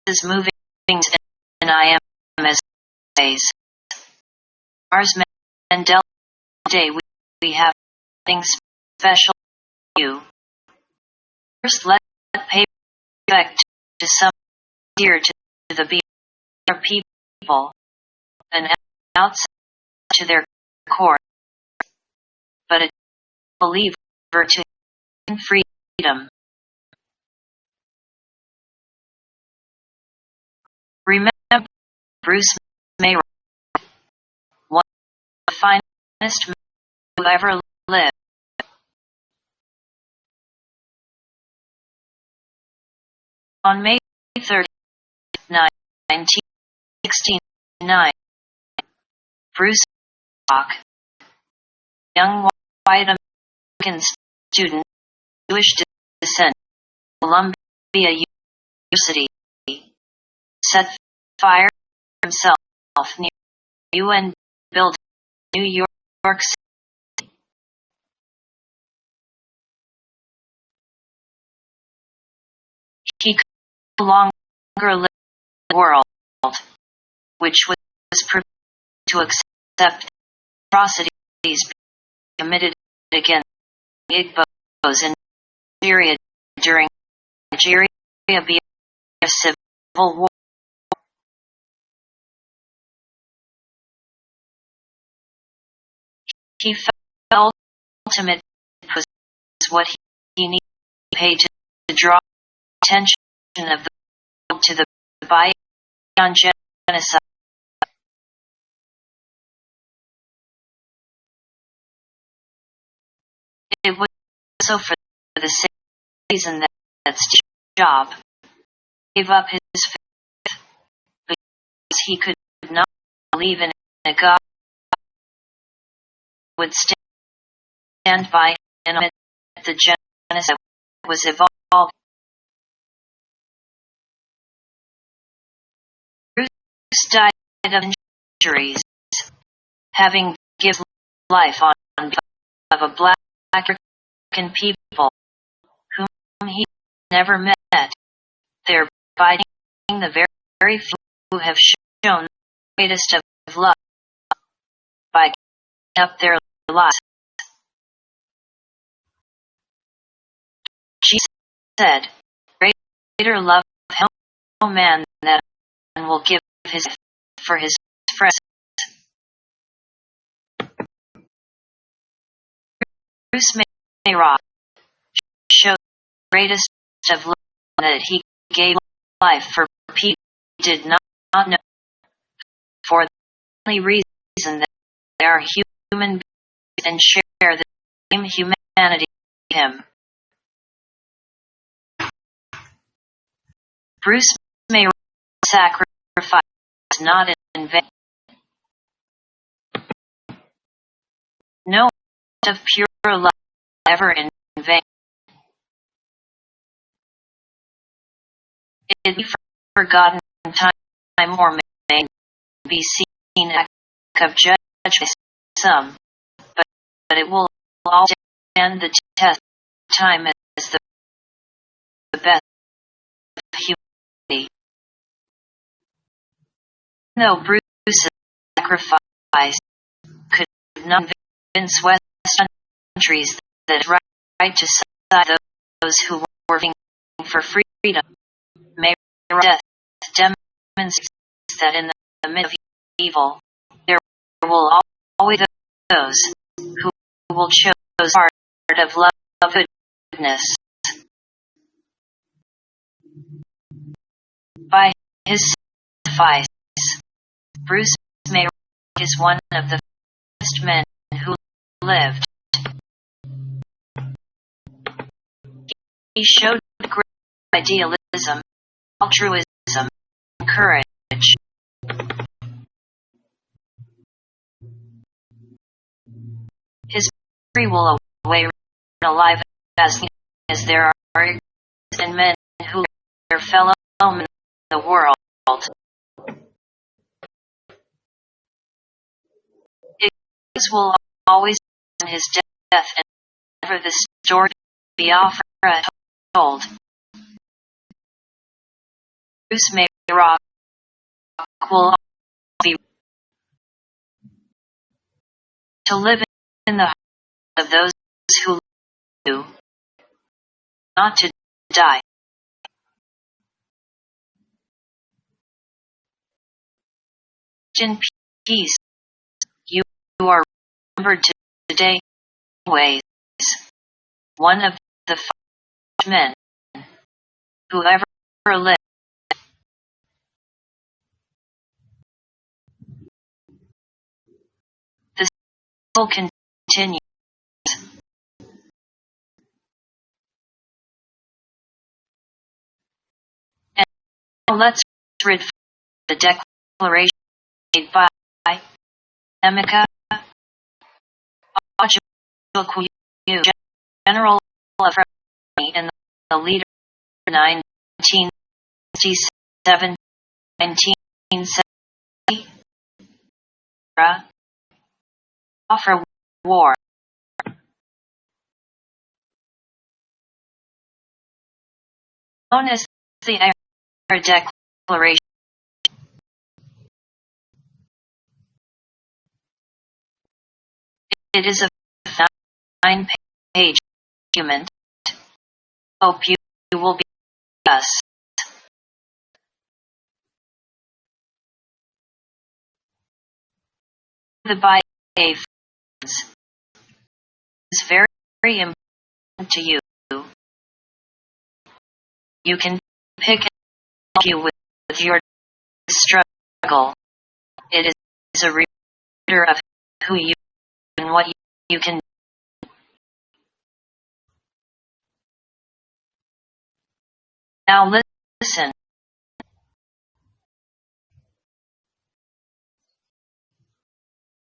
is moving and I am as days. Mars Mandela Day we have things special for you. First let pay respect to some dear to the beer people and outside to their core, but a believer to freedom. Remember Bruce May, one of the finest men who ever lived. On May 30, 1969, Bruce Bach, young white American student, Jewish descent, Columbia University, set fire himself near the UN building, New York City. He could no longer live in the world, which was prepared to accept atrocities committed against Igbos in Nigeria during Nigeria civil war. He felt ultimate was what he needed to pay to draw attention of the world to the bias on genocide. It was also for the same reason that Steve Jobs gave up his faith, because he could not believe in a God who would stand by and admit the genocide was evolving. Bruce died of injuries, having given life on behalf of a black African people whom he never met, thereby the very few who have shown the greatest of love by giving up their lives. She said, "Greater love hath no man that will give his life for his friends." Bruce May showed the greatest of love that he gave life for people he did not know, for the only reason that they are human beings and share the same humanity with him. Bruce May's sacrifice was not in vain. No act of pure love ever in vain. It be forgotten time or may be seen act of judgment some, but it will all stand the test of time as the best of humanity. No Bruce's sacrifice could not convince Western countries that right to side those who were fighting for freedom. May's death demonstrates that in the midst of evil, there will always be those who will choose the part of love of goodness. By his sacrifice, Bruce May is one of the first men who lived. He showed great idealism, altruism, and courage. His memory will away alive as there are and men who are their fellow men in the world. His will always in his death and never the story be offered told. Bruce May rock will be to live in the heart of those who love you, not to die. In peace, you are remembered today ways. One of the 5 men who ever lived. The cycle continues. And now let's read the declaration made by Emeka Ojukwu, General of Army and the leader 1967 1970 offer war. Known as the Air Declaration. It is a 9-page document. Hope you will be with us. The BIA is very important to you. You can pick and help you with your struggle. It is a reminder of who you are and what you can do. Now listen.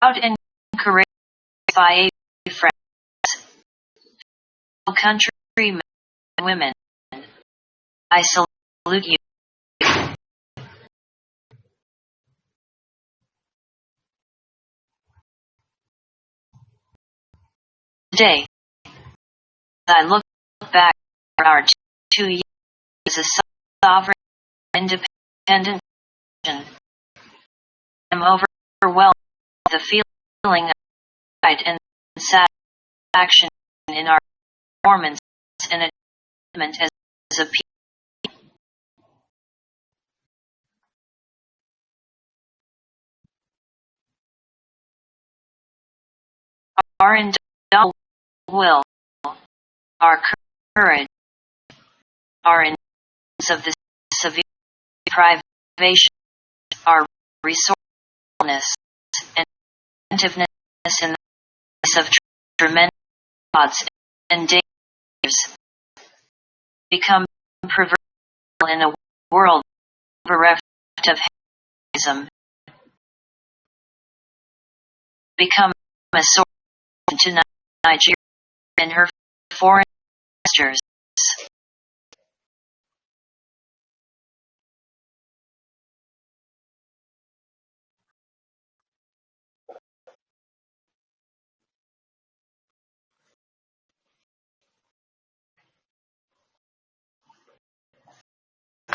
Proud and courageous by a friends, countrymen and women, I salute you. Today, I look back at our 2 years as a sovereign, independent nation. I'm overwhelmed with the feeling of pride and satisfaction in our performance and achievement as a people. Our indomitable will, our courage, our endurance of the severe privation, our resourcefulness and attentiveness in the face of tremendous odds and dangers become proverbial in a world bereft of heroism. Become a sword to Nigeria and her foreign masters.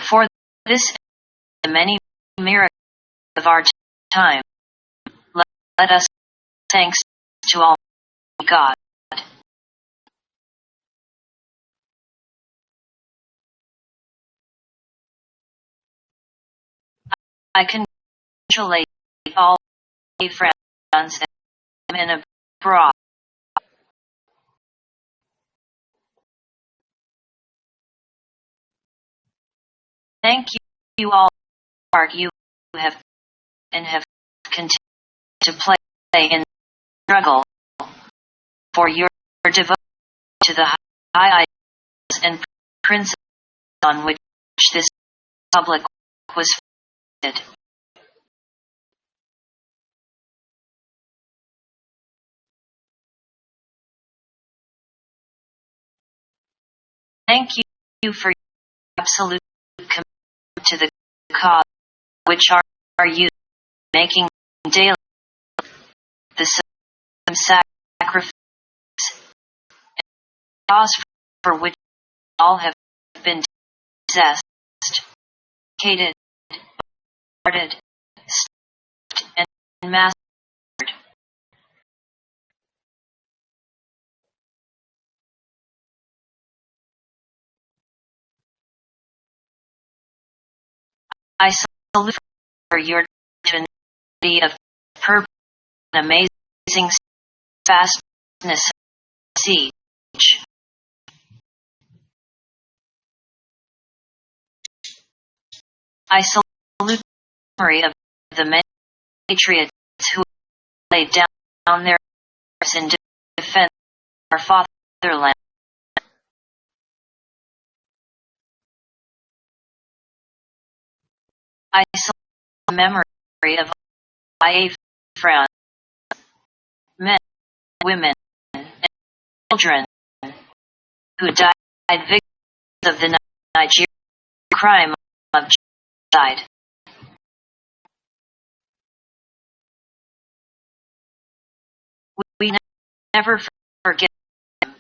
For this and many miracles of our time, let us thanks to Almighty God. I congratulate all my friends and abroad. Thank you all for the part you have and have continued to play in the struggle for your devotion to the high ideals and principles on which this republic was founded. Thank you for your absolute commitment to the cause which are you making daily, the sacrifice and cause for which all have been dedicated guarded, stopped, and mastered. I salute for your tenacity of purpose and amazing fastness of siege. I salute the memory of the many patriots who laid down their lives in defense of our fatherland. I salute the memory of IA friends, men, women, and children who died victims of the Nigerian crime of genocide. We never forget them.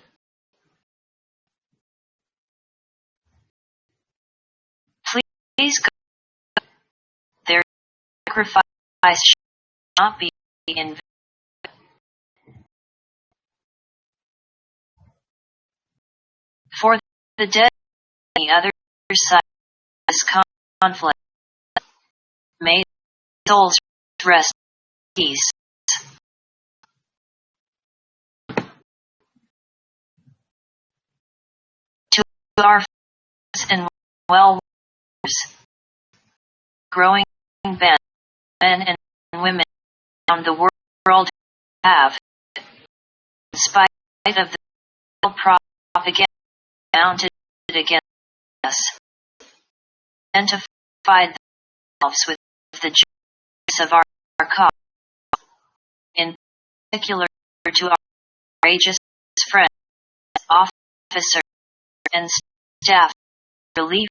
Please, God, their sacrifice shall not be in vain. For the dead on the other side of this conflict, may souls rest in peace. To our friends and well-wishers, growing men and women around the world have, in spite of the propaganda mounted against us, identified themselves with the justice of our cause, in particular to our courageous friends, officers, and staff, relief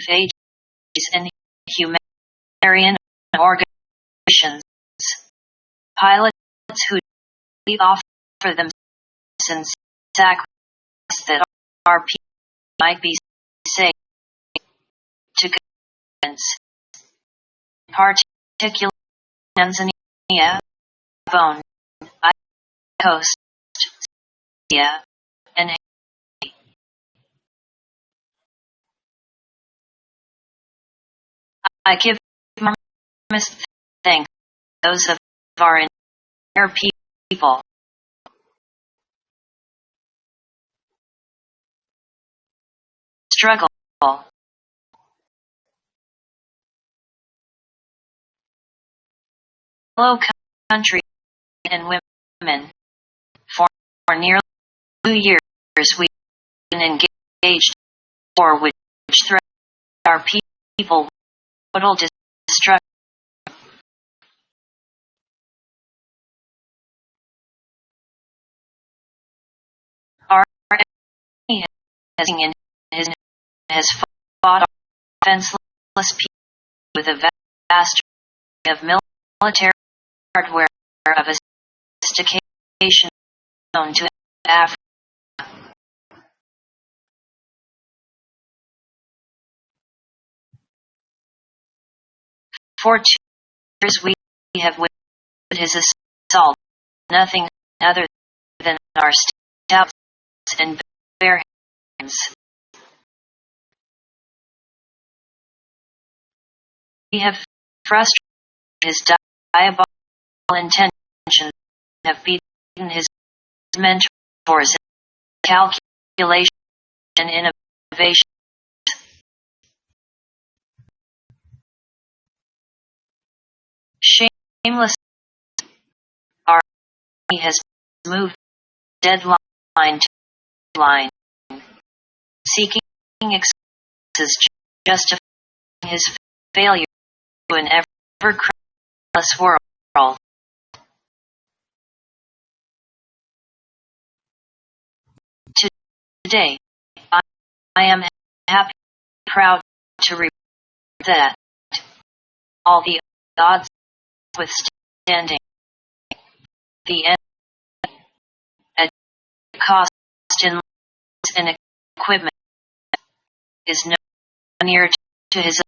agencies, and humanitarian organizations, pilots who offer themselves and sacrifice that our people might be safe to governments, particularly Tanzania, Gabon, Ivory Coast, Zambia, and Haiti. I give warmest thanks to those of our entire people. Struggle. Fellow country and women, for nearly 2 years we've been engaged in war which threatens our people with total destruction. Our enemy has fought defenseless people with a vast array of military hardware of a sophistication known to Africa. For 2 years we have witnessed his assault, nothing other than our stabs and bare hands. We have frustrated his diabolical intentions and have beaten his mentors in calculation and innovation. Shameless, our army has moved deadline to line, seeking excuses justifying his failure to an ever-crowdless world. Today, I am happy and proud to report that all the odds withstanding, the end at cost in lives and equipment is no near to his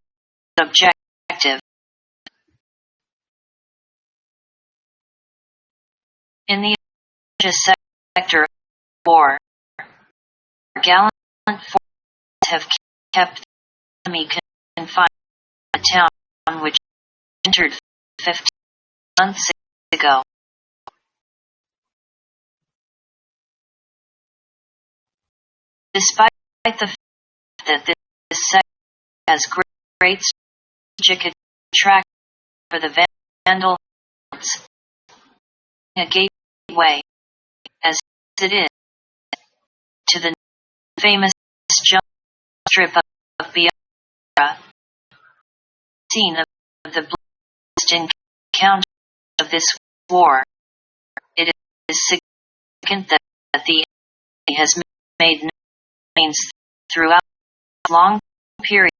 objective. In the Asia sector of war, gallant forces have kept the enemy confined to a town which entered 15 months ago. Despite the fact that this sector has great strategic attraction for the Vandals, a gateway, as it is, to the famous jump strip of Biafra, scene of the bloodiest encounter of this war. It is significant that the enemy has made no means throughout a long period.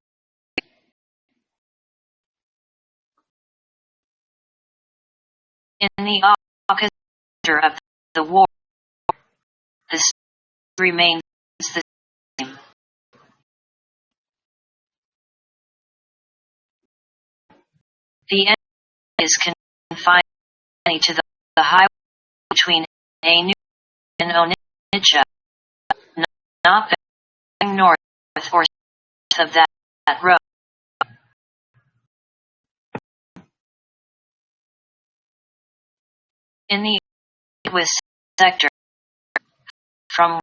In the orchestra of the war, the story remains the same. The enemy is confined to the highway between Anu and Onitsha, not going north or south of that road. In the West sector, from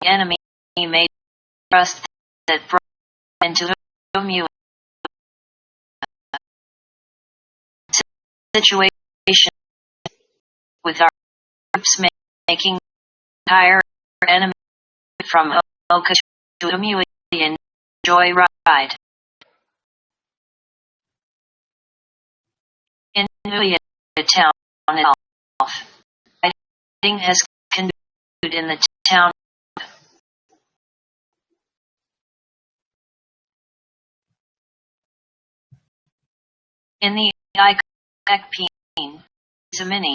the enemy made thrust that brought into a situation with our troops making entire enemy from Oka to Umui in joyride. In Umui, the town itself, fighting has continued in the town. In the Ikpin, Zamini,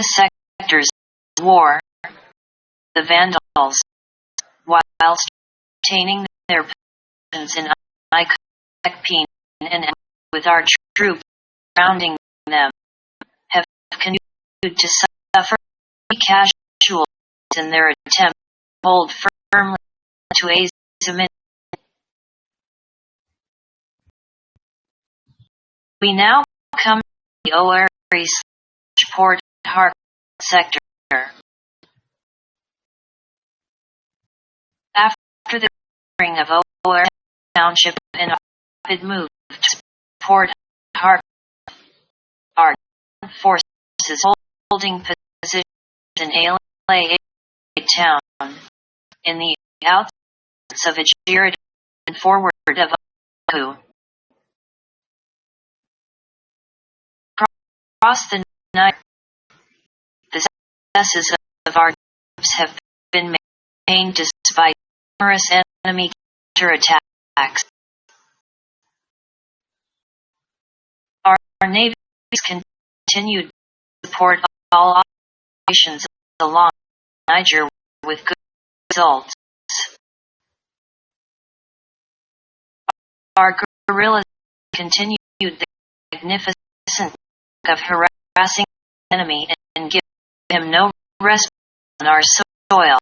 sectors of war, the Vandals, whilst retaining their positions in Ikpin and with our troops surrounding them, have continued to suffer casualties in their attempt to hold firmly to Azamini. We now come to the Ori/Port Harcourt sector. After the clearing of Ori Township and a rapid move to Port Harcourt, our forces holding positions in Ala town, in the outskirts of Ajirad and forward of Oku. Across the night, the successes of our troops have been maintained despite numerous enemy counterattacks. Our navies continued to support all operations along Niger with good results. Our guerrillas continued the magnificent work of harassing the enemy and giving him no respite on our soil.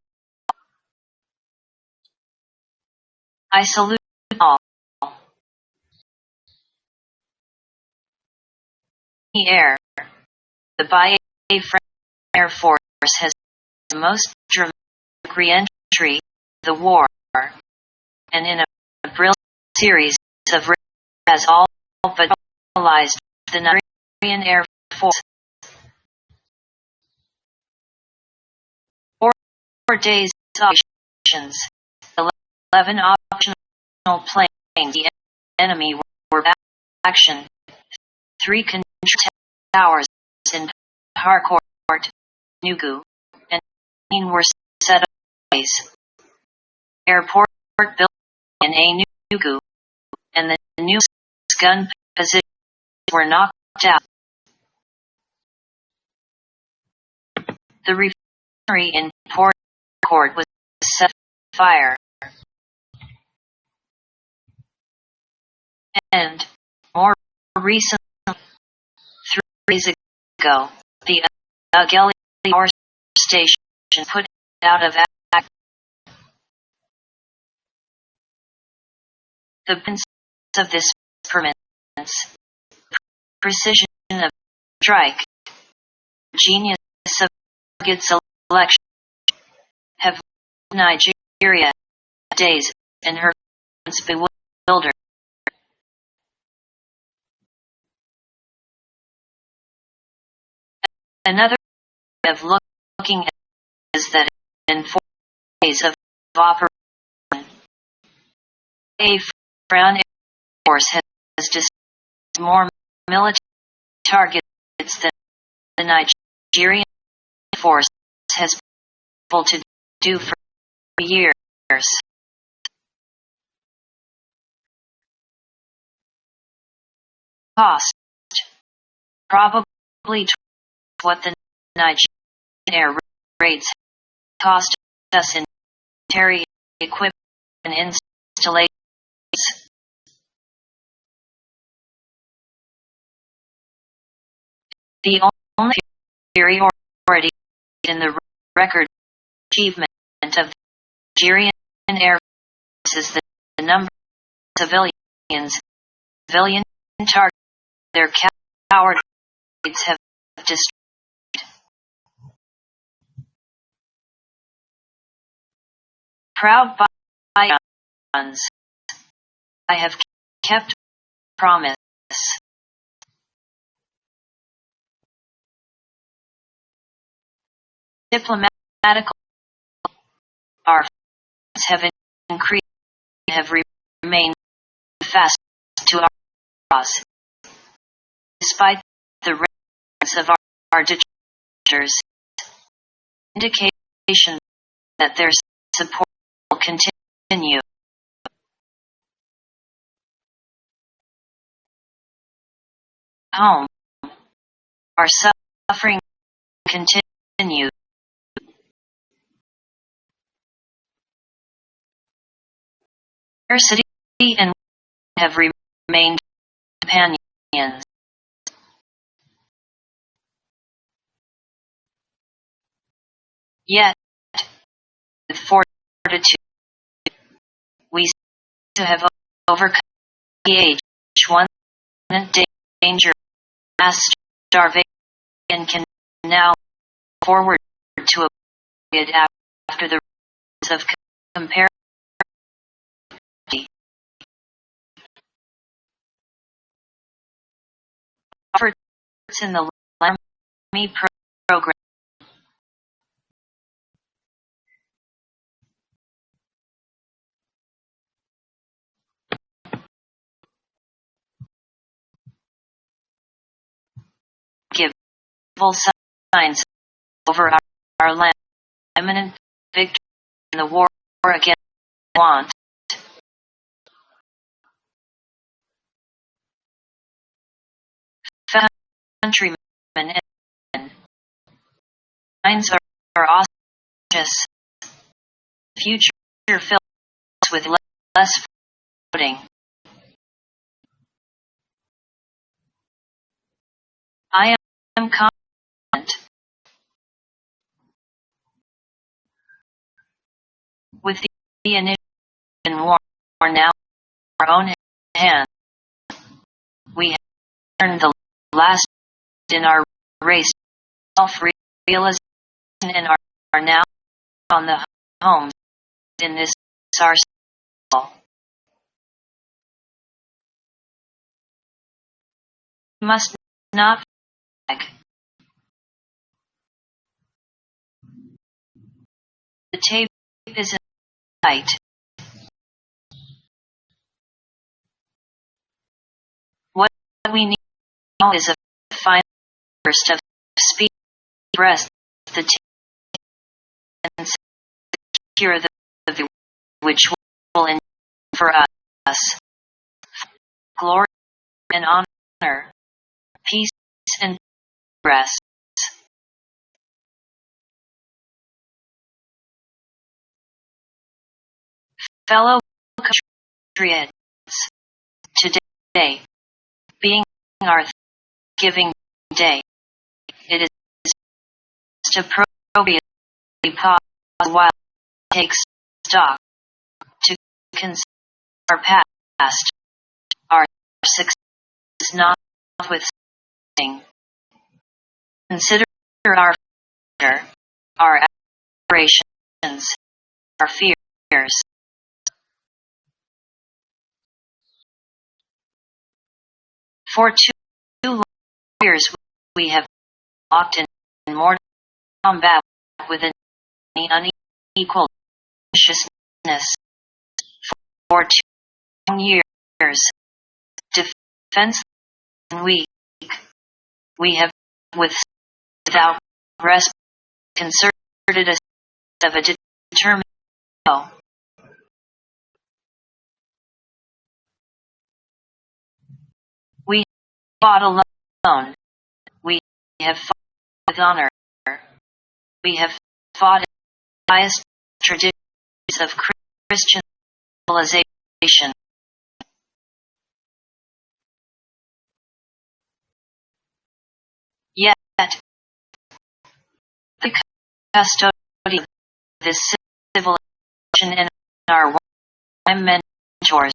I salute all. In the air, the Biafran Air Force has the most dramatic re-entry of the war, and in a brilliant series of has all but neutralized the Nigerian Air Force. 4 days of operations, 11 optional planes, the enemy were back in action. 3 control towers in Harcourt, Nugu, and 9 were set up base. Airport built in Enugu, and the new gun positions were knocked out. The refinery in Port Harcourt was set fire. And, more recently, 3 days ago, the Gelly Power Station put out of act. The benefits of this permits precision of strike, genius of good selection, have Nigeria days and her bewildered. Another way of looking at it is that in 4 days of operation, a Brown Air Force has just more military targets than the Nigerian force has been able to do for years. Cost probably what the Nigerian air raids cost us in military equipment and installations. The only superiority in the record achievement of the Nigerian Air Force is the number of civilian targets their coward raids have destroyed. Proud bygones, I have kept promise. Diplomatical, our funds have increased and have remained fast to our cause. Despite the ranks of our detractors, indication that their support will continue. Home, our suffering continues. City and have remained companions. Yet, with fortitude, we seem to have overcome the H1 danger, mass starvation, and can now look forward to a period after the rise of comparative efforts in the Army program. Give full signs over our land, imminent victory in the war against want. Countrymen and minds are auspicious. Future fills with less voting. I am confident with the initiative in war now in our own hands. We have earned the last in our race, self-realization, and are now on the home in this our cycle. We must not flag. The tape is in sight. What we need now is a final burst of speed, breast, the tape, and secure the view, which will ensure for us glory and honor, peace and rest. Fellow compatriots, today, being our giving day, it is appropriately pause while take stock to consider our past, our success notwithstanding. Consider our future, our aspirations, our fears. For 2 long years we have walked in mortal combat with an unequal viciousness. For 2 long years, defenseless and weak, we have without rest concerted us of a determined foe. We fought alone. We have fought with honor. We have fought in the highest traditions of Christian civilization. Yet, the custodian of this civilization and our mentors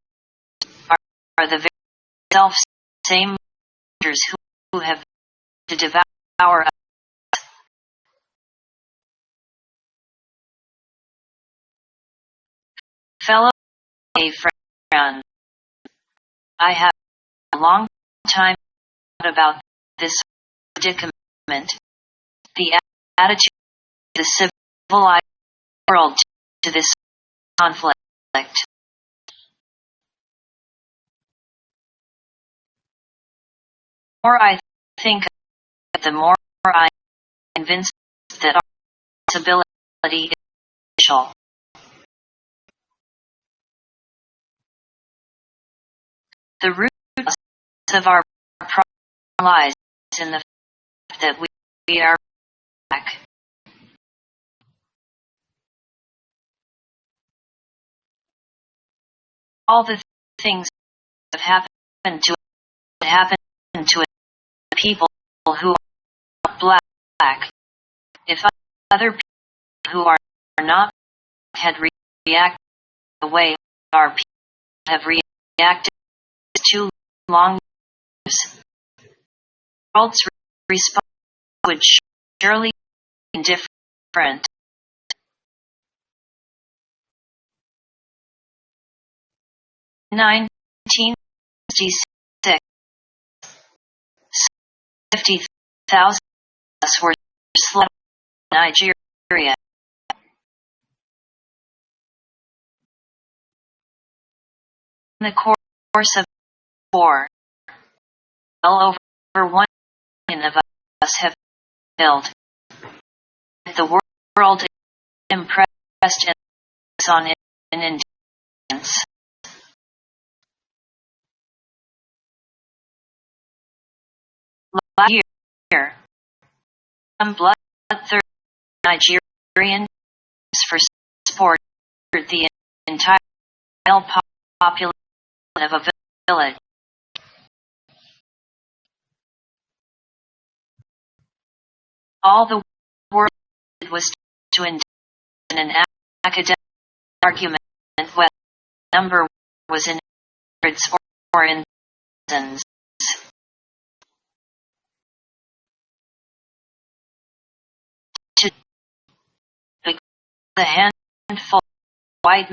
are the very self-same leaders who have to devour us. Fellow friend, I have a long time thought about this predicament, the attitude of the civilized world to this conflict. The more I think of it, the more I am convinced that our responsibility is essential. The root of our problem lies in the fact that we are black. All the things that have happened to people who are black. If other people who are not had reacted the way our people have reacted 2 long years, the world's response would surely be different. In 1966, 50,000 of us were slaughtered in Nigeria. In the course of the war, well over 1 million of us have been killed. The world is impressed on indifference. Last year, some bloodthirsty Nigerian for support the entire male population of a village. All the world did was to indulge in an academic argument whether the number was in hundreds or in thousands. To the handful of white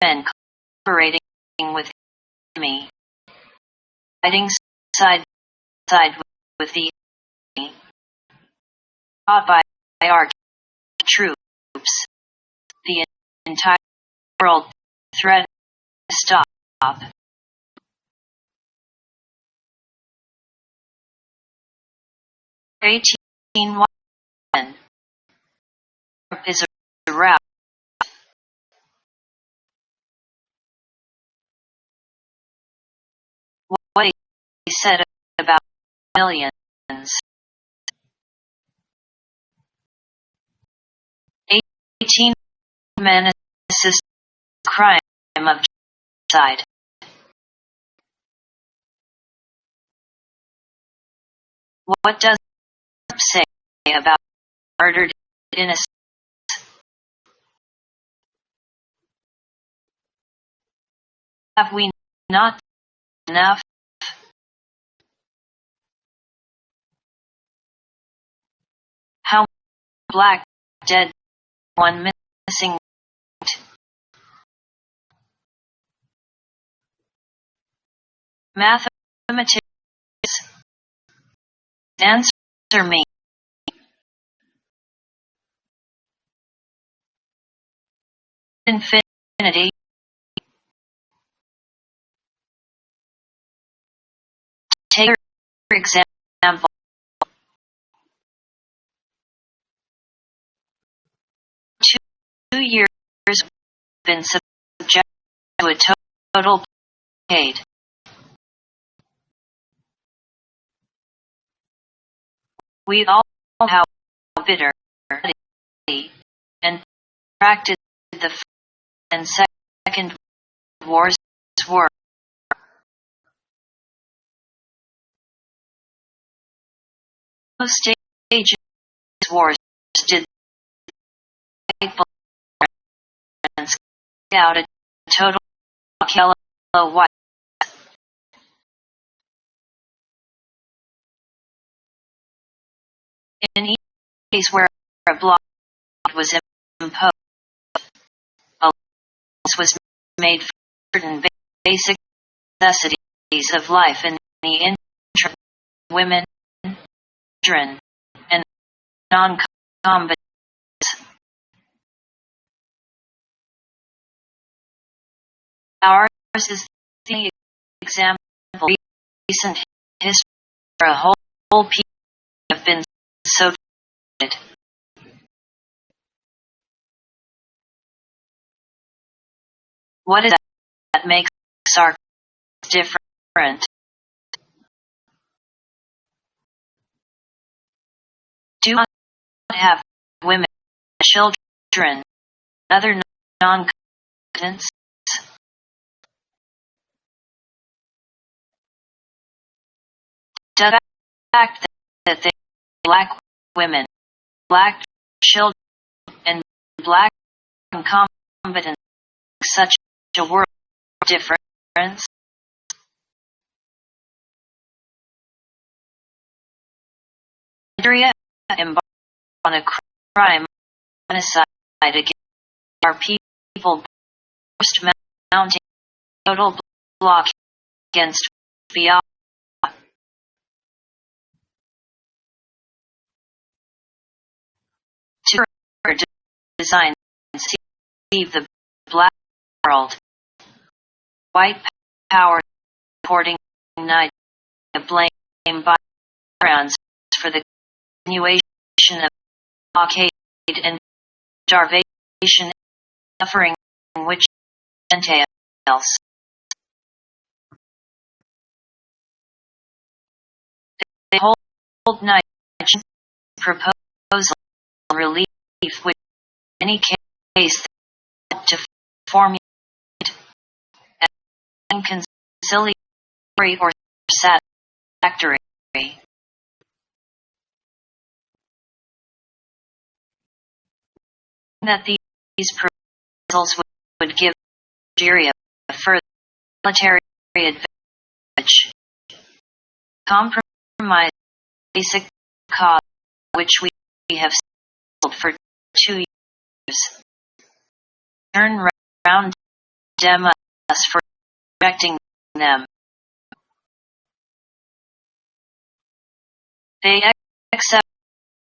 men cooperating with the enemy, fighting side by side with the enemy, fought by our troops, the entire world threatened to stop. 18 white men. Is a route. What he said about millions. 18 men assist the crime of genocide. What does Trump say about murdered innocence. Have we not enough? How black, dead, one missing. Mathematicians, answer me. Infinity. Take your example. 2 years been subject to a total blockade. We all know how bitter and practiced the First and Second Wars were. Most stages wars did and scout a total yellow white. In each case where a block was imposed, a loss was made for certain basic necessities of life in the interest of women, children, and non-combatants. Ours is the example of recent history where a whole people have been so treated. What is that makes our different? Do not have women, children, other non-combatants. The fact that they black women, black children, and black combatants such a world difference. Nigeria embarked on a crime genocide against our people, first mounting total blockade against Biafra. To design and save the black world. White power supporting Nigeria blame backgrounds for the continuation of blockade and starvation, suffering which entails. They hold Nigeria's proposal relief with any case to formulate an inconciliatory or satisfactory. That these proposals would give Nigeria a further military advantage. Compromise basic cause which we have settled for 2 years. Turn round damn us for rejecting them. They accept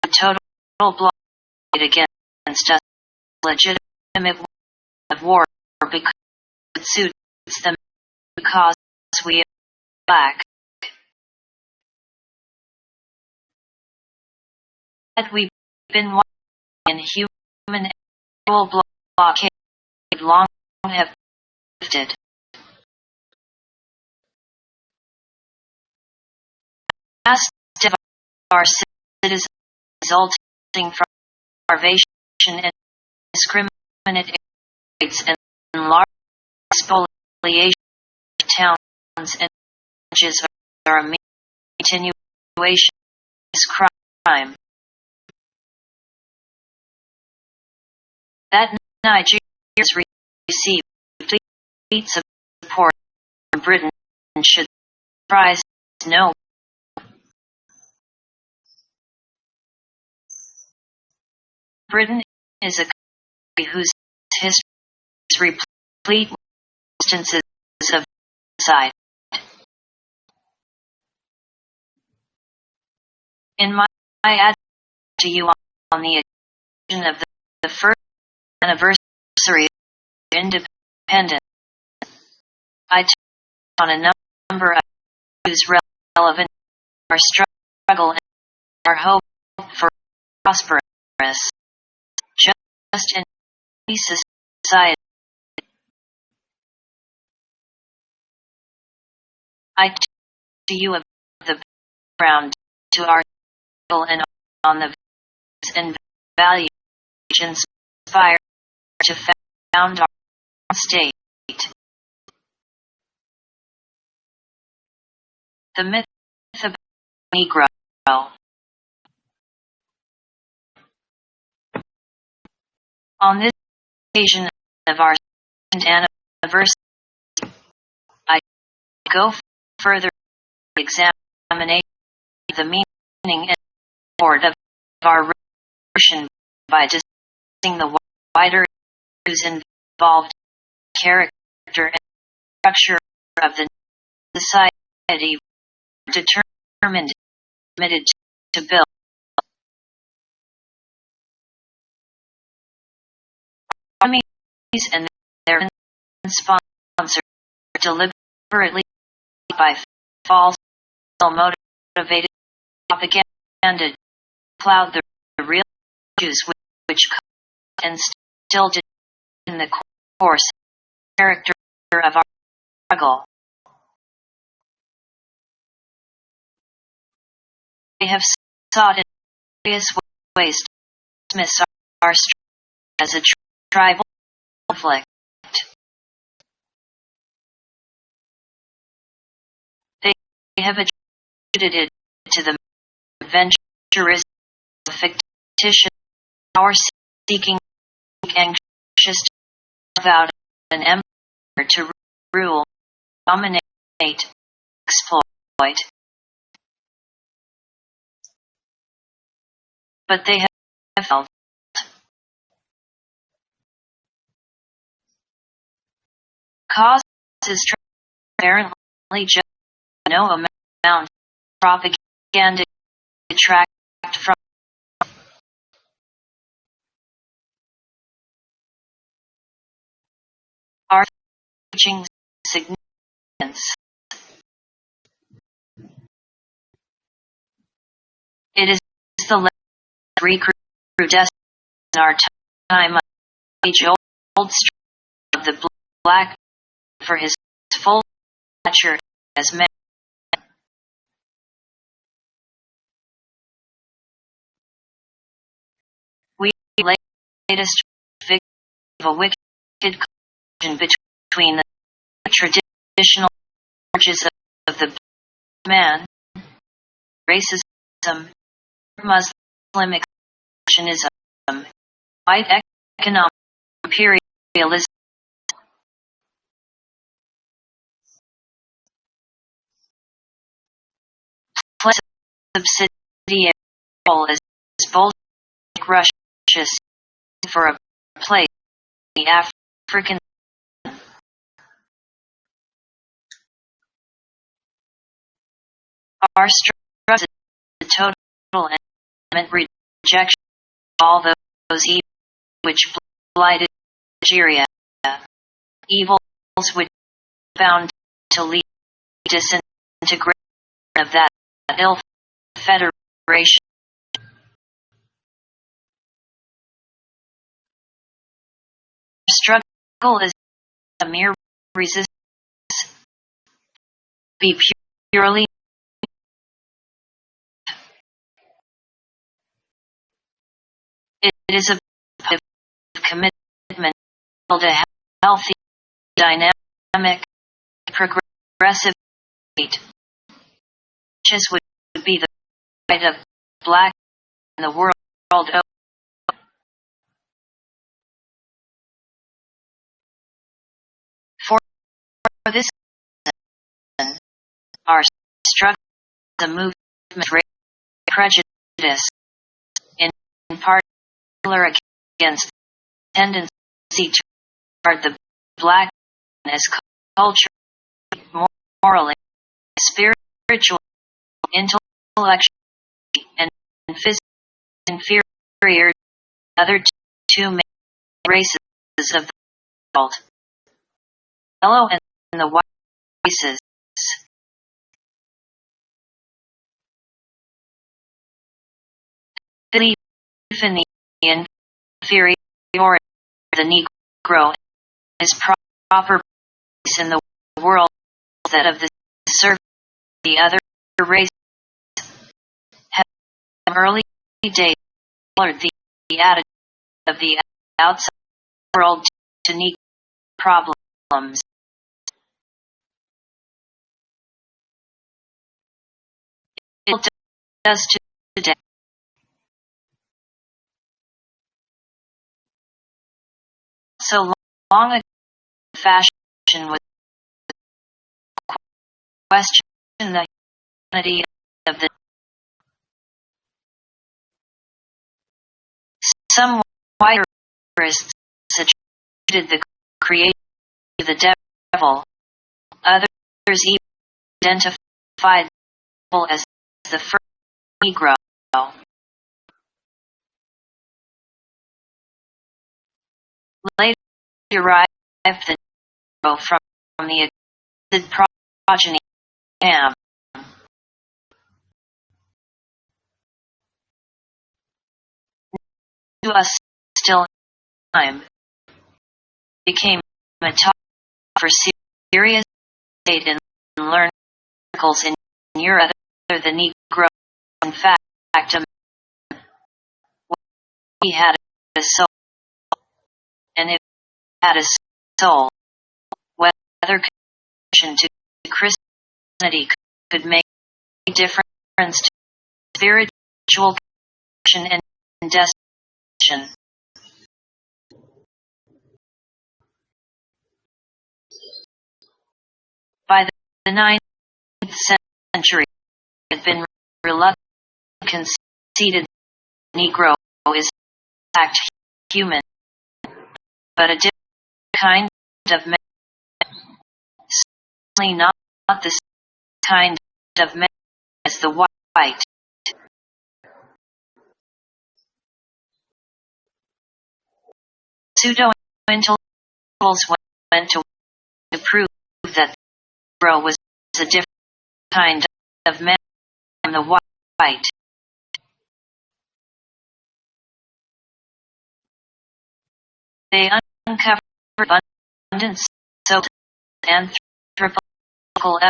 the total blockade against us, legitimate of war because it suits them, because we are black. Had we been in human blockade, long have lifted. Past of our citizens resulting from starvation and discriminate rates and large spoliation of towns and villages are a continuation of this crime. that Nigerians receive complete support from Britain should surprise no. Britain is a country whose history is replete with instances of genocide. In my address to you on the occasion of the first anniversary of independence, I touched on a number of issues relevant to our struggle and our hope for prosperous, just and peace society. I touched to you about the background to our struggle and on the values and values which inspire to found our state. The myth about the Negro. On this occasion of our second anniversary, I go further examination of the meaning and import of our revolution by discussing the wider issues involved, character and structure of the society determined and committed to build. Armies and their sponsors deliberately by false motivated propaganda cloud the real issues which and still did in the course character of our struggle. They have sought in various ways to dismiss our struggle as a tribal conflict. They have attributed it to the adventurous, fictitious, power-seeking, anxious to carve out an empire to rule, dominate, exploit. But they have felt cause is transparently just no amount of propaganda detract from our teaching significance. It is the recrudescence in our time age-old struggle of the black for his full stature as man. We latest victim of a wicked collision between the traditional charges of the man, racism, Muslim exceptionism, white economic imperialism. Subsidiary role as both Russia for a place in the African. Our struggle is the total and rejection of all those evils which blighted Nigeria, evils which bound to lead disintegration of that ill federation. Struggle is a mere resistance. Be purely. It is a commitment to build a healthy, dynamic, progressive state, which would be the right of black in the world over. struggle as a movement prejudice, in particular against the tendency to regard the black as culturally, morally, spiritual, intellectual, and physically inferior to the other two main races of the world, yellow and the white races. Belief in the inferiority of the Negro is proper place in the world that of the servant the other race have from early days colored the attitude of the outside world to Negro problems. It does today. So long ago, fashion was question the humanity of the. Some white racists attributed the creation to the devil. Others even identified the devil as the first Negro. Later derived the Negro from the existed progeny Ham. To us, still time became a topic for serious debate and learned articles in Europe other than Negro. In fact, he had a soul, and if he had a soul, whether connection to Christianity could make a difference to spiritual connection and destination. By the 9th century, it had been reluctantly conceded the Negro is in fact human, but a different kind of man, certainly not the same kind of man as the white. Pseudo-intellectuals went to prove that the Negro was a different kind of man from the white. They uncovered abundant social and anthropological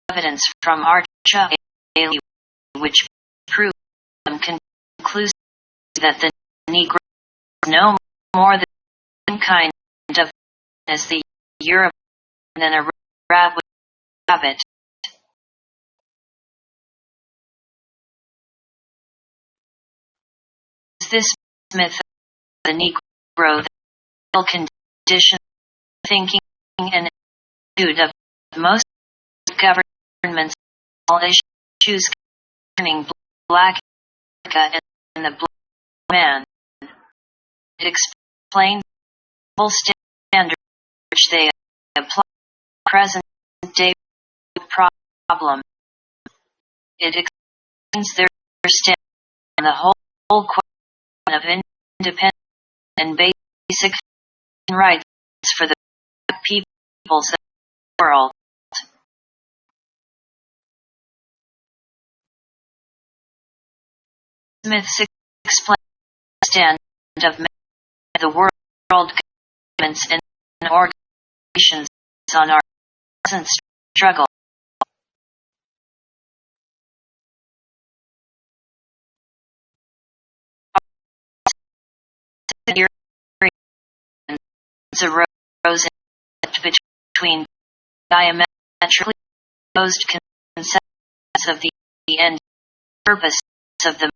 evidence from Archa Ailey, which proved them conclusively that the Negro was no more the same kind of as the European than a rat with a rabbit. This myth of the Negro, the real condition, thinking, and attitude of most governments, all issues concerning Black America and the Black man. It explains the double standard which they apply to the present-day problem. It explains their stand on the whole question of independence and basic rights for the peoples of the world. Smith explains the stand of the world governments and organizations on our present struggle. Arose between diametrically opposed conceptions of the end purpose of the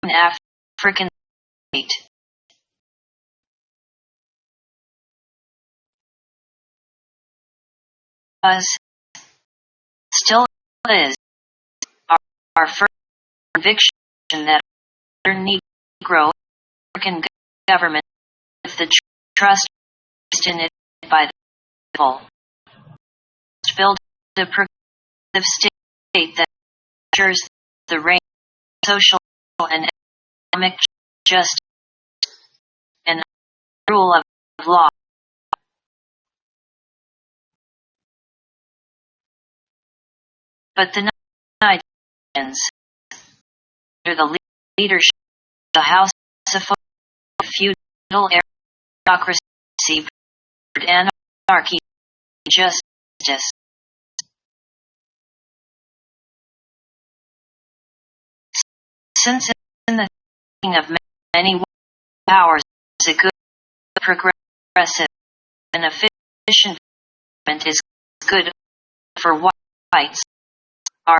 African state. Still is our firm conviction that our Negro American government, with the trust in it by the people, must build a progressive state that ensures the reign of social and economic justice and rule of law. But the Nigerians, under the leadership of the House of feudal aristocracy, anarchy, justice. Since in the thinking of many powers, a good, progressive, and efficient government is good for whites, our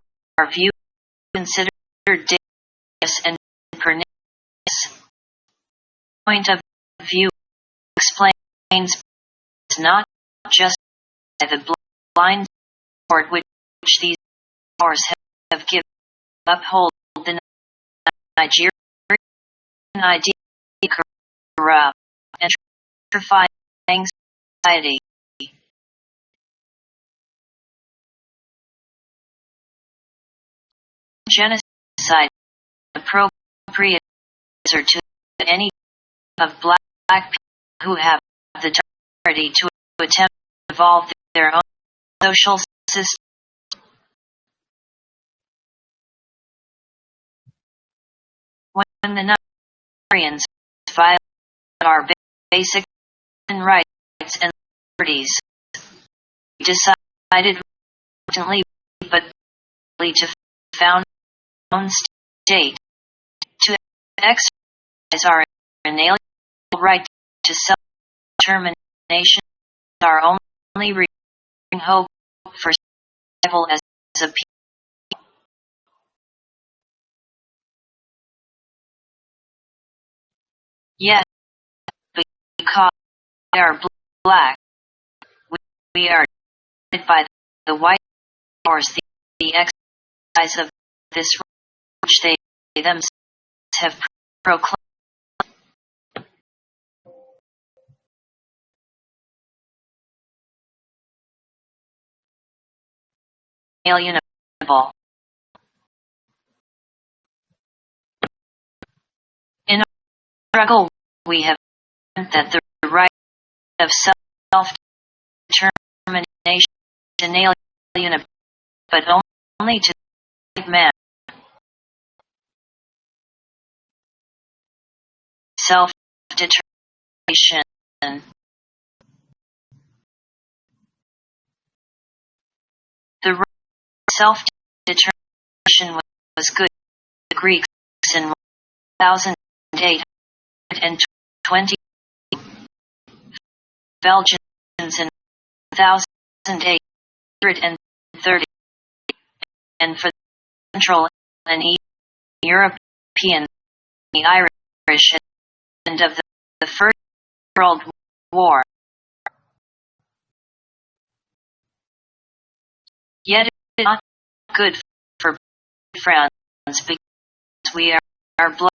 view considered dangerous and pernicious. Point of view explains not just by the blind support which these powers have given uphold the Nigerian idea corrupt and purify anxiety. Genocide appropriate to any of black people who have the temerity to attempt to evolve their own social system. When the Nigerians violate our basic rights and liberties, we decided reluctantly but to found our own state, to exercise our inalienable right to self-determination, our only hope for survival as a people. Yet, because we are black, we are guided by the white powers, the exercise of this right which they themselves have proclaimed. Alienable. In our struggle, we have learned that the right of self-determination is inalienable, but only to the man. Self-determination. The right of self-determination was good to the Greeks in 1820, Belgians in 1830, and for the Central and Eastern European, the Irish at the end of the First World War. Yet it is not good for France because we are black.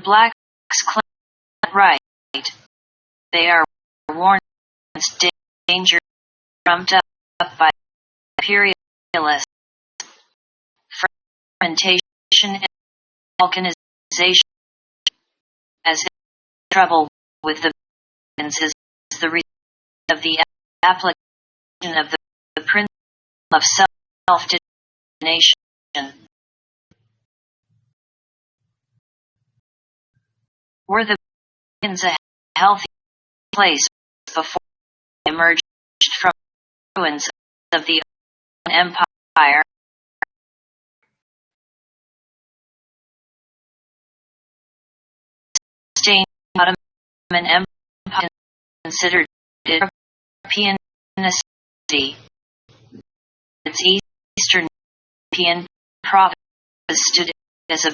Blacks claim right. They are warned against danger trumped up by imperialists, fragmentation and balkanization. As trouble with the Balkans is the result of the application of the principle of self-determination. Were the Balkans a healthy place before they emerged from the ruins of the Ottoman Empire? Sustained Ottoman Empire considered European necessity. Its Eastern European provinces stood as a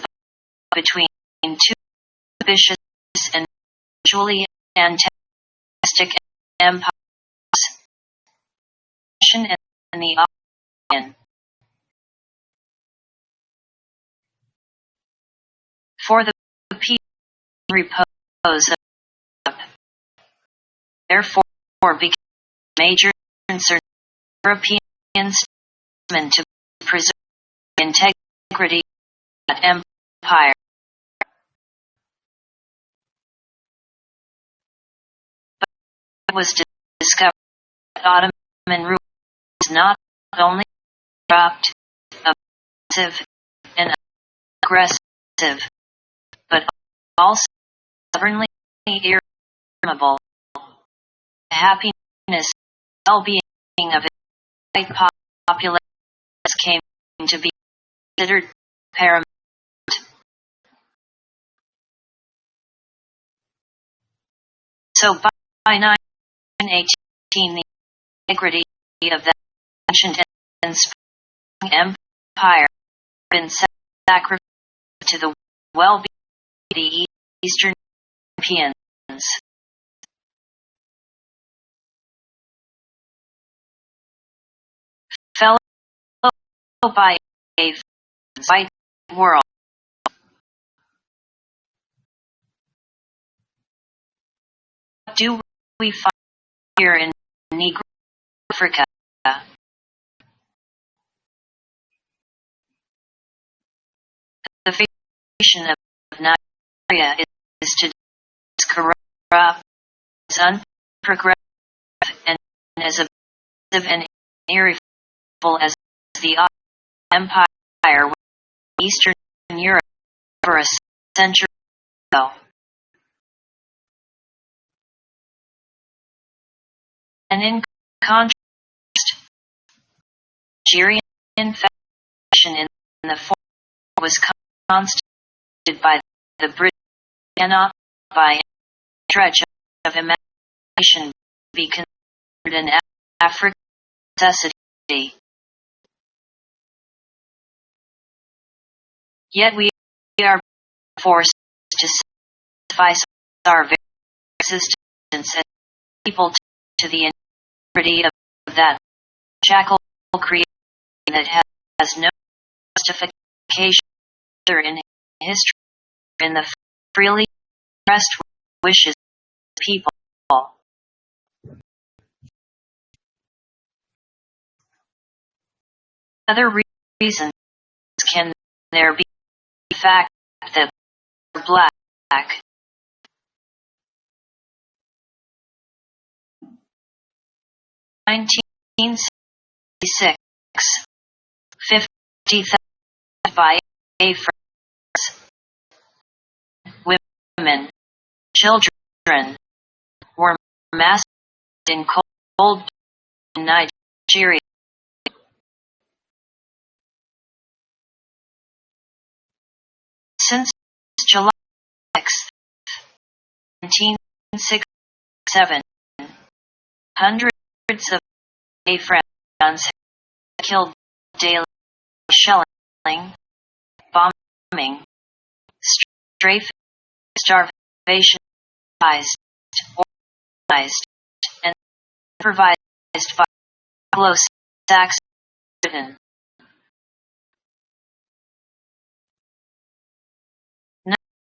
between two ambitious and mutually antagonistic empires. the Ottoman. For the peace repose of, therefore became major concern European statesmen to preserve the integrity of that empire. But it was discovered that Ottoman rule was not only corrupt, abusive, and aggressive, but also stubbornly irritable. The happiness and well-being of its white populace came to be considered paramount. So by 918, the integrity of that ancient and spring empire had been sacrificed to the well-being of the Eastern Europeans. Fellow by a white world. What do we find here in Negro Africa? The foundation of Nigeria is to corrupt, is unprogressive, and as abusive and irreformable as the Ottoman Empire was in Eastern Europe over a century ago. And in contrast, Nigerian fashion in the form was constituted by the British, cannot by any stretch of imagination be considered an African necessity. Yet we are forced to sacrifice our very existence as people to the integrity of that shackle creation that has no justification either in history or in the freely expressed wishes of people. Other reasons can there be the fact that we're black. 1966, 50,000 by Africans, women, children, were massacred in cold in Nigeria. Since July 6, 1967, hundreds of Africans have killed daily shelling, bombing, strafe, starvation, organized, and supervised by Anglo-Saxon Britain.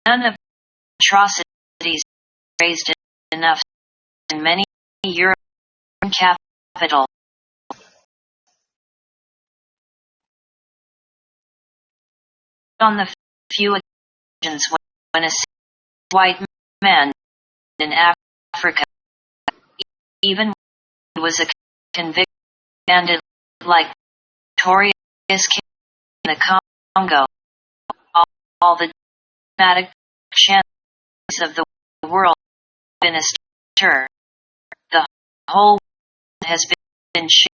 None of the atrocities raised enough in many European capitals. On the few occasions when a white man in Africa, even when he was a convicted bandit like Notorious King in the Congo, all the dramatic chances of the world have been astir. The whole world has been shaken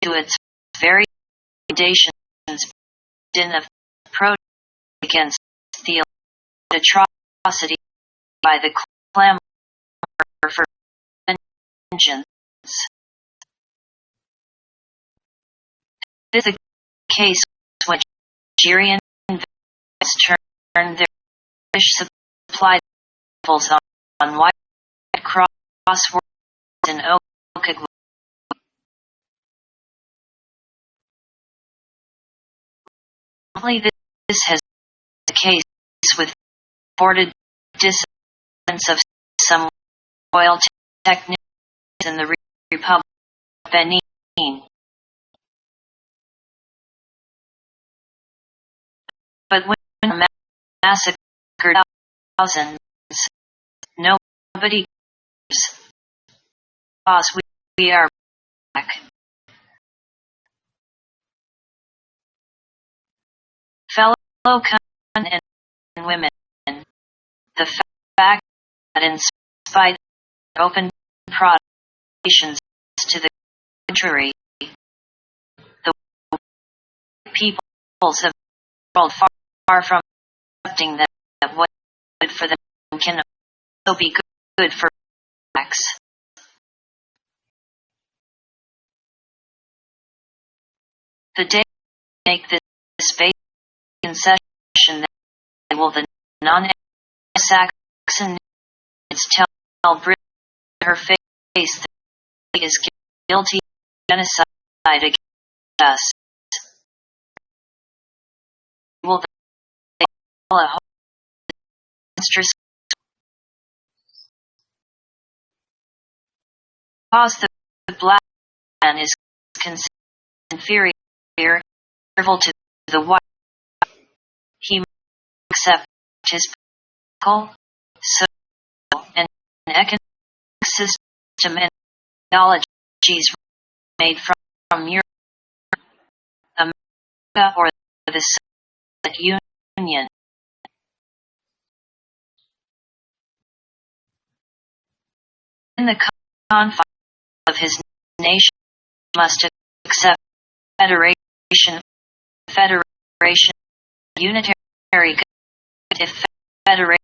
to its very foundations in a protest against the atrocity by the clamor for vengeance. This is the case when Nigerian investors turned their British supply rifles on White Cross workers in Okigwe. This has been the case with reported dissidents of some oil technicians in the Republic of Benin. But when a massacred thousands, nobody cares. Boss, we are back. Fellow men and women, the fact that in spite of open protestations to the contrary, the peoples of the world far from accepting that what is good for them can also be good for blacks. The day they make this basic concession, that will the non-Saxon tell Britain her face that he is guilty of genocide against us. Will they tell a monstrous cause the black man is considered inferior to the white? He must accept his political, social, and economic system and ideologies made from Europe, America, or the Soviet Union. In the confines of his nation, he must accept federation, unitary, if federation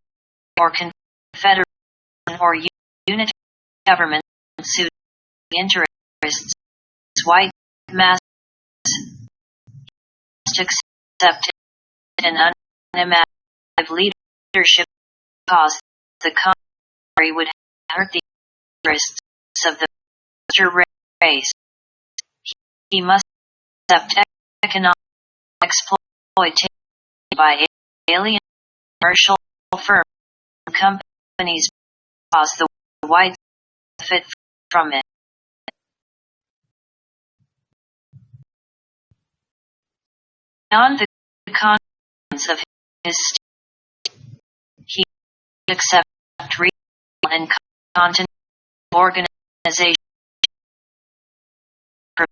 or confederation or unitary government suit the interests of white masses, must accept an unimaginative leadership because the contrary would hurt the interests of the master race. He must accept economic exploitation by alien commercial firms and companies because the whites benefit from it. Beyond the confines of his state, he accepts regional and continental organization for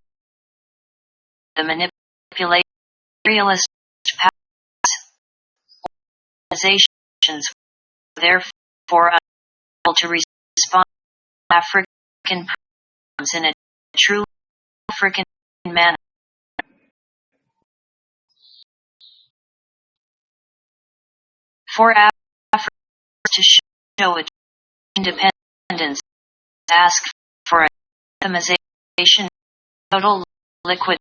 the manipulation imperialist organizations, therefore unable to respond to African problems in a truly African manner. For Africa to show its independence, ask for atomization, total liquidation.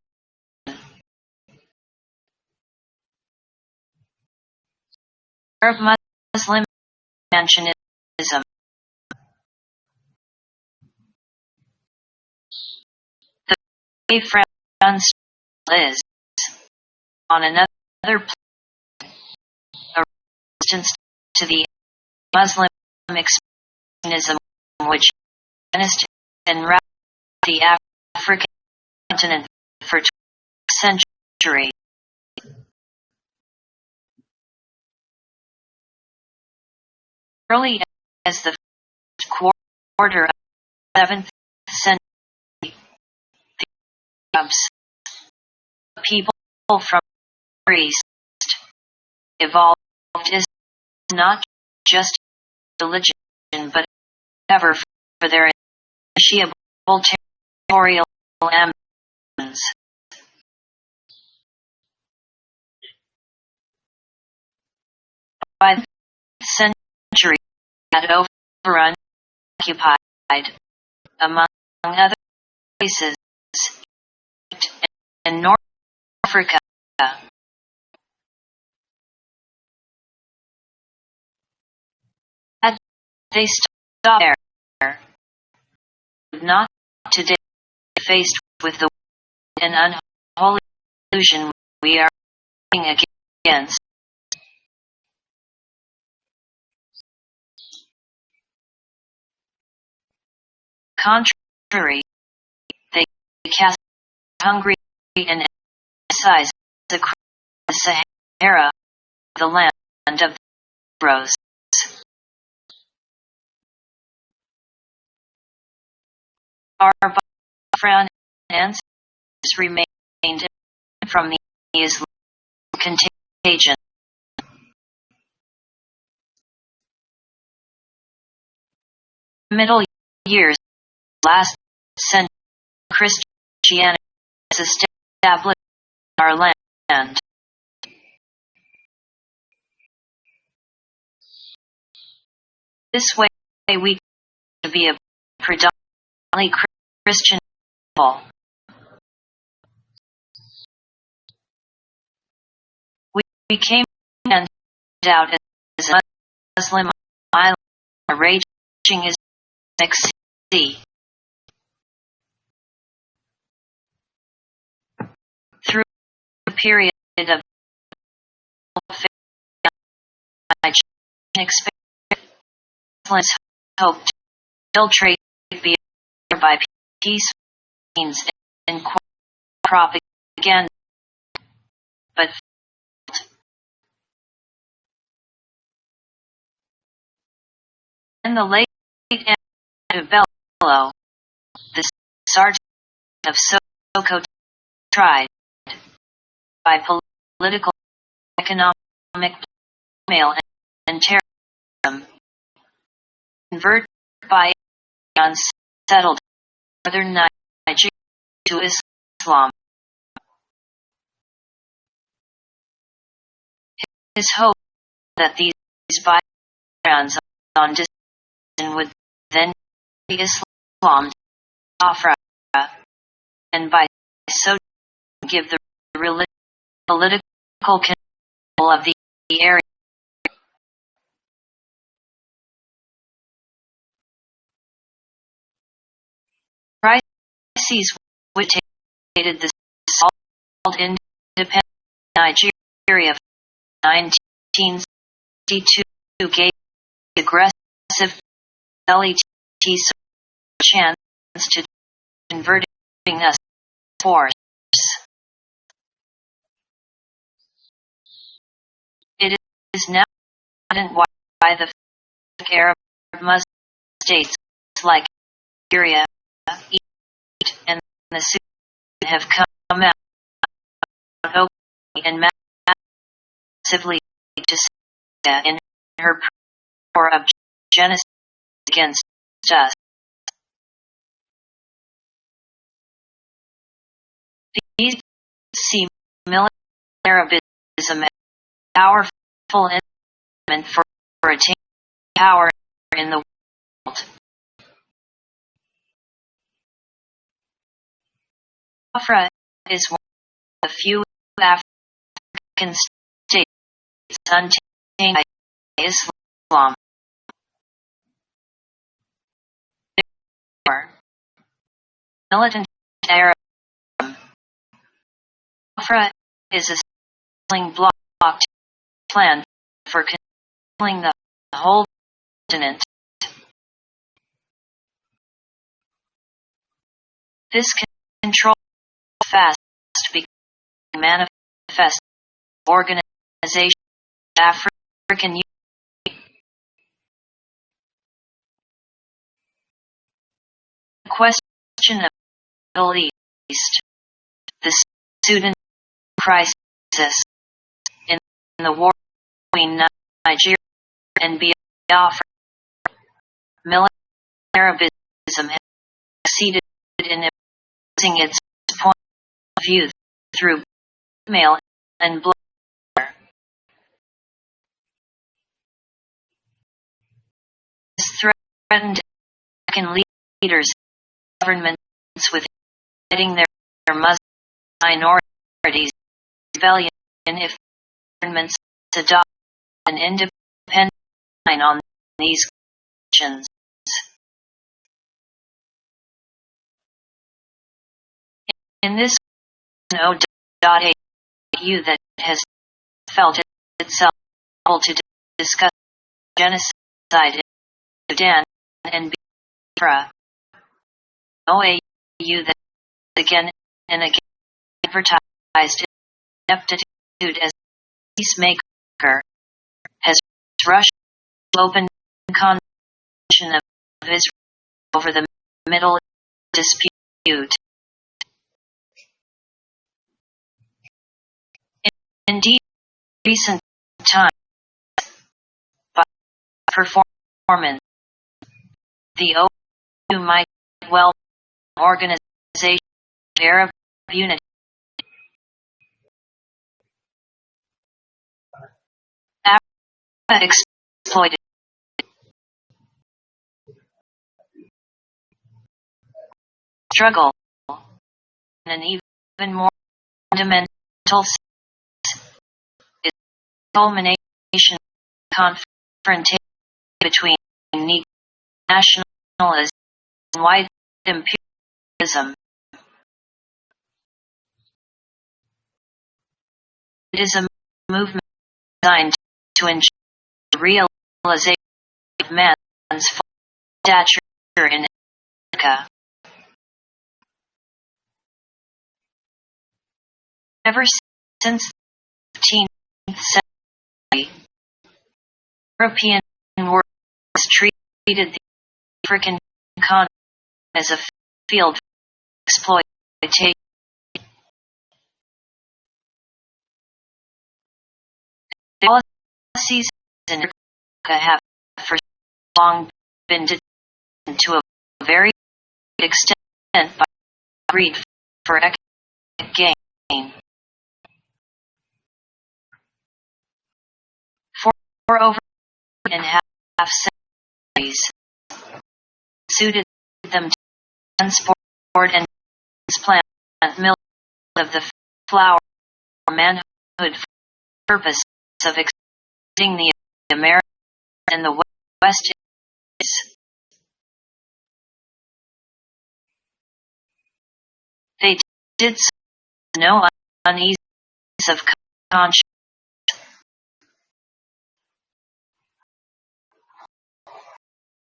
Arab Muslim expansionism. The way France is, on another plane, a resistance to the Muslim expansionism which menaced and ravaged the African continent for 2 centuries. Early as the first quarter of the 7th century, the Arabs, people from the East, evolved as not just religion but ever for their insatiable territorial ambitions. By the century, had overrun, occupied, among other places, in North Africa. Had they stopped there, not today faced with the and unholy illusion we are against against. Contrary, they cast hungry and emphasize across the Sahara, the land of the rose. Our Biafran ancestors remained from the Islam contagion. Middle years last century, Christianity is established in our land. This way we to be a predominantly Christian people. We came and out as a Muslim island, raging as sea. Through a period of excellence, hope to filtrate by peace means and propaganda, but in the late end of Bello, the sergeant of Sokoto tried, by political, economic blackmail and terrorism, convert by unsettled northern Nigeria to Islam. His hope that these backgrounds on dissident would then be Islam to Afra, and by so give the political control of the area. Crises which dictated the so-called independent Nigeria of 1962 gave aggressive LETs a chance to converting us force. It is now evident why the Arab Muslim states like Syria, Egypt, and the Sudan have come out openly and massively to Syria in her prayer of genocide against us. These see military Arabism as a powerful instrument for attaining power in the world. Afra is one of the few African states untainted by Islam. Therefore, militant Arabism. Afra is a stumbling block to plan for controlling the whole continent. This control fast became manifest organization African Union. The question of the Middle East, the Sudan crisis, in the war between Nigeria and Biafra, militant Arabism has succeeded in imposing its point of view through mail and blur. This threatened African leaders, governments with fighting their Muslim minorities rebellion if governments adopt an independent line on these questions. In this no.au that has felt itself able to discuss genocide in Sudan and Biafra. OAU that again and again advertised ineptitude as peacemaker has rushed to open convention of Israel over the Middle dispute. Indeed, recent times, by performance, the OU might well organization Arab unity. Africa exploited struggle in an even more fundamental sense is culmination confrontation between nationalism and white imperialism. It is a movement designed to ensure the realization of man's full stature in Africa. Ever since the 15th century, European world has treated the African continent as a field for exploitation. The policies in Africa have for long been determined to a very great extent by greed for economic gain. For over and half centuries, suited them to transport and transplant milk of the flower for manhood for the purpose of extending the American and the West Indies. They did so with no uneasiness of conscience.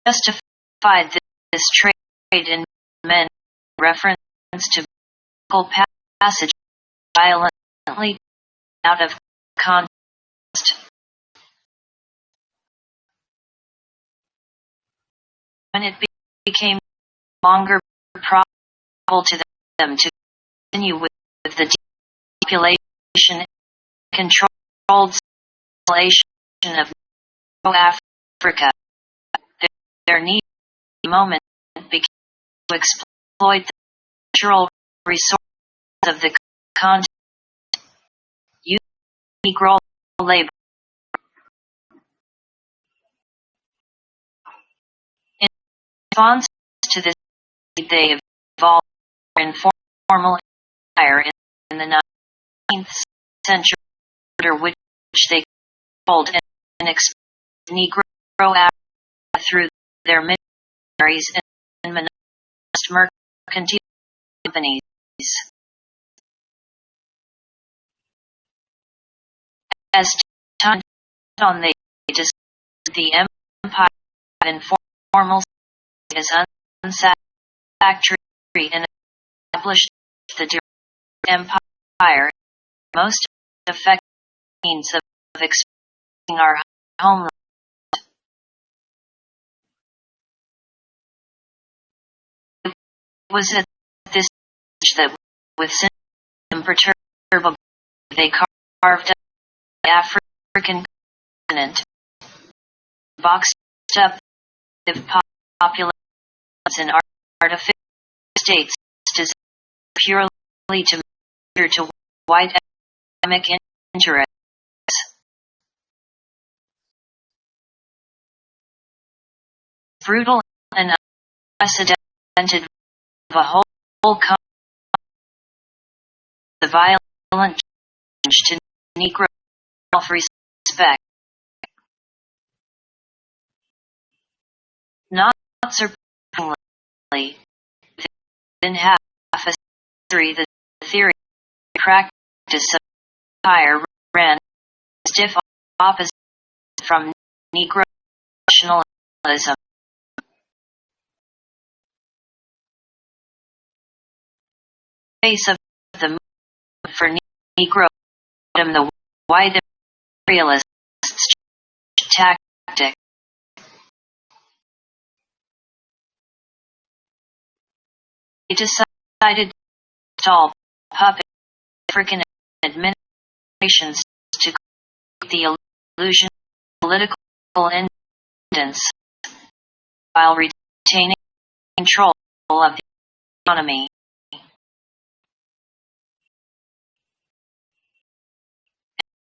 Justified this trade in men reference to biblical passage violently out of context. When it became longer probable to them to continue with the depopulation and controlled civilization of Africa, their need moment became to exploit the natural resources of the continent, use Negro labor. In response to this, they evolved an informal empire in the 19th century, under which they controlled and exploited Negro Africa through their missionaries and monopolist mercantile companies. As time went on, they discovered the empire of informal as unsatisfactory and established the direct empire, most effective means of expanding our homeland. It was at this stage that, with imperturbable, they carved up the African continent, boxed up the populations and artificial states designed purely to cater to white economic interests. Brutal and unprecedented of a whole country, the violent change to Negro self-respect. Not surprisingly, within half a century, the theory and practice of empire ran stiff opposite from Negro nationalism. Face of the movement for Negro, the white imperialists' tactic. They decided to install puppet African administrations to create the illusion of political independence while retaining control of the economy.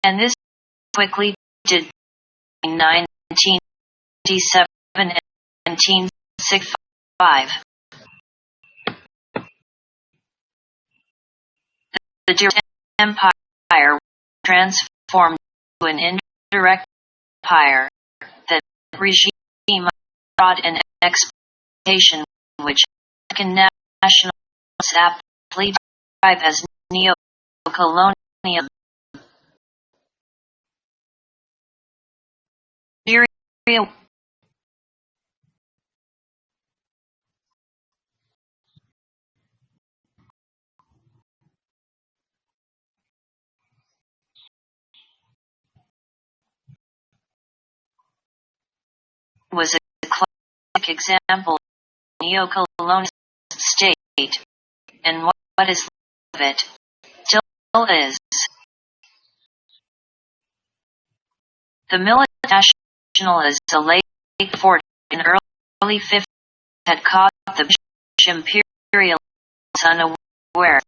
And this quickly did in 1987 and 1965. The direct empire transformed to an indirect empire. The regime brought an exploitation which American nationalists aptly describe as neo-colonialism. Was a classic example of a neo-colonialist state, and what is left of it still is. The militant nationalists of the late 40s and early 50s had caught the British imperialists unaware.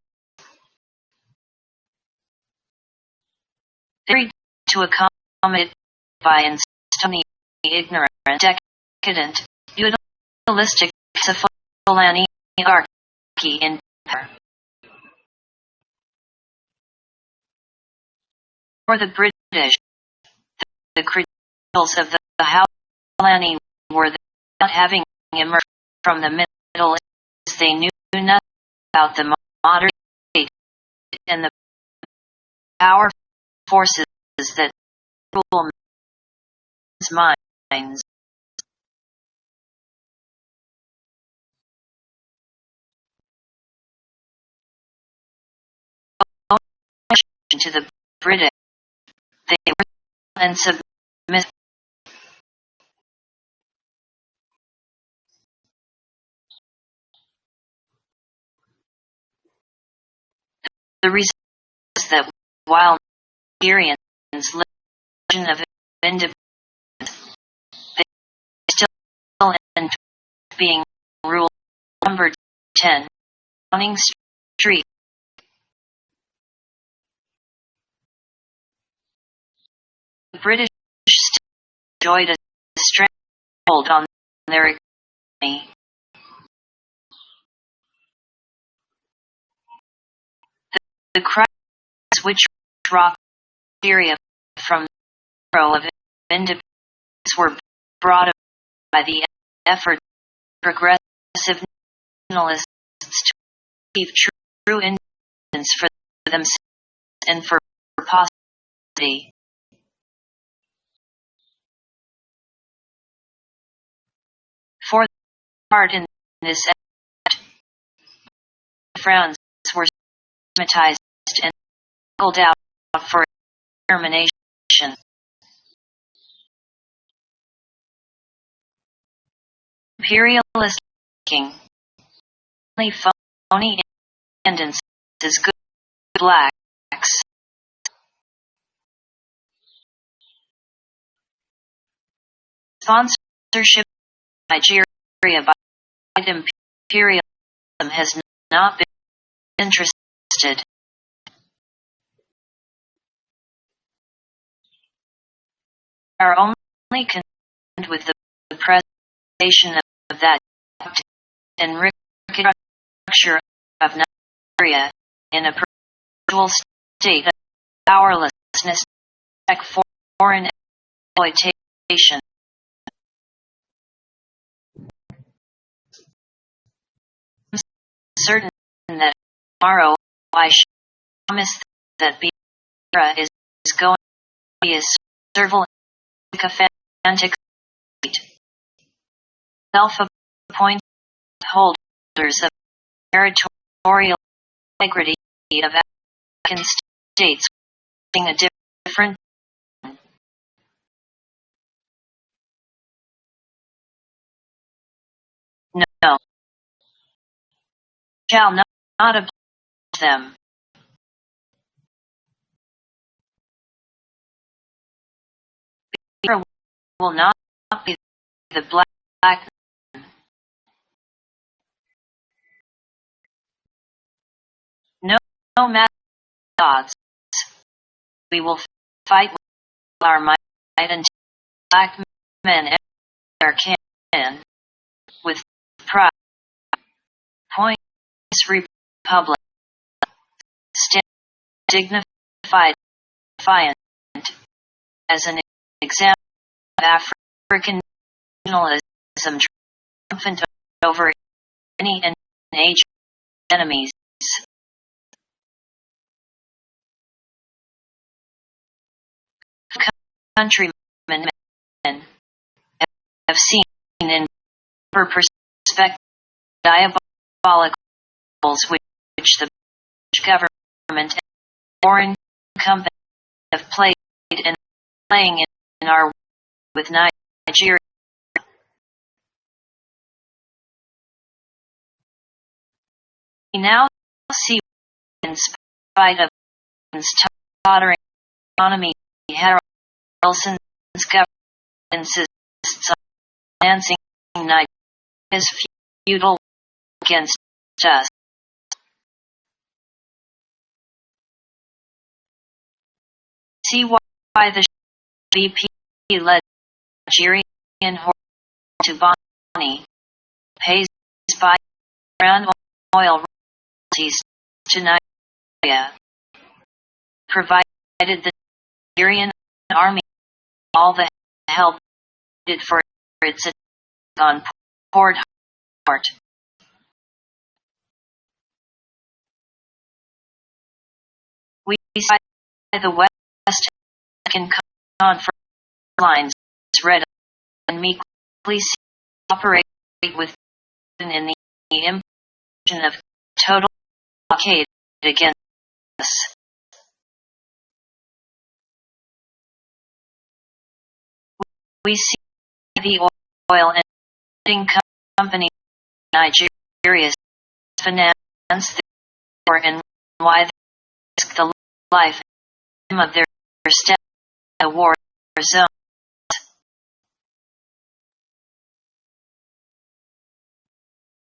They agreed to accommodate by installing the ignorant, decadent, feudalistic Cephalleniarchy in power. For the British, the credentials of the Cephalleni were that having emerged from the Middle Ages, they knew nothing about the modern state and the power forces that rule men's minds. To the British, they were and submissive. The reason is that while Nigerians lived of independence, they still end being ruled number 10, Downing Street. The British still enjoyed a stranglehold on their economy. The crisis which rocked Nigeria from the era of independence were brought about by the effort of progressive nationalists to achieve true independence for themselves and for posterity. For their part in this effort, France were stigmatized and singled out for extermination. Imperialist thinking, only phony independence is good blacks. Sponsorship of Nigeria by imperialism has not been interested. Are only concerned with the preservation of that and structure of Nigeria in a perpetual state of powerlessness for foreign exploitation. I'm certain that tomorrow I shall promise that Biafra is going is serval sycophantic state. Self-appointed holders of territorial integrity of African states a different no shall not oblige them. Bearer will not be the black. No matter the odds, we will fight with our might until black men and their kin with pride. Points Republic stand dignified, defiant as an example of African nationalism triumphant over any and age enemies. Countrymen have seen in perspective diabolicals which the government and foreign companies have played and playing in our with Nigeria. We now see, in spite of its tottering economy, Harrelson's government insists on financing Nigeria's feudal against us. See why the BP-led Nigerian horse to Bonny pays by Iran oil royalties to Nigeria, provided the Nigerian army all the help needed for its attack on Port Harcourt. We see the West African Conference lines read and meekly operate with in the imposition of total blockade against us. We see the oil and trading company Nigeria's finance the war and why they risk the life of their staff in a war zone.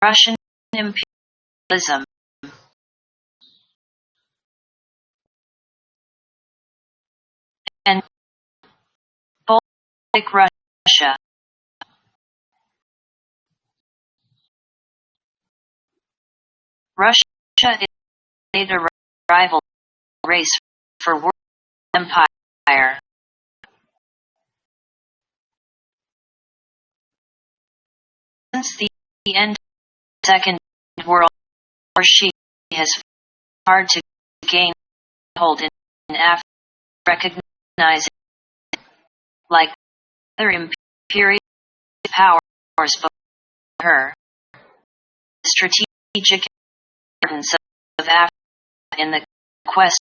Russian imperialism and Bolshevik Russia. Russia is a rival race for world empire. Since the end of the Second World War, she has hard to gain hold in Africa, recognizing, like other imperial powers before her, the strategic importance of Africa in the quest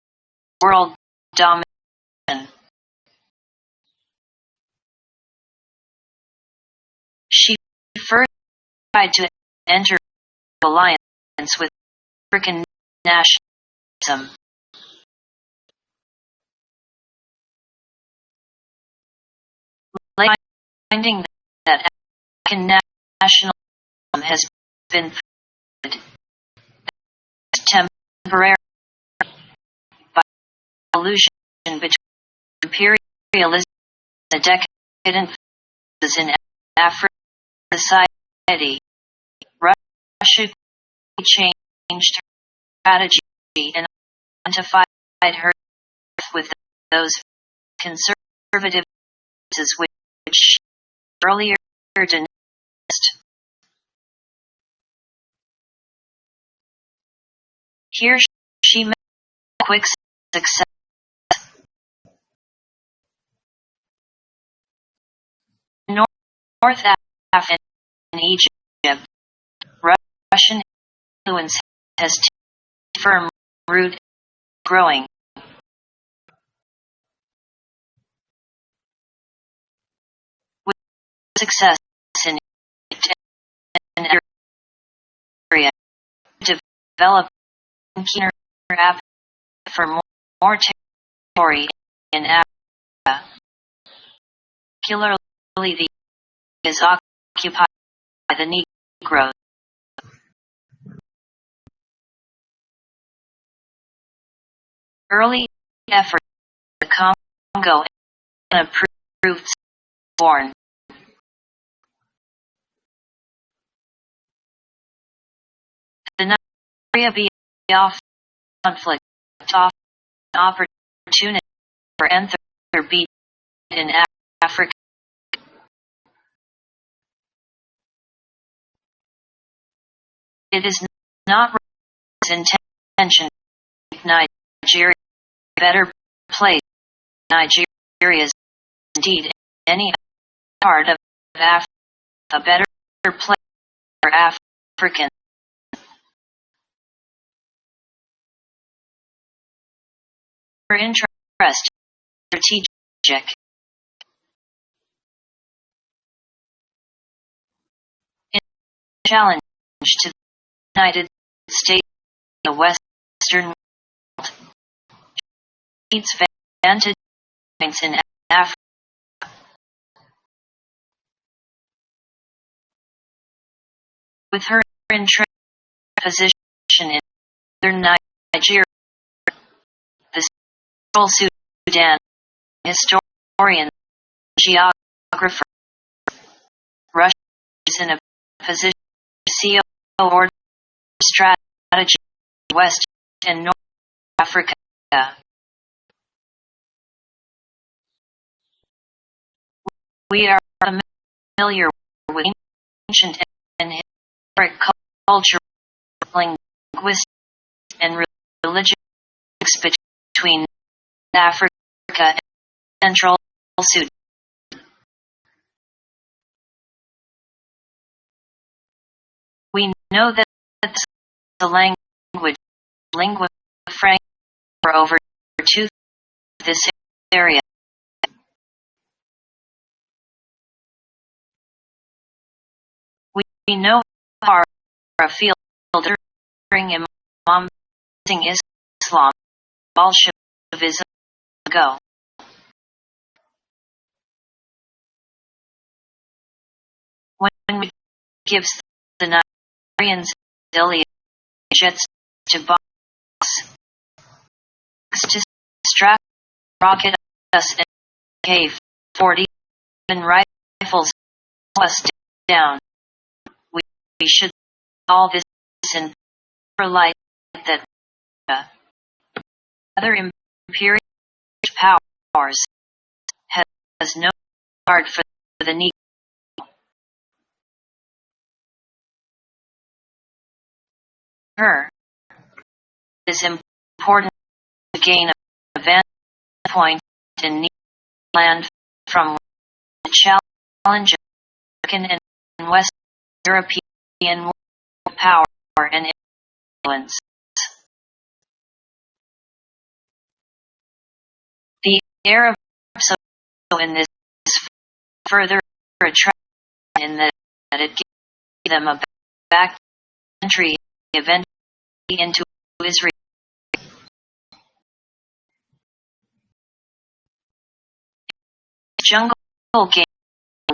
for world domination. She first tried to enter alliance with African nationalism. Finding that African nationalism has been temporary by illusion between imperialism and the decadent phases in African society. Russia changed her strategy and identified her with those conservative which she earlier denounced. Here she met quick success. North Africa and Egypt, Russian influence has taken firm root, growing. With success in an area, develop keener appetite for more territory in Africa. Particularly the is occupied by the Negroes. Early effort in the Congo and approved born. The Nigeria Biafra conflict offered an opportunity for enter beat in Africa. It is not intention to make Nigeria a better place. Nigeria is indeed any part of Africa a better place for Africans. For interest, strategic. In challenge to the United States, the Western world needs vantage points in Africa. With her entrenched position in northern Nigeria, the Central Sudan historian, geographer, Russia is in a position to see or strategy West and North Africa. We are familiar with ancient and historic culture, linguistics, and religious between Africa and Central Sudan. We know that the language, lingua franca, for over two this area. We know far afield during Imam Islam, Bolshevism ago. When we gives the Nigerians Iliad jets to box to strap rocket us and cave 40 and rifles us down. We should all this in light that other imperial powers has no regard for the need. Her is important to gain a vantage point in land from the challenge of American and West European power and influence. The Arabs in this further attract in that it gave them a back entry event into Israel. Jungle game,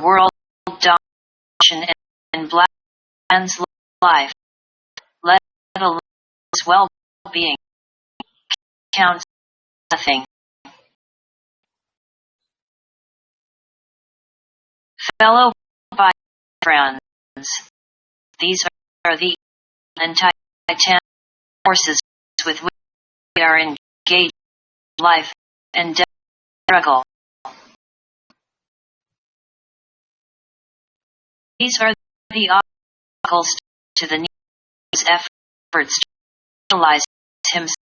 world domination and black man's life, let alone his well-being, counts nothing. Fellow friends, these are the anti-Titan forces with which we are engaged in life and death struggle. These are the obstacles to the Negro's efforts to realize himself.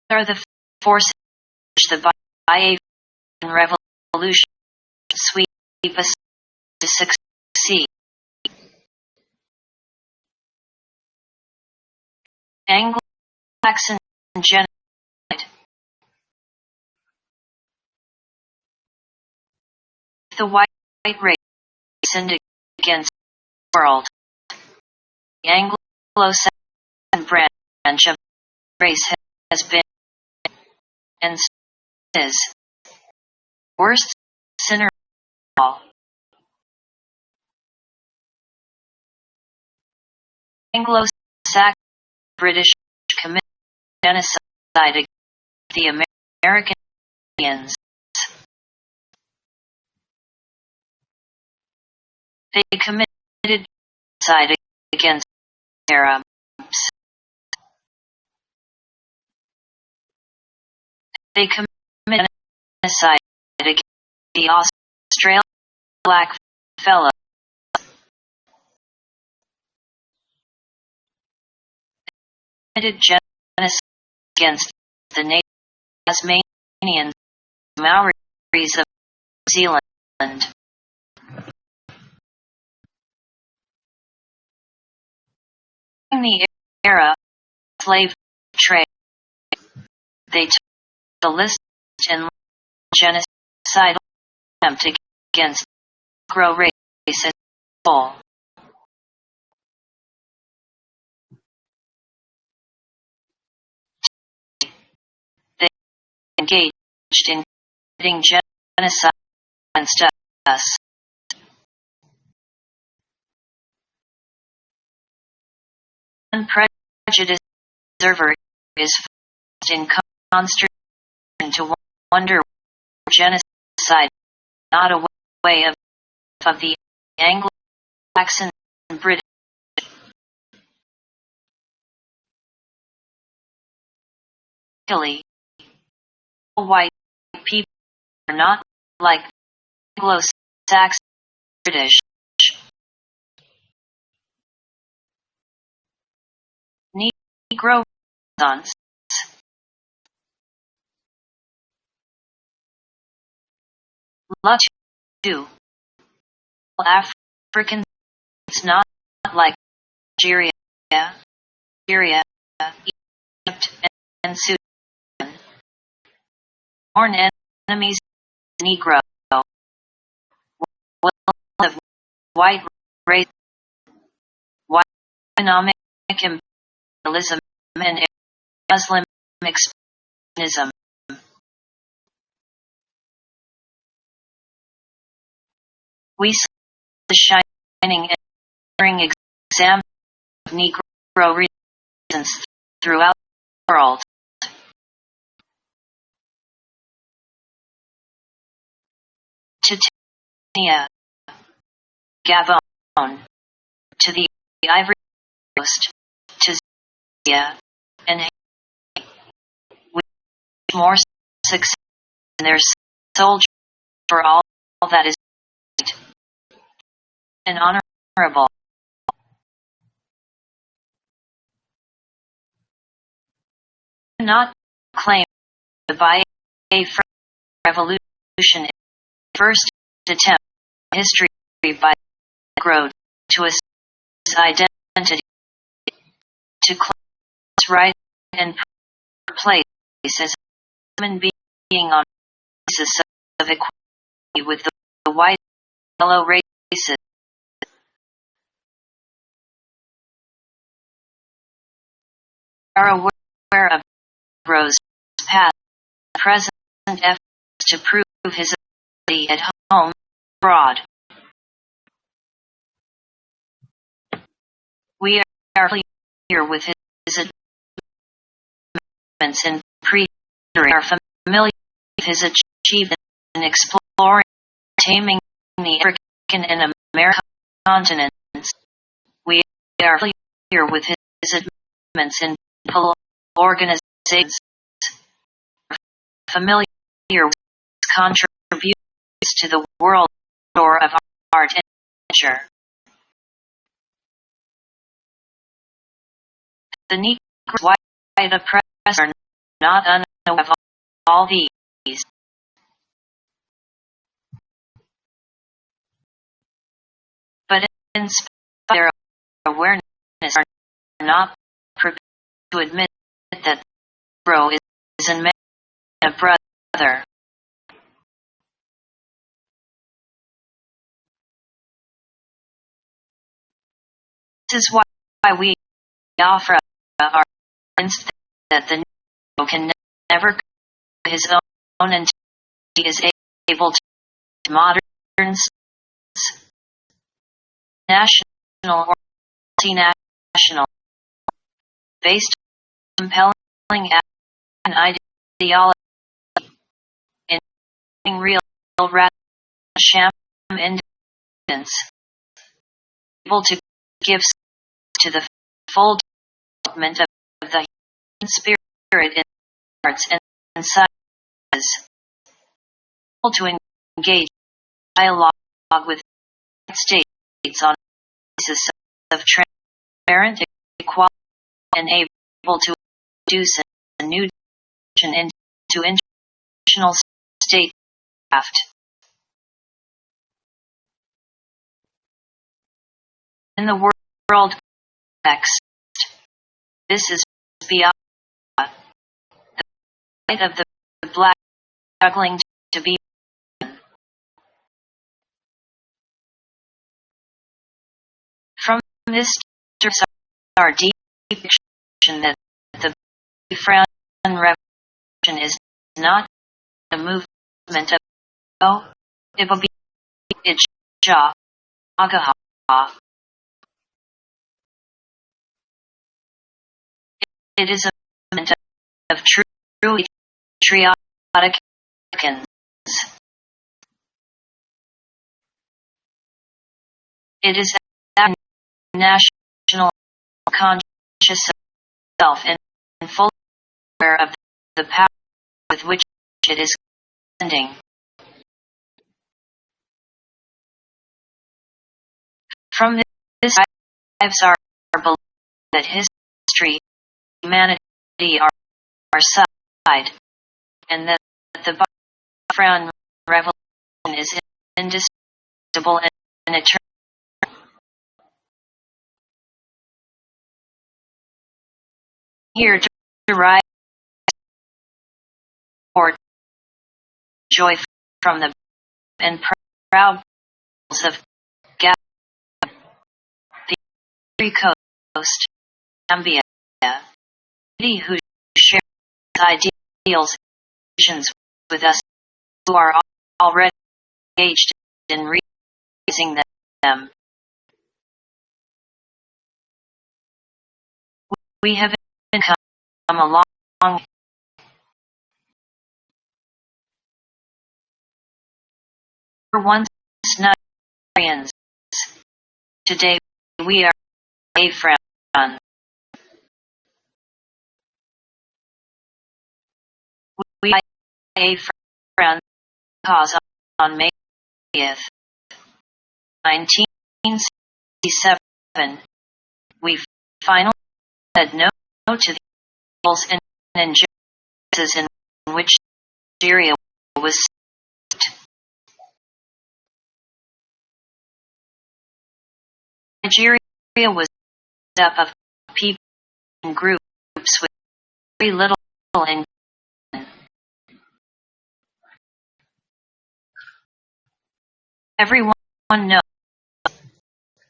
Are the forces which the a revolution sweep us to succeed. Anglo-Saxon genocide. The white race sinned against the world. The Anglo-Saxon branch of the race has been and is worst sinner of all. Anglo-Saxon British committed genocide against the American Indians. They committed genocide against Arabs. They committed genocide against the Australian black fellow. Committed genocide against the native Tasmanians, Maoris of New Zealand. During the era of slave trade, they took the list and genocidal attempt against Negro race as a whole. They engaged in committing genocide against us. Unprejudiced observer is in consternation to wonder whether genocide is not a way of the Anglo-Saxon British. All white people are not like Anglo-Saxon British. Negro Renaissance. Luck to Africans. It's not like Algeria, Egypt, and Sudan. Born enemies of Negro. Will of white race, white economic imperialism, and Muslim expansionism. We saw the shining and enduring example of Negro resistance throughout the world. Tanzania, Gabon, to the Ivory Coast, to Zambia, and Haiti. We more success in their soldiers for all that is right and honorable. Not claim the by a revolution first attempt in history by Negro to assert his identity, to claim his right and place as a human being on the basis of equality with the white fellow races. Are aware of Negro's past and present efforts to prove his ability at home and abroad. We are familiar with his achievements in pre-history, are familiar with his achievements in exploring and taming the African and American continents. We are familiar with his achievements in political organizations, familiar with his contributions to the world store of art and literature. The Negro white oppressors are not unaware of all these. inspire awareness are not prepared to admit that bro is in many a brother. This is why we offer our friends that the Negro can never come to his own until he is able to modern, national, or multinational, based on compelling an ideology in real sham independence, able to give to the full development of the human spirit in arts and sciences, able to engage dialogue with states on the basis of transparent equality and able to introduce a new dimension into international statecraft. In the world context, this is beyond the plight of the black struggling to be. From this our deep conviction that the French Revolution is not a movement of Ibabi Ija Agaha. It is a movement of true patriotic Americans. It is that national conscious self and fully aware of the power with which it is contending. From this derives our belief that history, humanity are our side, and that the French Revolution is indissoluble and eternal. Here derive or joy from the and proud of Gap, the Ivory Coast, Gambia, who share ideals and visions with us, who are already engaged in realizing them. We have come a long once Nigerians. Today we are a friend. We are a friend cause on May 30th, 1967. We finally said no to the evils and injustices in which Nigeria was. Nigeria was made up of people and groups with very little in common. Everyone knows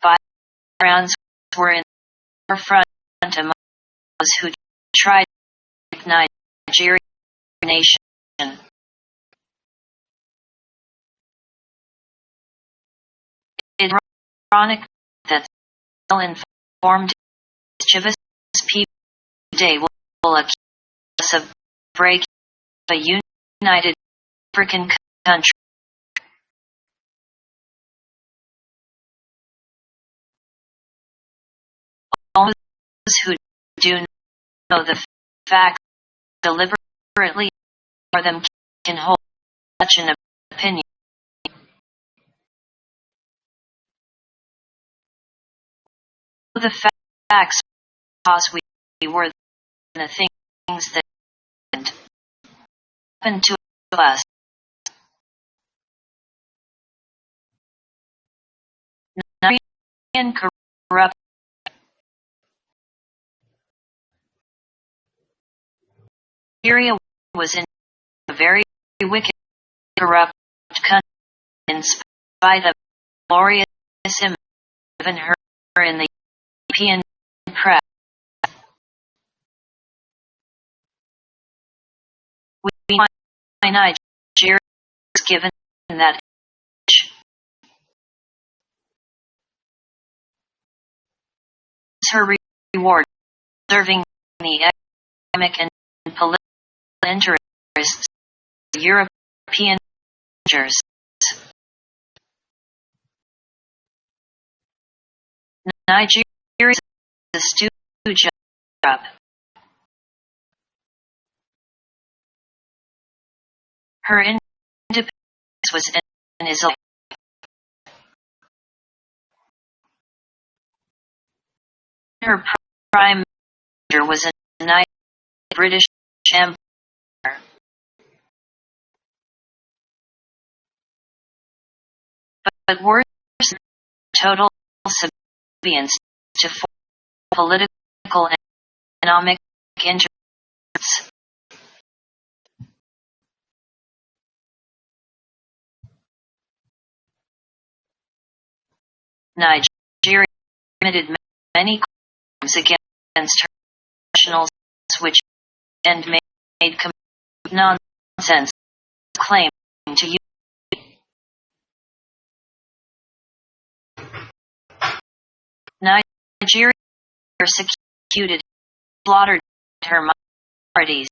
backgrounds were in the forefront among those who tried to ignite Nigeria's nation. It is ironic that ill-informed, mischievous people today will accuse us of breaking a united African country. All those who do know the facts deliberately or them can hold such an opinion. The facts because we were the things that happened to us. and corrupt. Nigeria was in a very wicked, corrupt country in spite of glorious image given her in the European press. We find Nigeria was given that her reward, serving the economic and political interests of European managers. Nigeria is a stooge job. Her independence was and is a her prime minister was a knight of the British Empire. But worse than total subservience to political and economic interests. Nigeria committed many crimes against her nationals, which and made nonsense claim to use. Nigeria persecuted, slaughtered her minorities.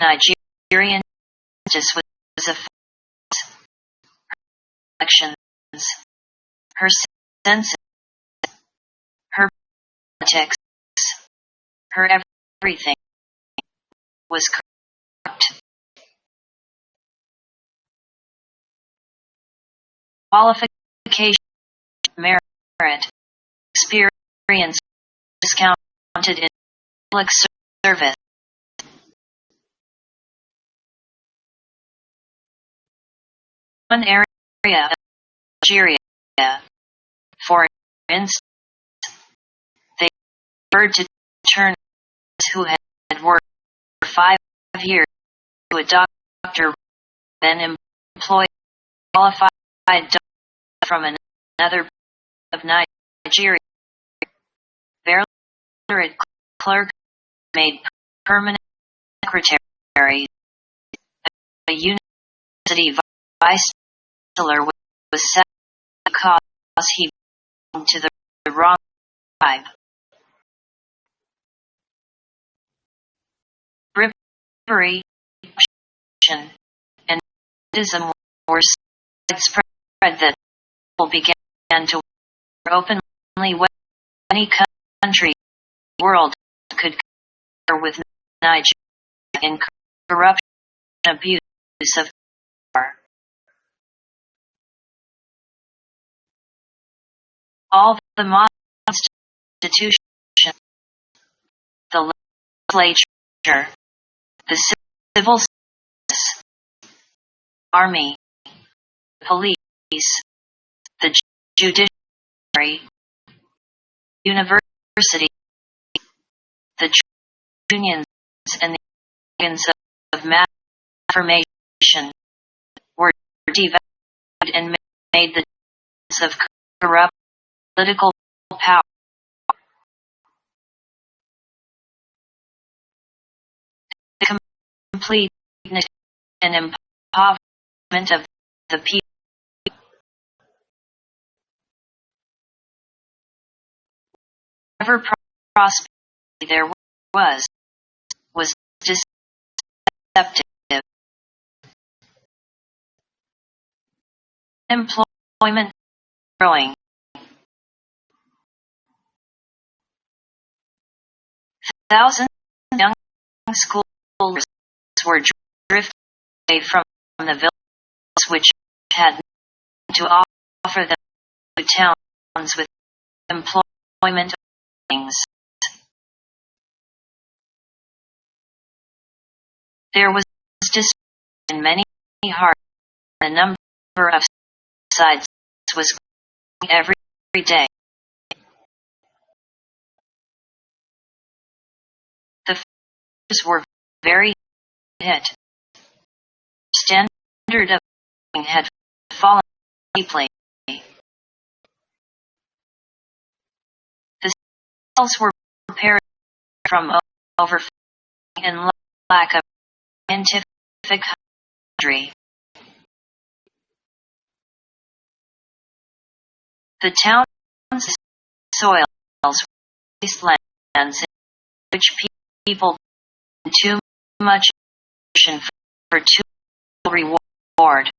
Nigerian justice was a farce. Her elections, her census, her politics, her everything was corrupt. Qualification, merit, experience discounted in public service. One area of Nigeria, for instance, they preferred to turn who had worked for 5 years to a doctor than employ a qualified doctor from another of Nigeria. Their literate clerk made permanent secretaries. A university vice chancellor was sacked because he belonged to the wrong tribe. Bribery, corruption, and nepotism were so widespread that people began to wonder openly whether any country in the world could compare with Nigeria in corruption and abuse of power. All the modern institutions, the legislature, the civil service, army, police, the judiciary, university, the unions, and the organs of mass information were devalued and made the of corrupt political power. The complete and impoverishment of the people. Whatever prosperity there was deceptive. Employment growing. Thousands of young schoolers were drifted away from the villages which had nothing to offer them to towns with employment openings. There was discord in many hearts. The number of suicides was growing every day. The figures were very hit. Standard of living had fallen deeply. The cells were prepared from overfeeding and lack of scientific hygiene. The town's soils were wastelands in which people spend too much attention for too little reward.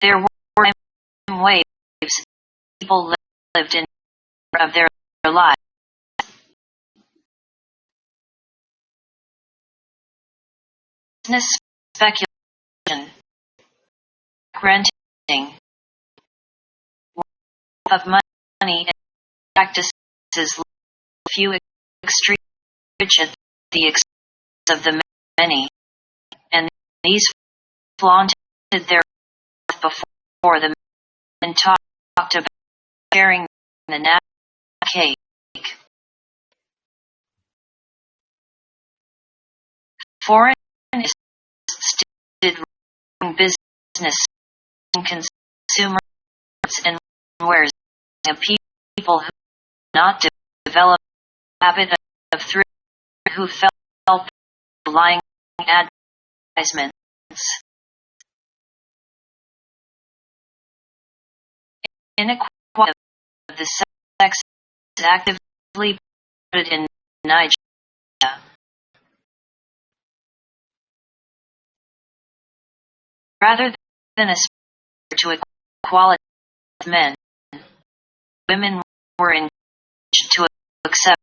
There were waves people lived in of their lives. Business speculation, renting, of money and practices few extreme rich at the expense of the many, and these flaunted their wealth before them and talked about sharing the nut cake. Foreigners did business in consumer goods and wares, and people who not develop a habit of thrift, who felt lying advertisements. Inequality of the sex is actively promoted in Nigeria. Rather than aspire to equality with men, women were encouraged to accept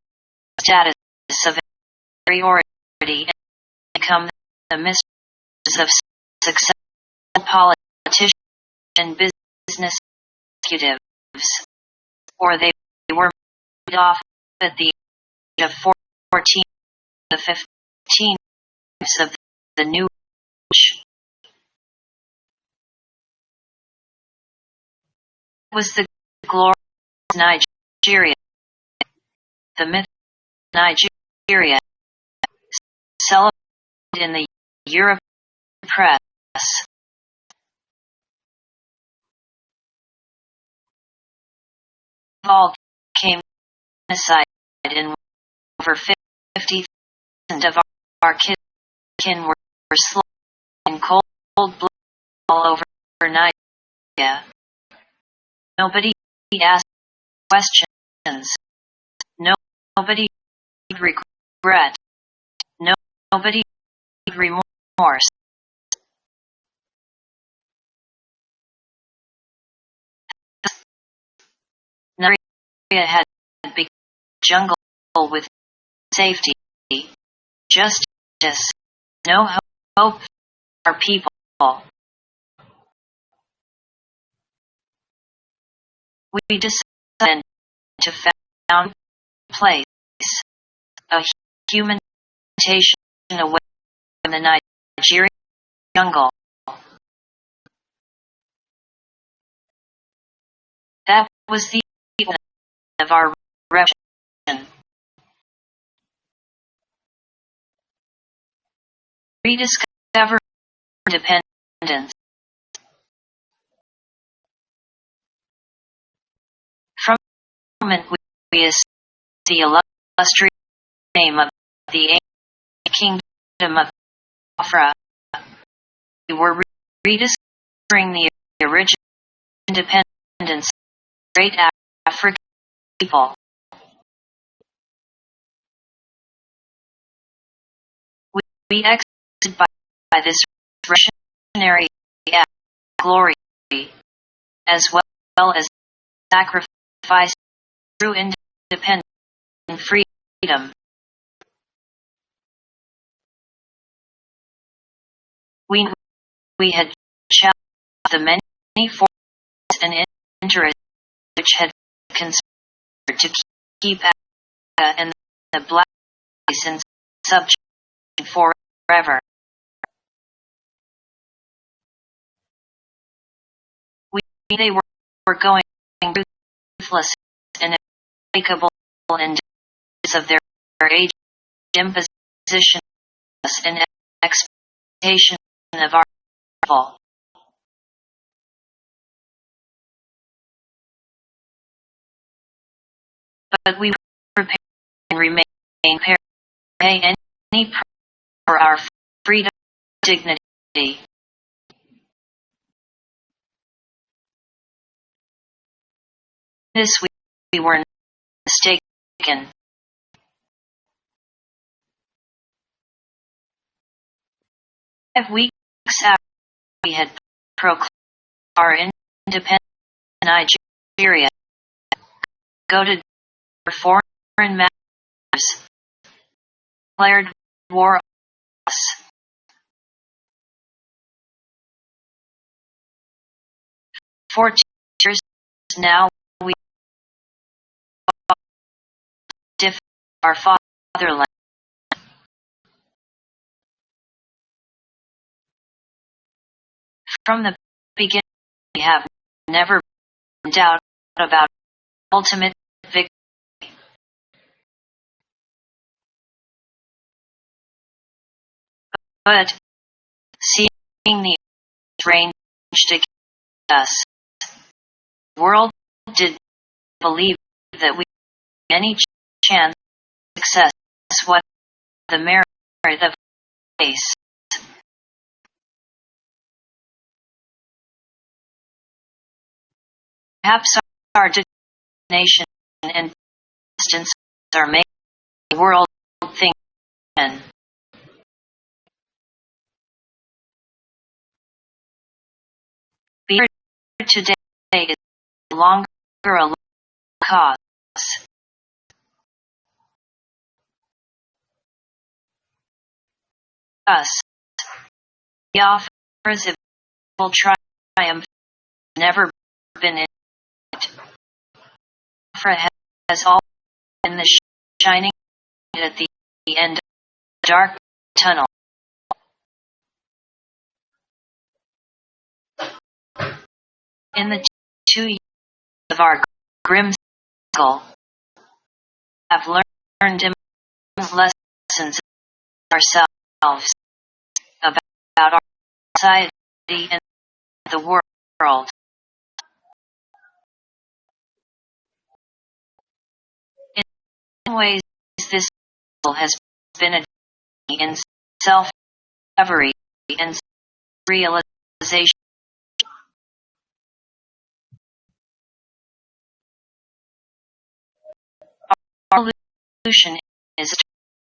the status of inferiority and become the mistresses of successful politicians and business executives, or they were made off at the age of 14 to 15 of the new age. Was the glorious Nigeria, the myth of Nigeria, celebrated in the European press. All came aside in over 50,000 of our kin were slaughtered in cold blood all over Nigeria. Nobody asked questions. Nobody regret. Nobody remorse. Nigeria had become a jungle with safety, justice, no hope for our people. We decided to found a place, a human mutation away from the Nigerian jungle. That was the end of our revolution. Rediscover independence. From the moment we assumed the illustrious name of the ancient kingdom of Biafra, we were rediscovering the original independence of great African people. We exited by this revolutionary act of glory, as well as sacrifice through independence and freedom. We had challenged the many forces and interests which had conspired to keep Africa and the black race in subjection forever. they were going ruthless and implacable in days of their age, imposition and expectation of our fall. But we prepare and remain prepared to pay any price for our freedom and dignity. This we were mistaken. 5 weeks after we had proclaimed our independence in Nigeria, goaded for foreign matters, declared war on us. 14 years now we defend our fatherland. From the beginning, we have never been in doubt about ultimate victory. But seeing the range against us, the world did believe that we had any chance of success. What the merit of face. Perhaps our determination and distance are making the world think again. Fear today is no longer a low cause. Us, the offers of will triumph never been in it. Africa has always been the shining light at the end of the dark tunnel. In the 2 years of our grim struggle, have learned lessons ourselves about our society and the world. In ways, this has been a journey in self-discovery and realization. Our evolution is a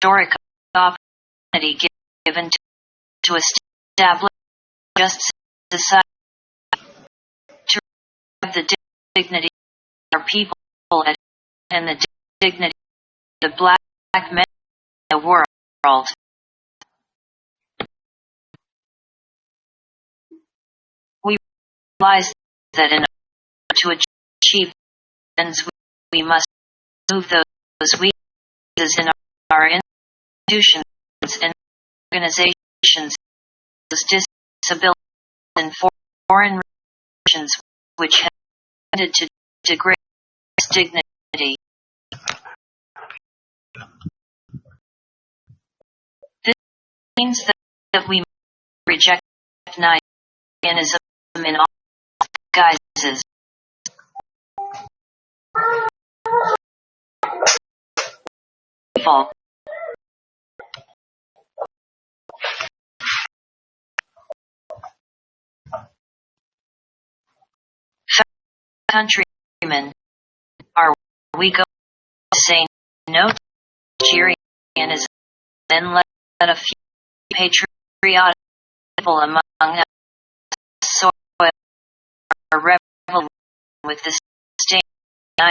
historic opportunity given to establish just society, to revive the dignity of our people and the dignity of the black men in the world. We realize that in order to achieve ends, we must move those weaknesses in our institutions and organizations, those disabilities and foreign relations which have tended to degrade dignity. This means that we reject Nigerianism in all guises. Countrymen, are we going to say no to Nigerianism, then let a few patriotic people among us soil or revel with the state of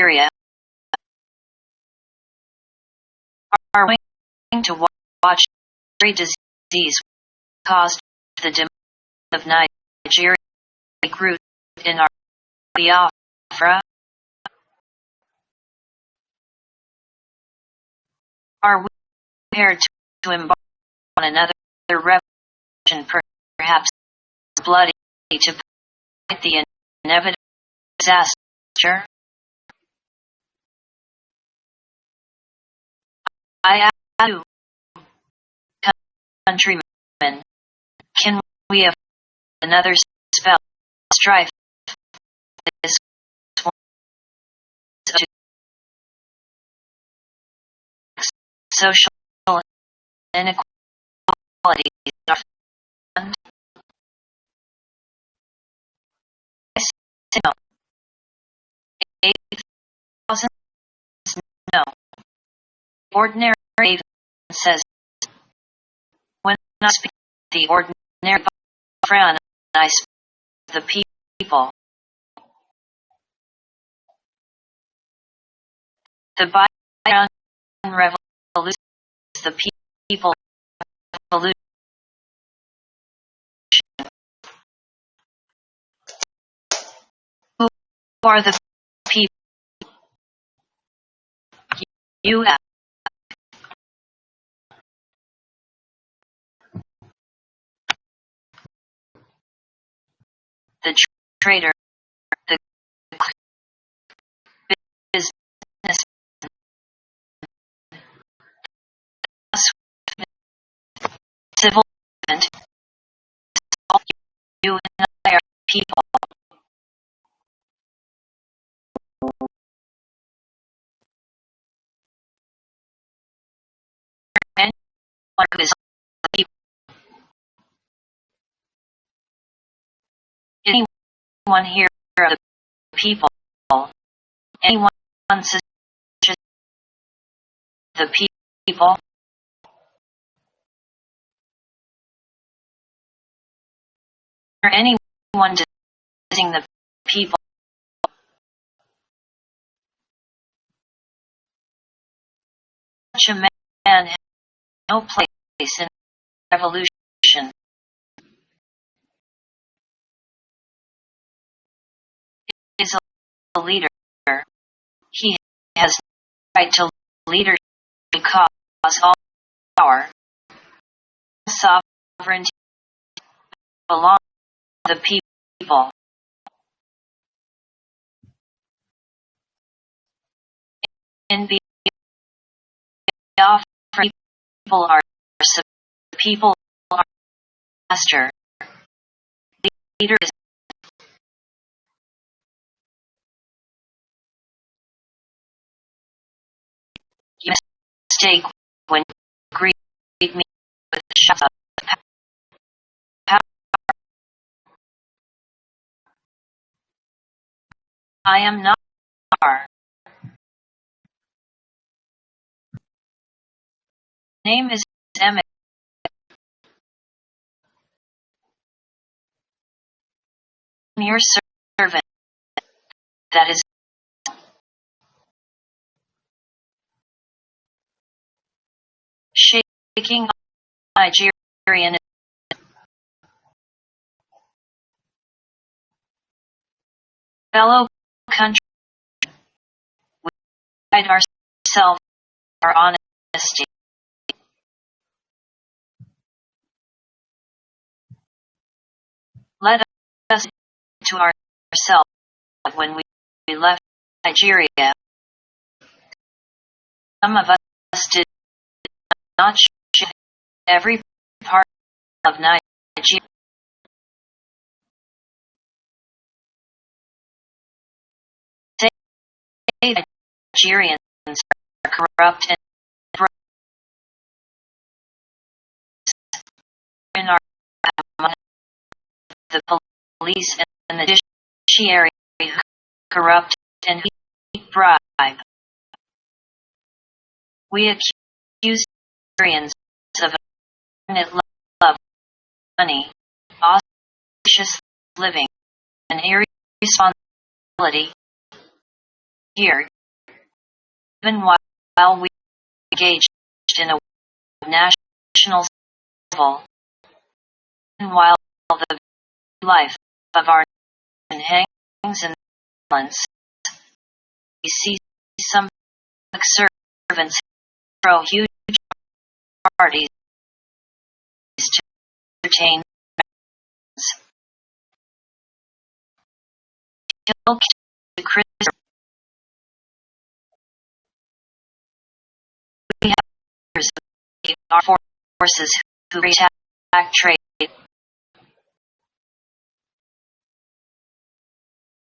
Nigeria? Are we going to watch every disease caused by the demise of Nigeria take root in our Biafra? Are we prepared to embark on another revolution, perhaps bloody, to fight the inevitable disaster? I ask you, countrymen, can we have another spell of strife? This one to social inequalities are found. I say no. 8,000? No. Ordinary Raven says, when I speak the ordinary frown, I speak the people. The Byron revolution, the people revolution. Who are the people? You have the trader, the business, civil servant. You and I are people. Anyone who is people. Anyone here are the people. Anyone suspicious the people. Or anyone discussing the people. Such a man has no place in revolution. He is a leader. He has the right to leadership because all power, sovereignty belongs to the people. In Biafra, people are master. Leader is you mistake when you greet me with the shout of power. I am not power. Name is Emmett. Your servant. That is shaking Nigerian fellow country. We pride ourselves our honesty. Let us to ourselves when we left Nigeria. Some of us did not share every part of Nigeria. Say Nigerians are corrupt and in our among the police and the judiciary corrupt and bribe. We accuse Nigerians of inordinate love, money, auspicious living, and irresponsibility. Here, even while we engaged in a national civil, and while the life of our nation hangs in the balance, we see some public servants throw huge parties to entertain kill to criticism. We have leaders of our forces who attack trade.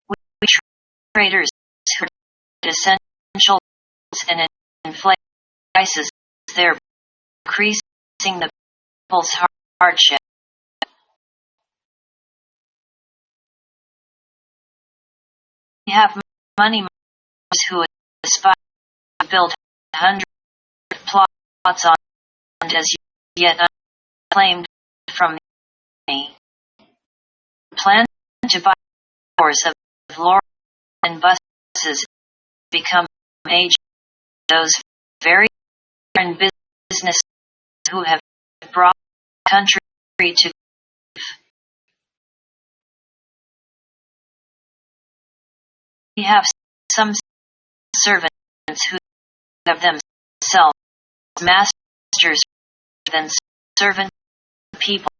We traders who are essentials and inflate prices, thereby increasing the people's hardship. We have money makers who aspire to build 100 plots on land as yet unclaimed from me. Plan to buy hours of lorries and buses become aged. Those very in business who have brought the country to we have some servants who have themselves masters than servant people.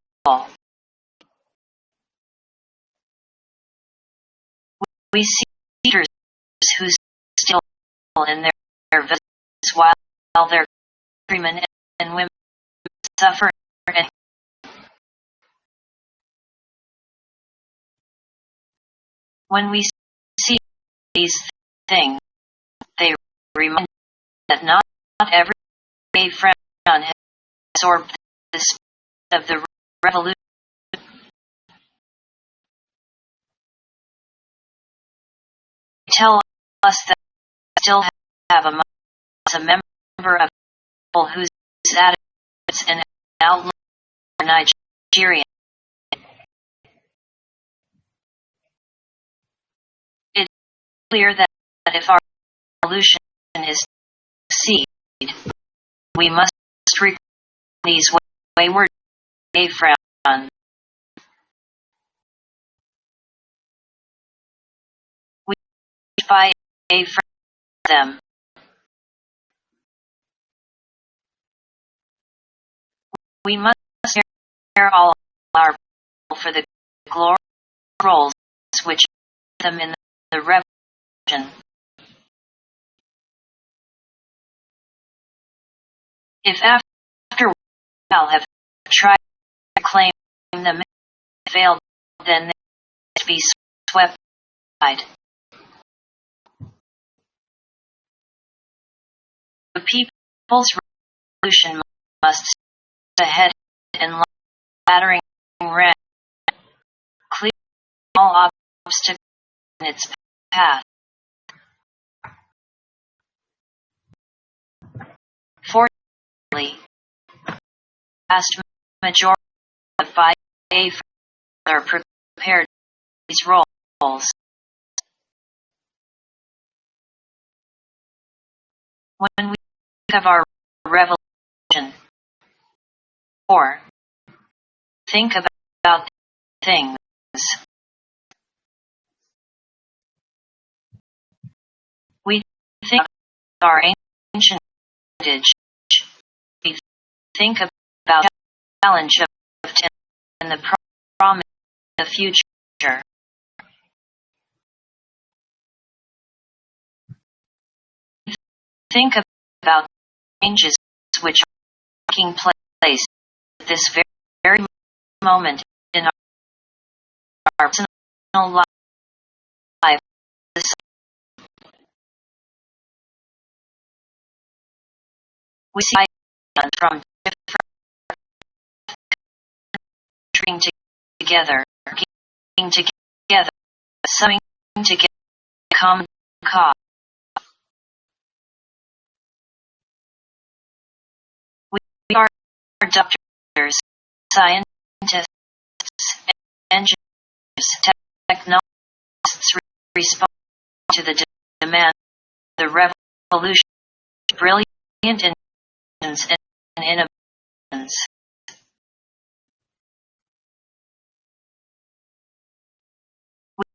We see leaders who steal in their vessels while their countrymen and women suffer. And when we see these things, they remind that not every gay frown has absorbed the spirit of the revolution. They tell us that we still have a member of people whose attitudes and outlook are Nigerian. It's clear that if our revolution is to succeed, we must reclaim these wayward gay frown. We fight for them. We must share all our people for the glory roles which them in the revolution. If after while have tried to claim them failed, then they to be swept aside. The people's revolution must stay ahead in laddering rank, clear all obstacles in its path. Fortunately, the vast majority of FIA are prepared for these roles. When we think of our revolution, or think about things, we think of our ancient heritage. We think about the challenge of today and the promise of the future. We think about changes which are taking place at this very moment in our personal life. We see from different countries together, working together, summing together, common cause. We are doctors, scientists, engineers, technologists respond to the demand of the revolution, brilliant inventions and innovations.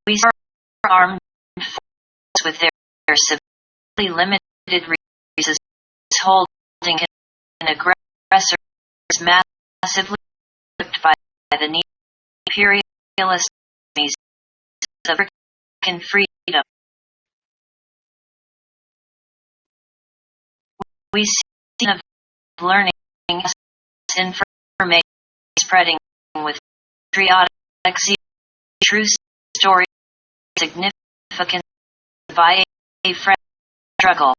We are armed forces with their severely limited resources, holding an aggressor is massively equipped by the imperialist enemies of and freedom. We see of learning as information spreading with patriotic true story significant by a friend struggle.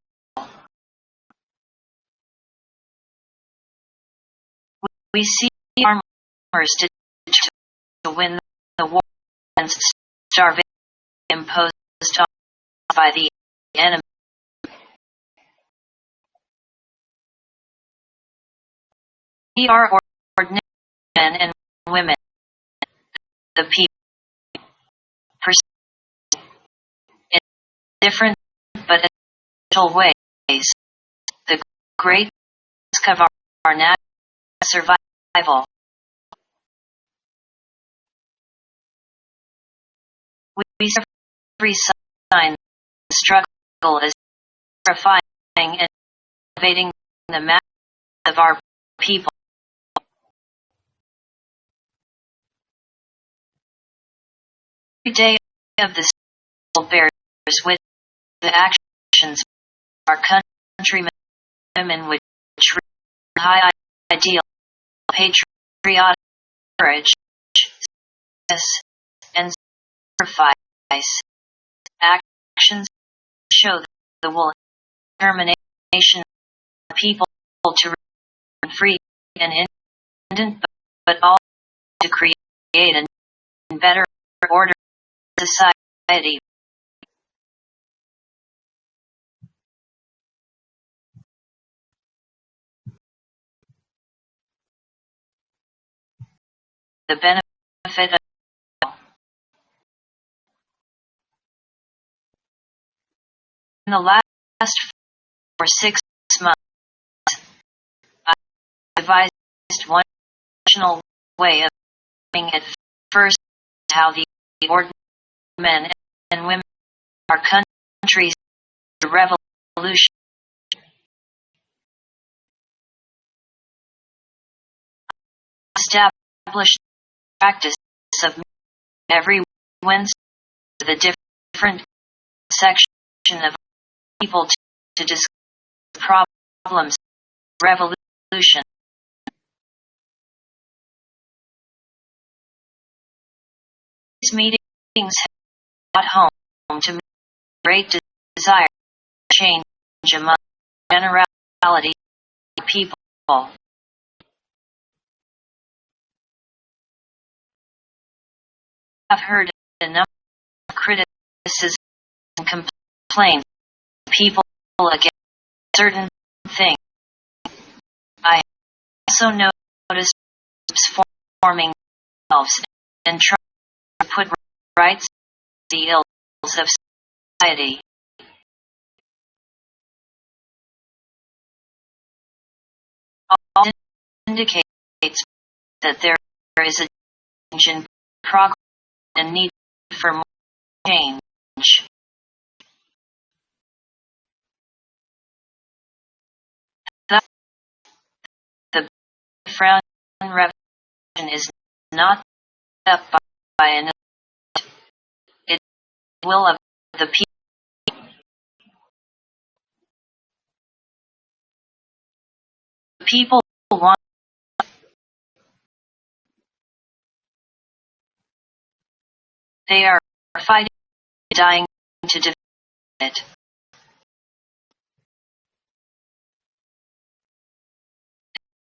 We see farmers to win the war against starvation imposed by the enemy. We are ordinary men and women, the people, in different but essential ways. The great risk of our national survival. We see every sign the struggle is terrifying and invading the mass of our people. Every day of the struggle bears with the actions of our countrymen and women which high ideal, patriotic courage, and sacrifice. Actions show the will and determination of people to remain free and independent, but also to create a better order society. The benefit of in the last 4 or 6 months, I devised one rational way of looking at first how the ordinary men and women of our countries the revolution. Established practice of every Wednesday the different section of people to discuss problems of revolution. These meetings at home to great desire to change among generality of people. I've heard a number of criticisms and complaints of people against certain things. I also noticed groups forming themselves and trying to put rights the ills of society. All indicates that there is a change in progress and need for more change. Thus, the Brown Revolution is not set up by an elite. It is the will of the people. The people want. They are fighting, dying to defeat it.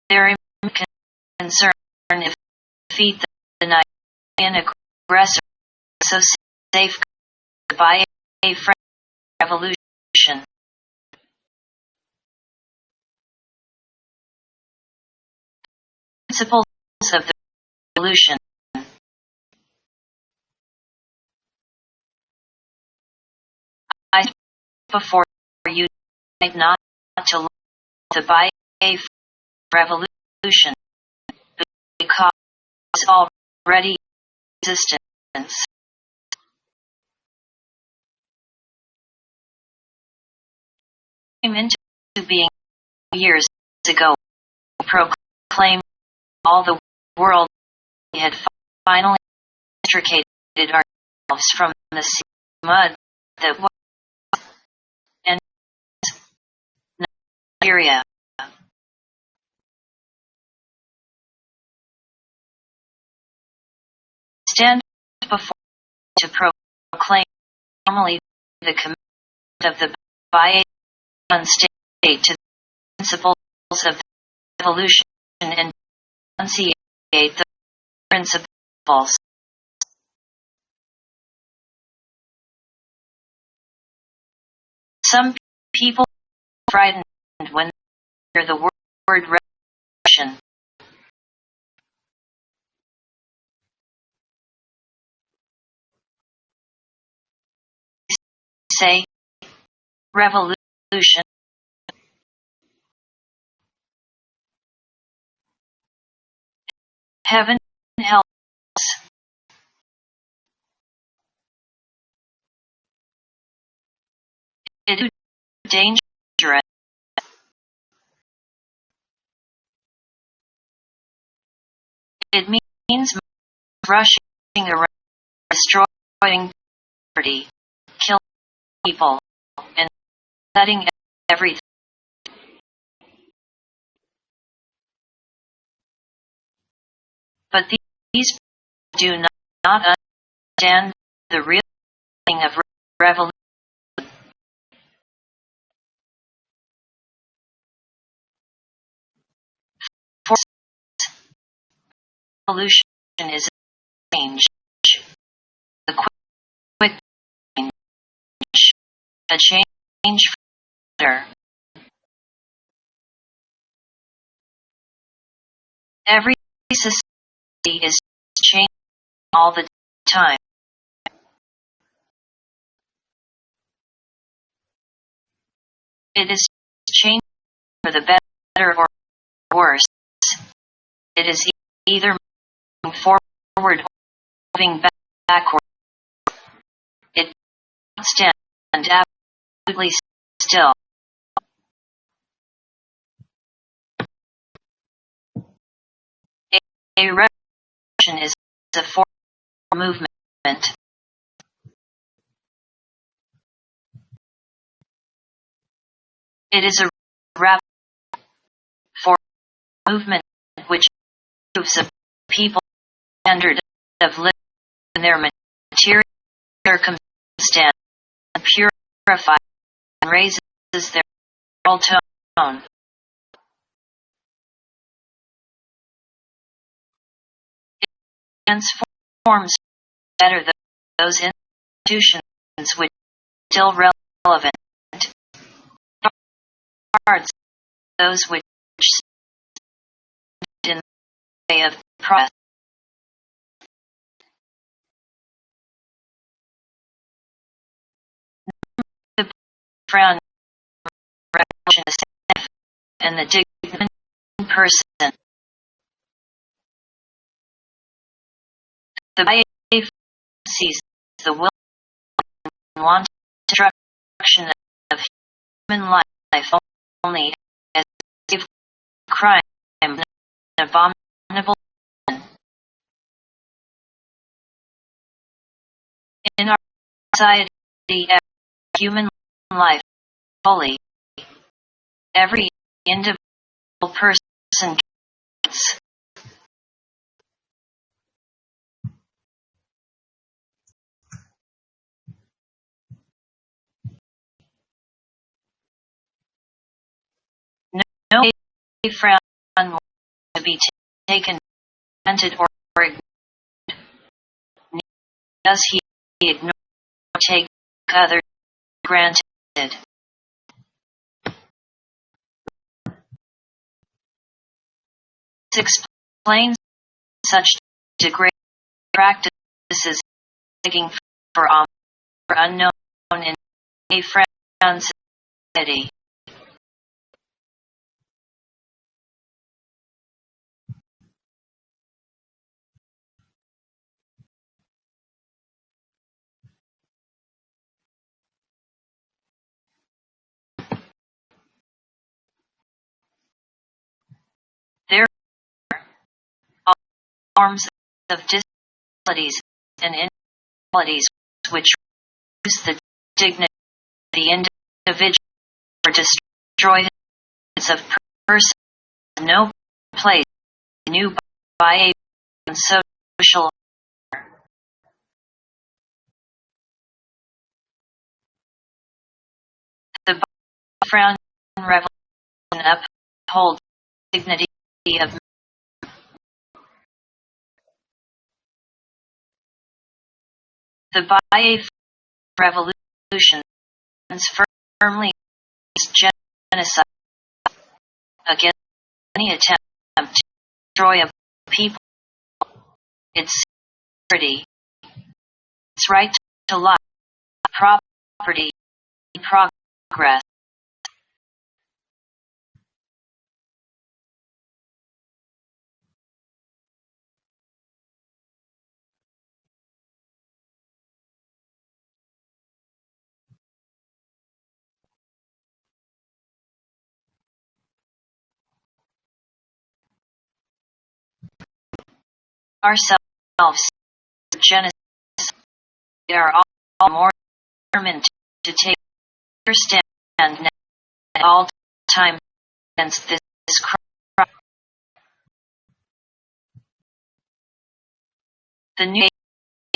Their concern if defeat the Nigerian aggressor so safe by a French revolution. Principles of the revolution. I before you not to buy a revolution because already existence. Came into being years ago, proclaimed all the world we had finally extricated ourselves from the sea. mud that was and Nigeria. Stand before to proclaim formally the commitment of the Bayan state to the principles of evolution and enunciate the principles. Some people are frightened when they hear the word revolution. Say, revolution. Heaven help us. It is dangerous. It means rushing around, destroying property, killing people, and letting everything. But these people do not understand the real meaning of revolution. For revolution is a change, a quick change, a change for the better. Every society is changing all the time. It is changing for the better or worse. It is either moving forward or moving backward. It stands absolutely still. A revolution is a form of movement. It is a rapid form of movement which improves a people's standard of living and their material circumstance and purifies and raises their moral tone. It transforms better those institutions which are still relevant, parts those which stand in the way of progress. The frown revolution is safe and the dignified person. The brave sees the will and wanton destruction of human life only as a crime, an abominable sin. In our society, human life fully. Every individual person gets. No frown to be taken granted or ignored. Does he ignore or take others granted? This explains such degrading practices begging for alms or unknown in a frown society. There are all forms of disabilities and inabilities which the dignity of the individual or destroy the sense of person. No place new by a social order. The Brown Revolution upholds the dignity of the Baha'i Revolution firmly against genocide, against any attempt to destroy a people, its security, its right to life, property, progress. Ourselves, genocide, we are all more determined to take a stand at all time against this crime. The new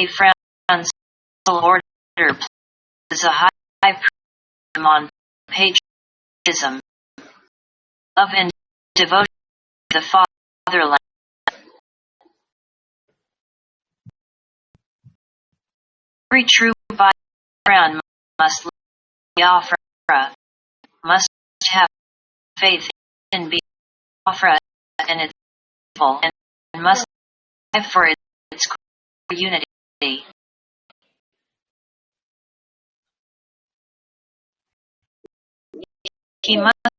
France order places a high premium on patriotism, love and devotion to the fatherland. Every true Biafran must Biafra, must have faith in Biafra and its people, and must strive for its unity. He must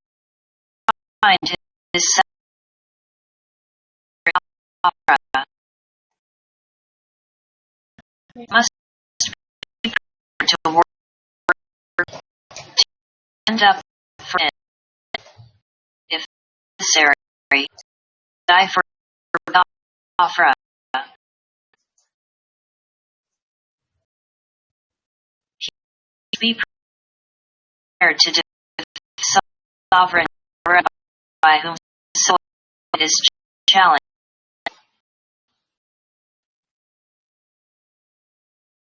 find his Biafra, must be prepared to work, to stand up for it, if necessary, die for Biafra. Be prepared to defend sovereign by whom so it is challenged.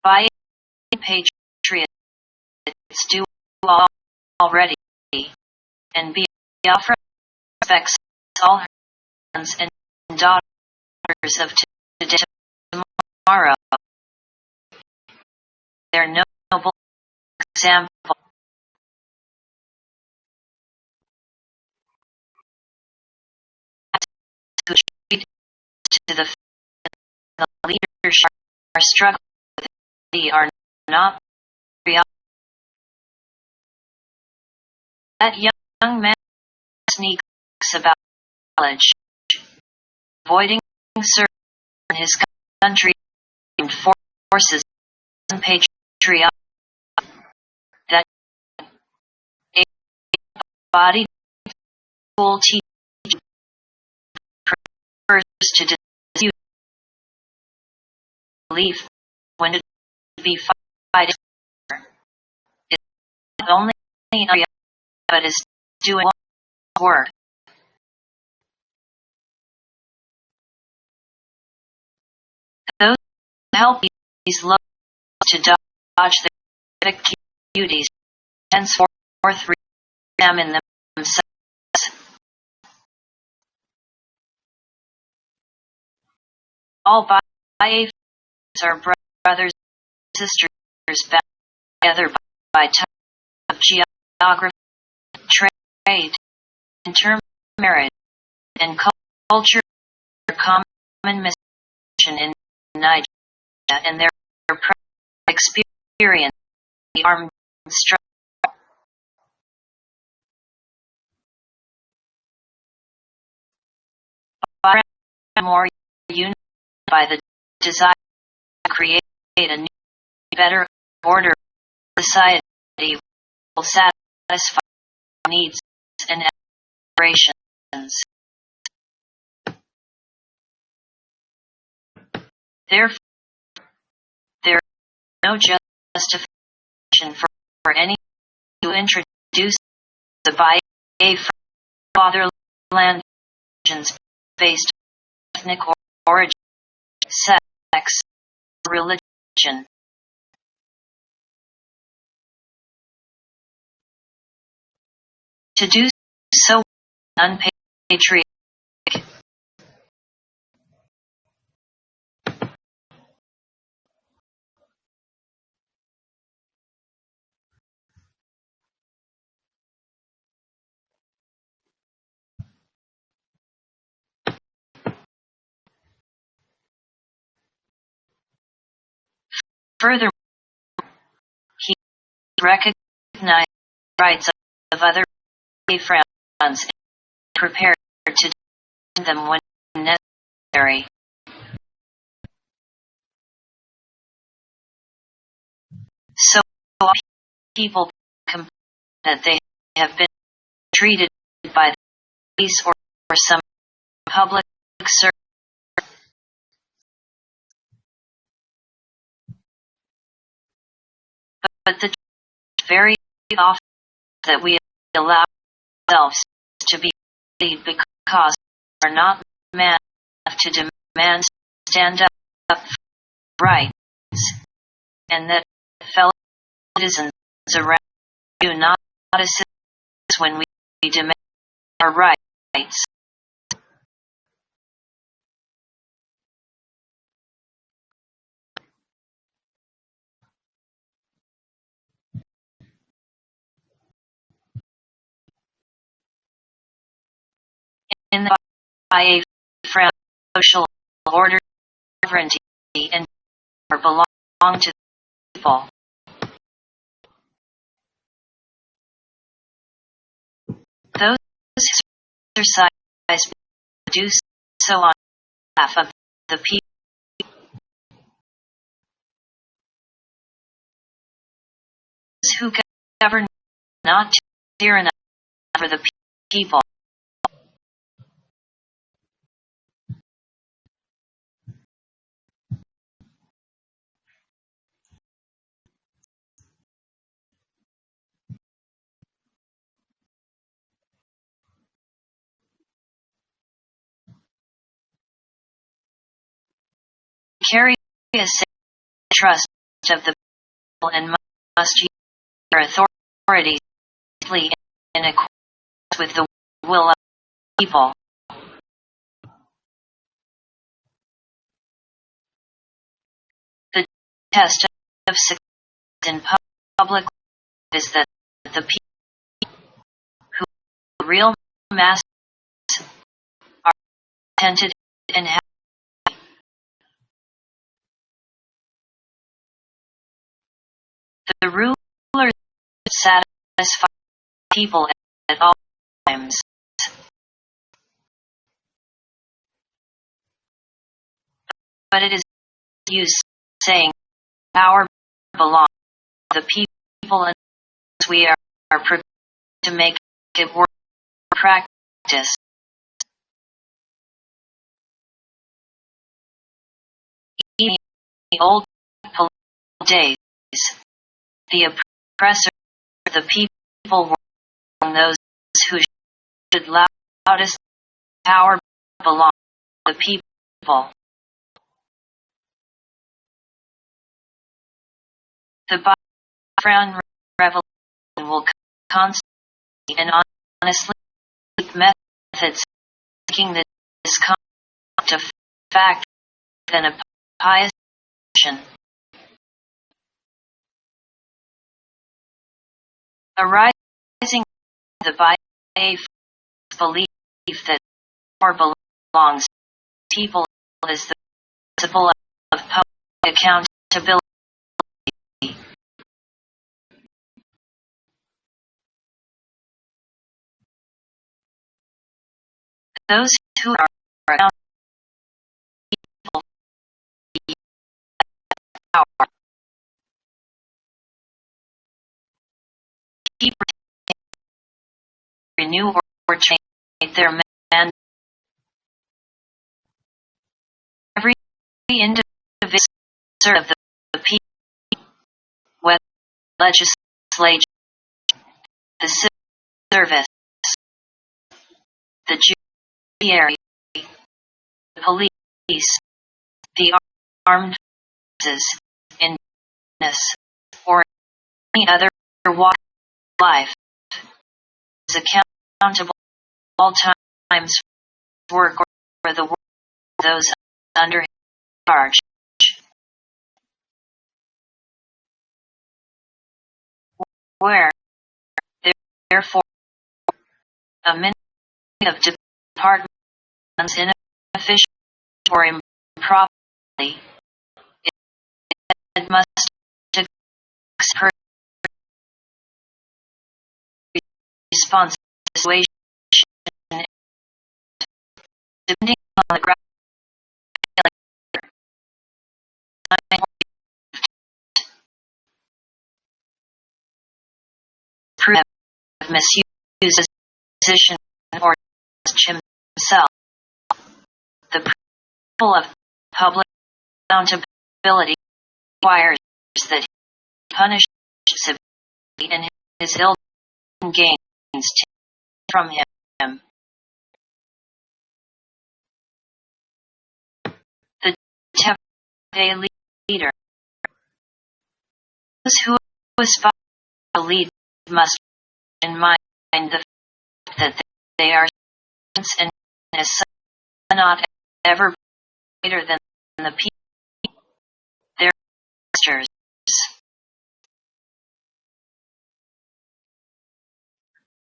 By patriots do already, and Biafra respects all her sons and daughters of today tomorrow. Their noble example to the leadership are struggling with it are not real. That young man sneaks about college, avoiding service in his country and forces unpatriotic. That a body school teacher prefers to dispute belief when it be fighting. It's only area, but is doing work. Those who help these locals to dodge their duties henceforth examine themselves. All Baha'i are brothers and sisters bound together by ties of geography, trade, intermarriage, and culture. Their common mission in Nigeria and their experience the armed struggle. More united by the desire to create a new, better order society will satisfy needs and aspirations. Therefore, there is no justification for any to introduce the BIA fatherland based ethnic origin, sex, religion. To do so unpatriotic. Further, he recognized rights of other friends and prepared to defend them when necessary. So people complain that they have been treated by the police or some public service. But the very often that we allow ourselves to be bullied because we are not man enough to demand stand up for rights, and that fellow citizens around you not assist when we demand our rights. In the BIA social order, sovereignty, and power belong to the people. Those who exercise do so on behalf of the people. Those who govern not to tyrannize over the people. Carry a trust of the people and must use their authority in accordance with the will of the people. The test of success in public life is that the people who are real masters are contented and happy. The rulers satisfy people at all times. But it is used saying power belongs to the people and we are prepared to make it work in practice. In the old political days, the oppressor of the people were among those who should loudest power belong to the people. The Brown Revolution will constantly and honestly with methods making this concept of fact than a pious action. Arising the BIA belief that power belongs to people is the principle of public accountability. Those who are accountable power. Keep, renew, or change their mandate. Every individual of the people, whether legislature, the civil service, the judiciary, the police, the armed forces, in business, or any other walk of life, is accountable at all times for work or the work of those under his charge. Where, therefore, a ministry of department runs inefficiently or improperly, it must take response to the situation depending on the ground. Proof of misuse his position or himself. The principle of public accountability requires that he punish severely and his ill gains from him. The Tevye leader. Those who aspire to lead must bear in mind the fact that they are servants and as such cannot ever be greater than the people, their masters.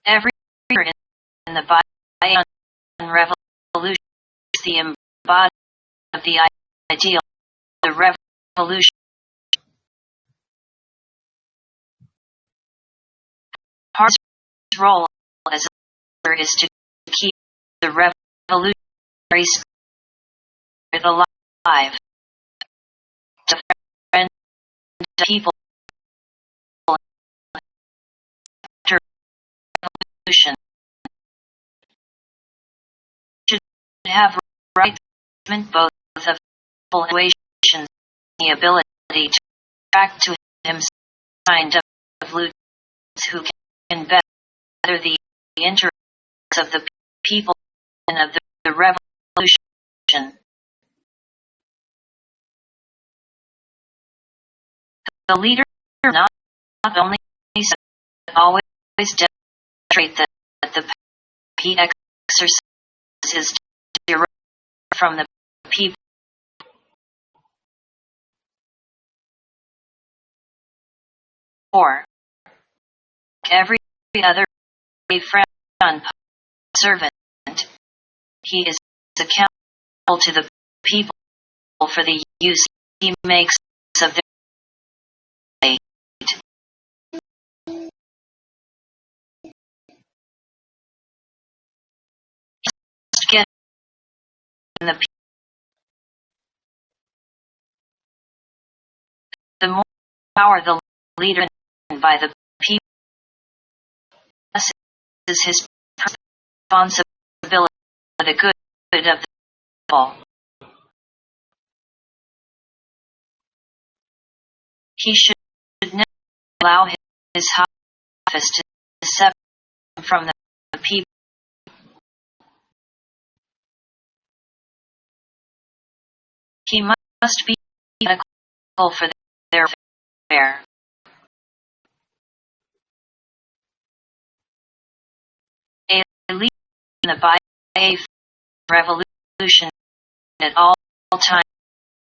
Every leader in the Bayan revolution is the embodiment of the ideal of the revolution. His role as a leader is to keep the revolutionary spirit alive, to friend people after revolution should have right treatment both of people and situations, the ability to attract to himself kind of lieutenants who can better the interests of the people and of the revolution. The leader not only but always demonstrate that the power he exercises is derived from the people. Or every other friend servant, he is accountable to the people for the use he makes of their aid. He must get the more power the leader by the people, this is his responsibility for the good of the people. He should never allow his high office to separate him from the people. He must be accountable for their affair. A leader in the Bayan revolution at all times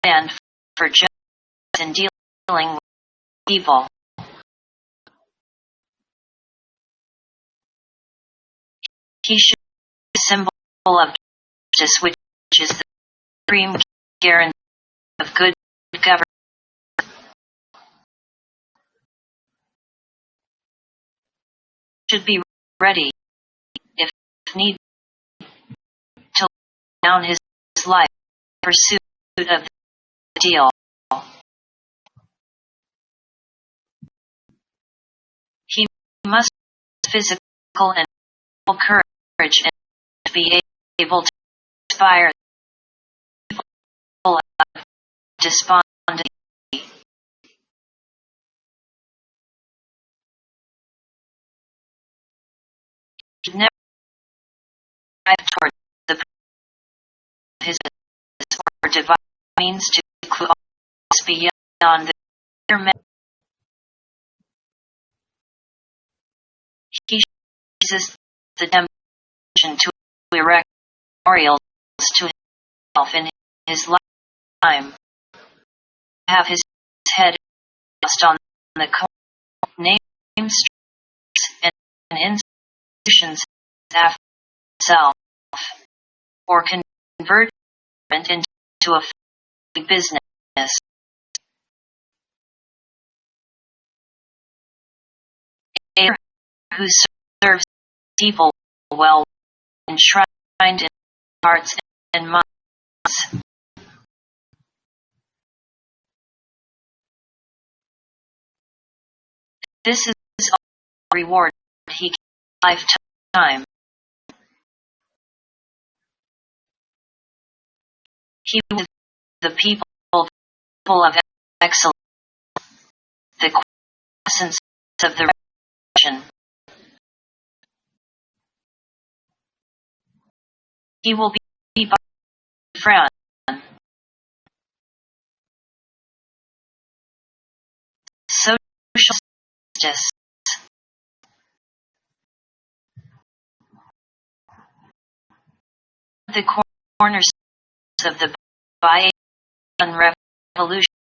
and for justice in dealing with people. He should be a symbol of justice, which is the supreme guarantee of good government. Should be ready, if need, to lay down his life in pursuit of the ideal. He must have physical and mental courage and be able to inspire people of despondency. He never strived toward the his or divine means to include all beyond their men. He uses the temptation to erect memorials to himself in his lifetime, have his head cast on the name strips and institutions after himself, or convert it into a business. Who serves people well, enshrined in hearts and minds. This is all reward he gets lifetime. He will the people full of excellence, the essence of the resurrection. He will be by friend. Social justice. The corners of the biennial revolution,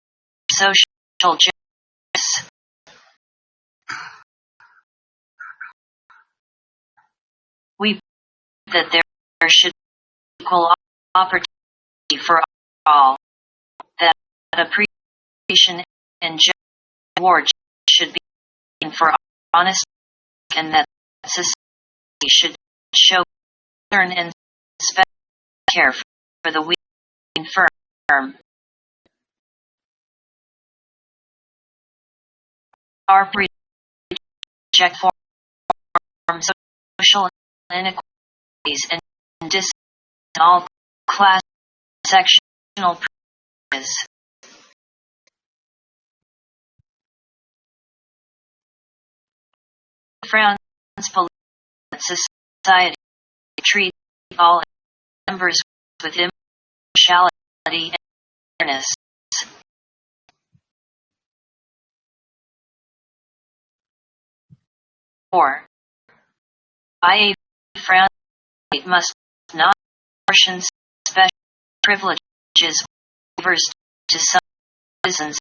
social justice. We believe that there should be equal opportunity for all, that appreciation and just reward should be for honest, and that society should show concern and special care for the weak and infirm. Our reject forms of social inequalities and dis in all class sectional prejudice. France believes that society treats all members with impartiality and fairness. Or, by France must not portion special privileges or favors to some citizens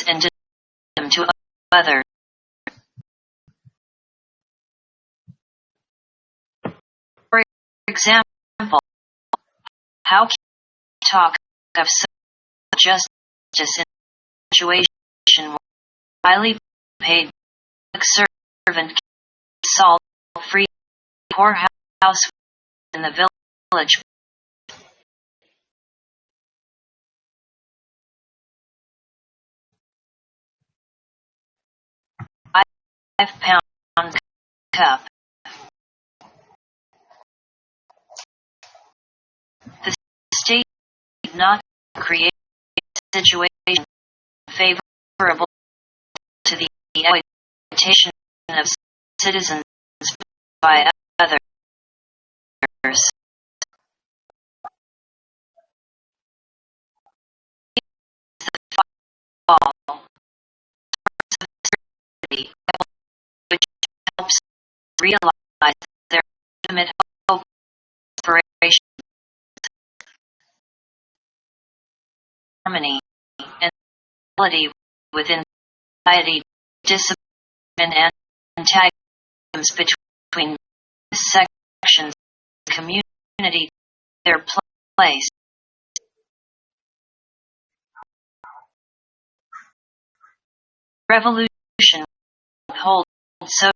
and deny them to others. For example, how can you talk of social justice in a situation where a highly paid public servant salt free poorhouse in the village? £5 cup. The state did not create a situation favorable to the exploitation of citizens by others. The fall which helps realize their ultimate hope, aspiration, harmony, and ability within society, discipline and antagonisms between sections of the community, their place. Revolution holds social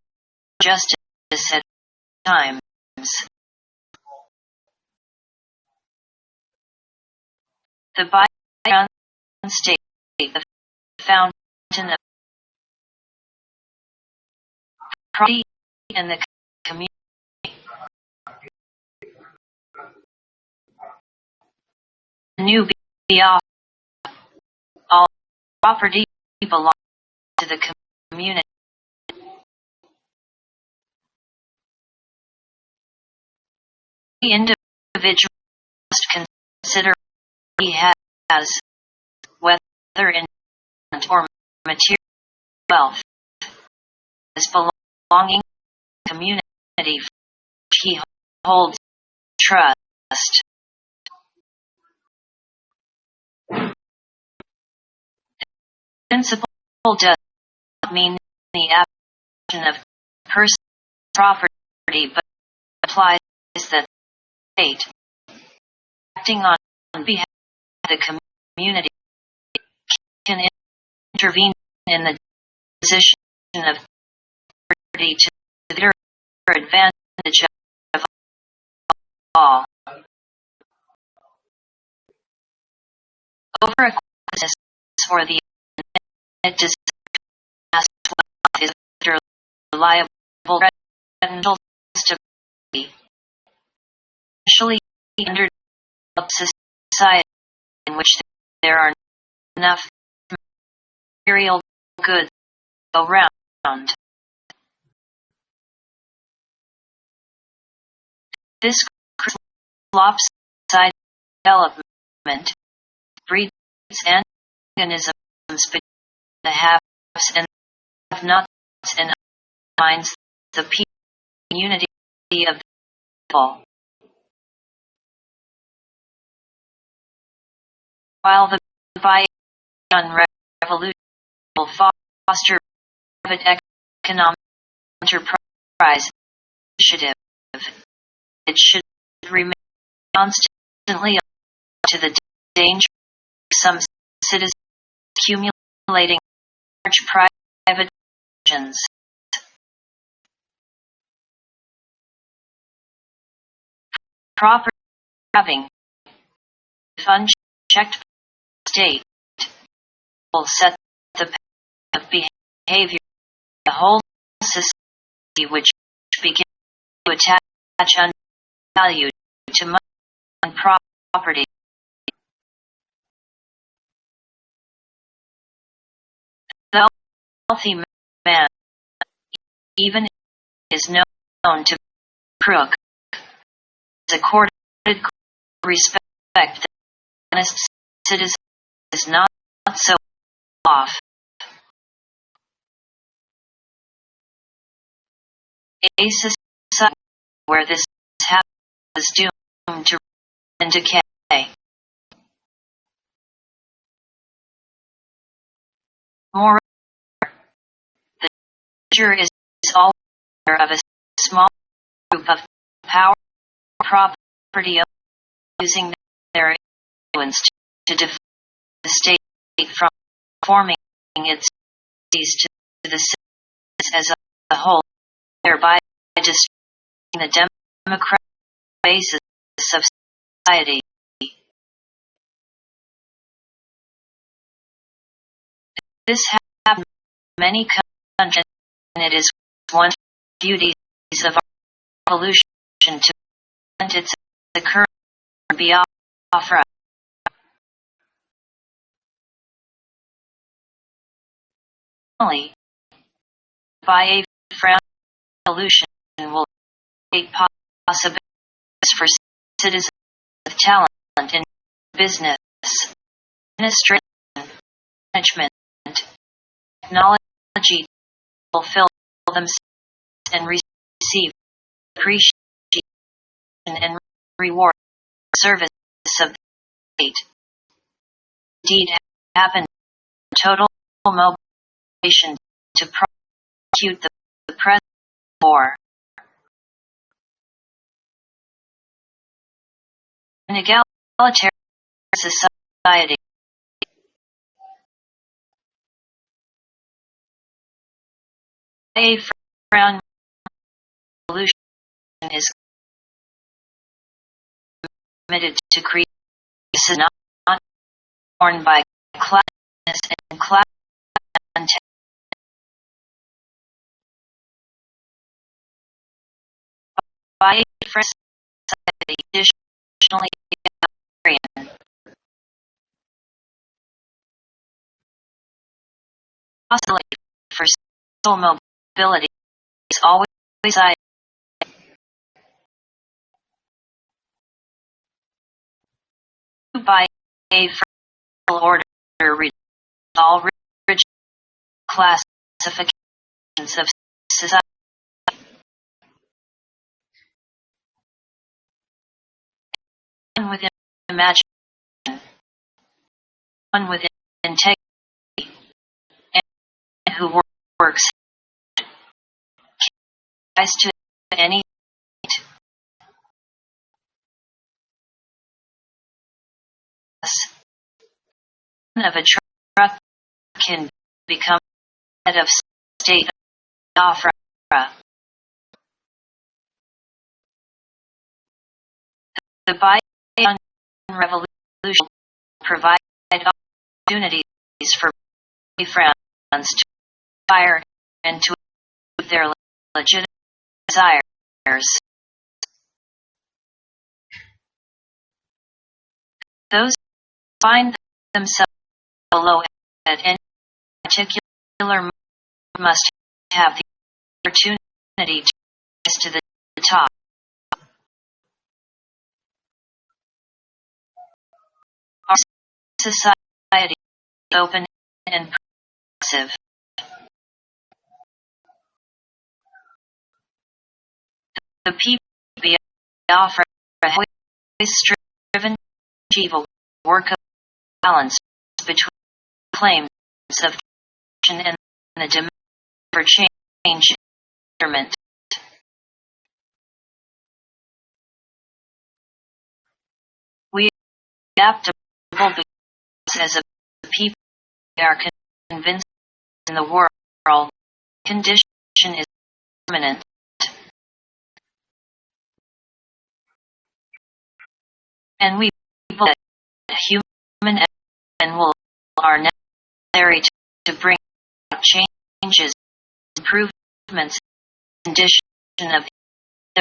justice at times. The bygone state, the fountain of property and the community. New Biafra, all property belongs to the community. individual must consider what he has, whether in or material wealth, as belonging to the community for which he holds trust. Principle does not mean the abolition of personal property, but implies that the state, acting on behalf of the community, can intervene in the disposition of property to the greater advantage of all. Over-acquisition for the it does not wealth is a reliable rental stability, especially under a society in which there are enough material goods around. This lopsided development breeds antagonisms between the haves and have-nots and undermines the unity of the people. While the Buying revolution will foster private economic enterprise initiative, it should remain constantly alert to the danger of some citizens accumulating large private fortunes. Proper having, if unchecked state, will set the path of behavior the whole society, which begins to attach value to money and property. The wealthy man, even if he is known to be a crook, is accorded respect that the honest citizen is not so off. A society where this habit is doomed to and decay. Moreover, the danger is always of a small group of power property owners using their influence to defend the state from forming its duties to the citizens as a whole, thereby destroying the democratic basis of society. This happens in many countries, and it is one of the beauties of our revolution to prevent its occurrence or be off-right. Finally, by a frank revolution will create possibilities for citizens with talent in business, administration, management, technology to fulfill themselves and receive appreciation and reward for service of the state. Indeed, happened total mobilization to prosecute the present war. An egalitarian society a frown revolution is committed to create a not born by classness and class content. By a free society additionally egalitarian. Possibility for social mobility is always federal order reads all rigid classifications of society. One with imagination, one with integrity, and who works rise to any of a truck can become head of state opera. The Biden revolution provided opportunities for France to fire and to achieve their legitimate desires. Those who find themselves below at any particular moment must have the opportunity to rise to the top. Our society is open and progressive. The people offer a voice-driven, achieve a work of balance between claims of action and the demand for change in government. We adapt because as a people we are convinced in the world condition is permanent. And we believe that human and will are necessary to bring about changes, improvements in the condition of the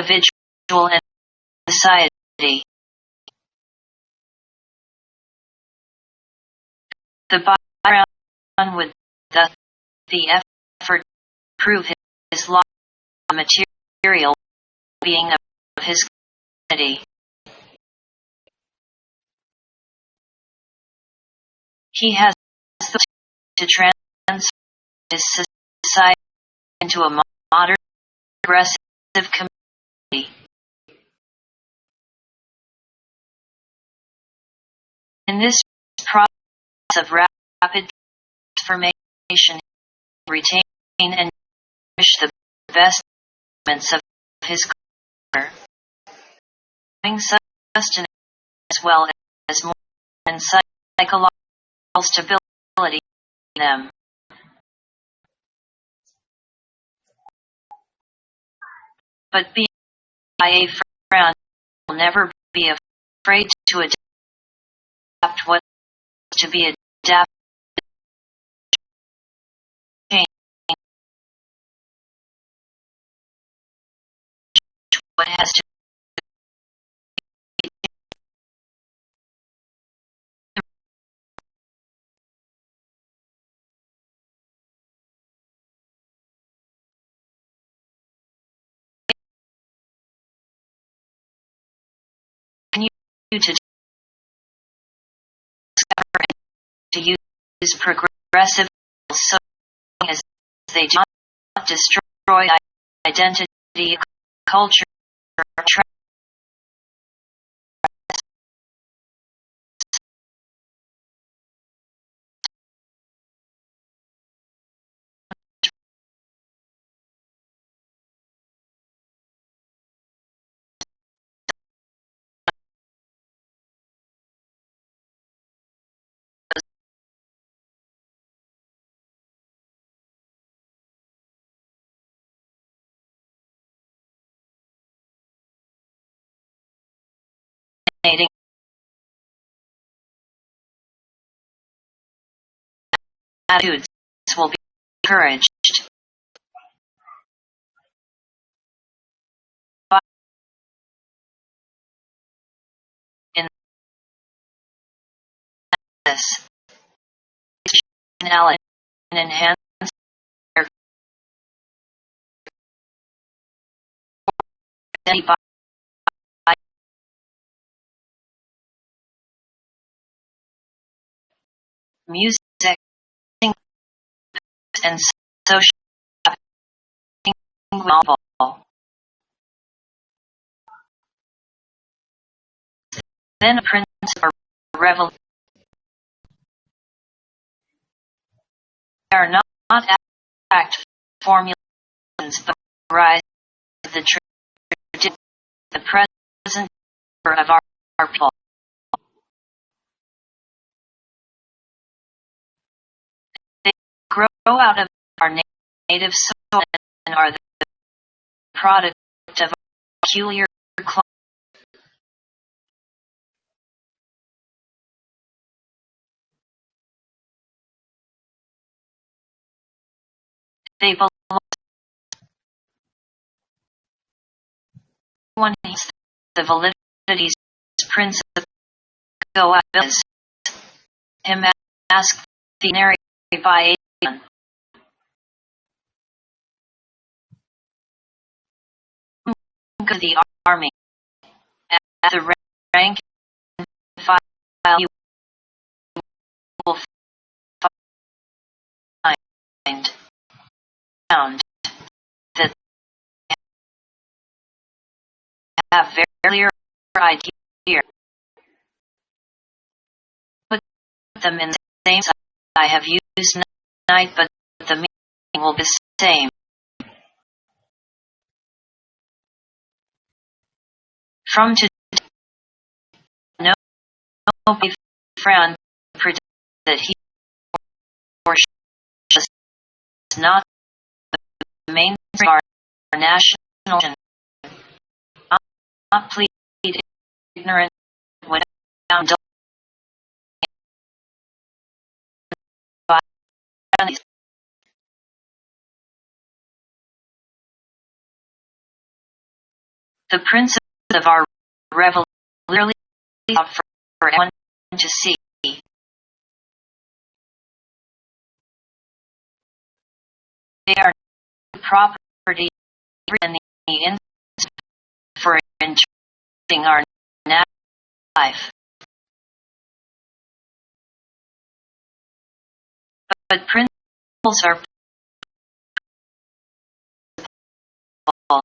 individual and society. The background with the effort to prove his law material being of his community. He has the to transform his society into a modern, progressive community. In this process of rapid transformation, he retain and nourish the best elements of his culture, having sustenance as well as more and psychological stability in them. But being a friend will never be afraid to adapt what to be adapted. Change what has to continue to discover and to use progressive so long as they do not destroy identity, culture, or fascinating attitudes will be encouraged. In this, and enhance their identity music, and social novel. Then a principle or revolution. They are not abstract formulations, but rise of the tradition, the present of our people. They grow out of our native soil and are the product of a peculiar climate. They belong to one who the validity's principle go as him ask the narrative by Adrian. Of the army at the rank and file you will find found that they have very clear idea. Put them in the same size I have used night, but the meaning will be the same. From today, no friend predict that he or she is not the main of our national, not plead ignorant without the principles of our revolution clearly out for anyone to see. They are property in the instant for enriching our natural life. But principles are principles.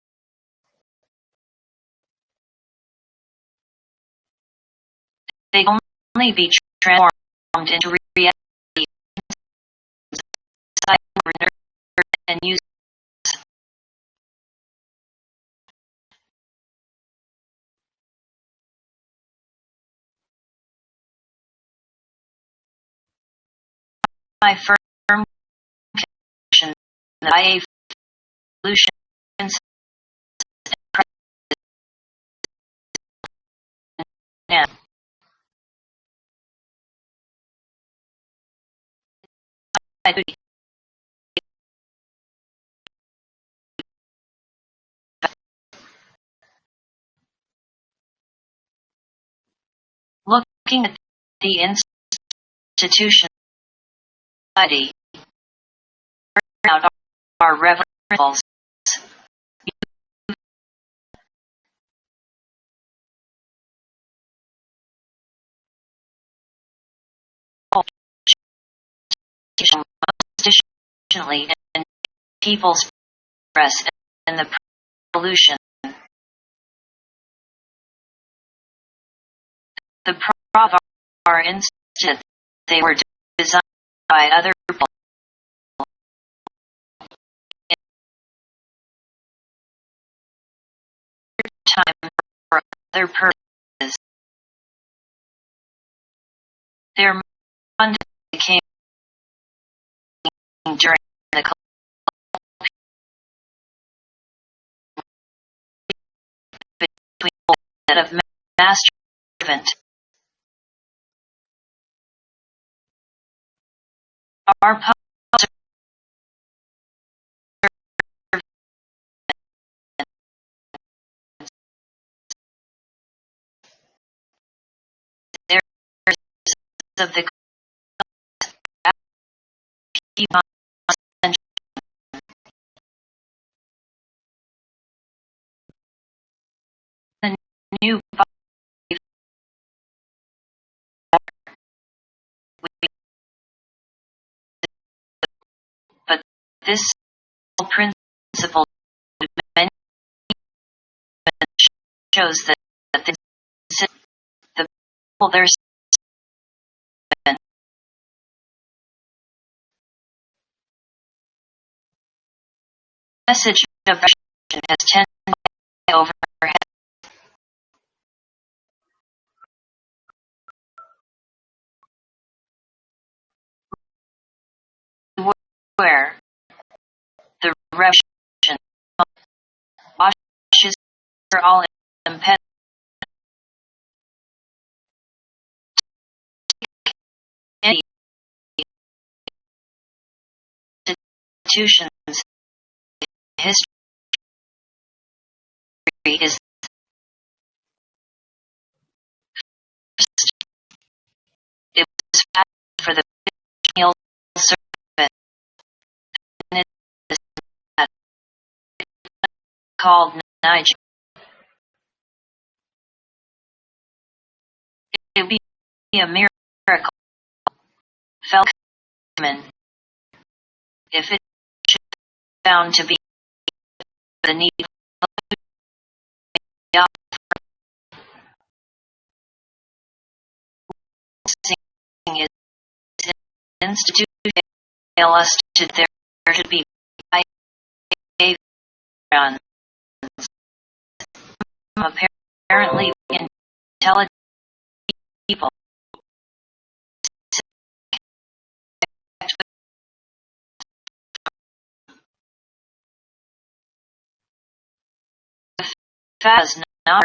They can only be transformed into reality and use. My firm conviction that evolution and looking at the institution society out our reverence. Most efficiently in people's progress and the pollution. The problem of our institute, they were designed by other people in time for other purposes. Their fund became during the between of master servant. Our public of the new This principle shows that the people their message of action has tended overhead where the revolution washes all impediments any institutions. History is it was for the meal service and it is called Niger. It would be a miracle, Felkman, if it should be found to be the need is instituted us to there should be apparently intelligent people does not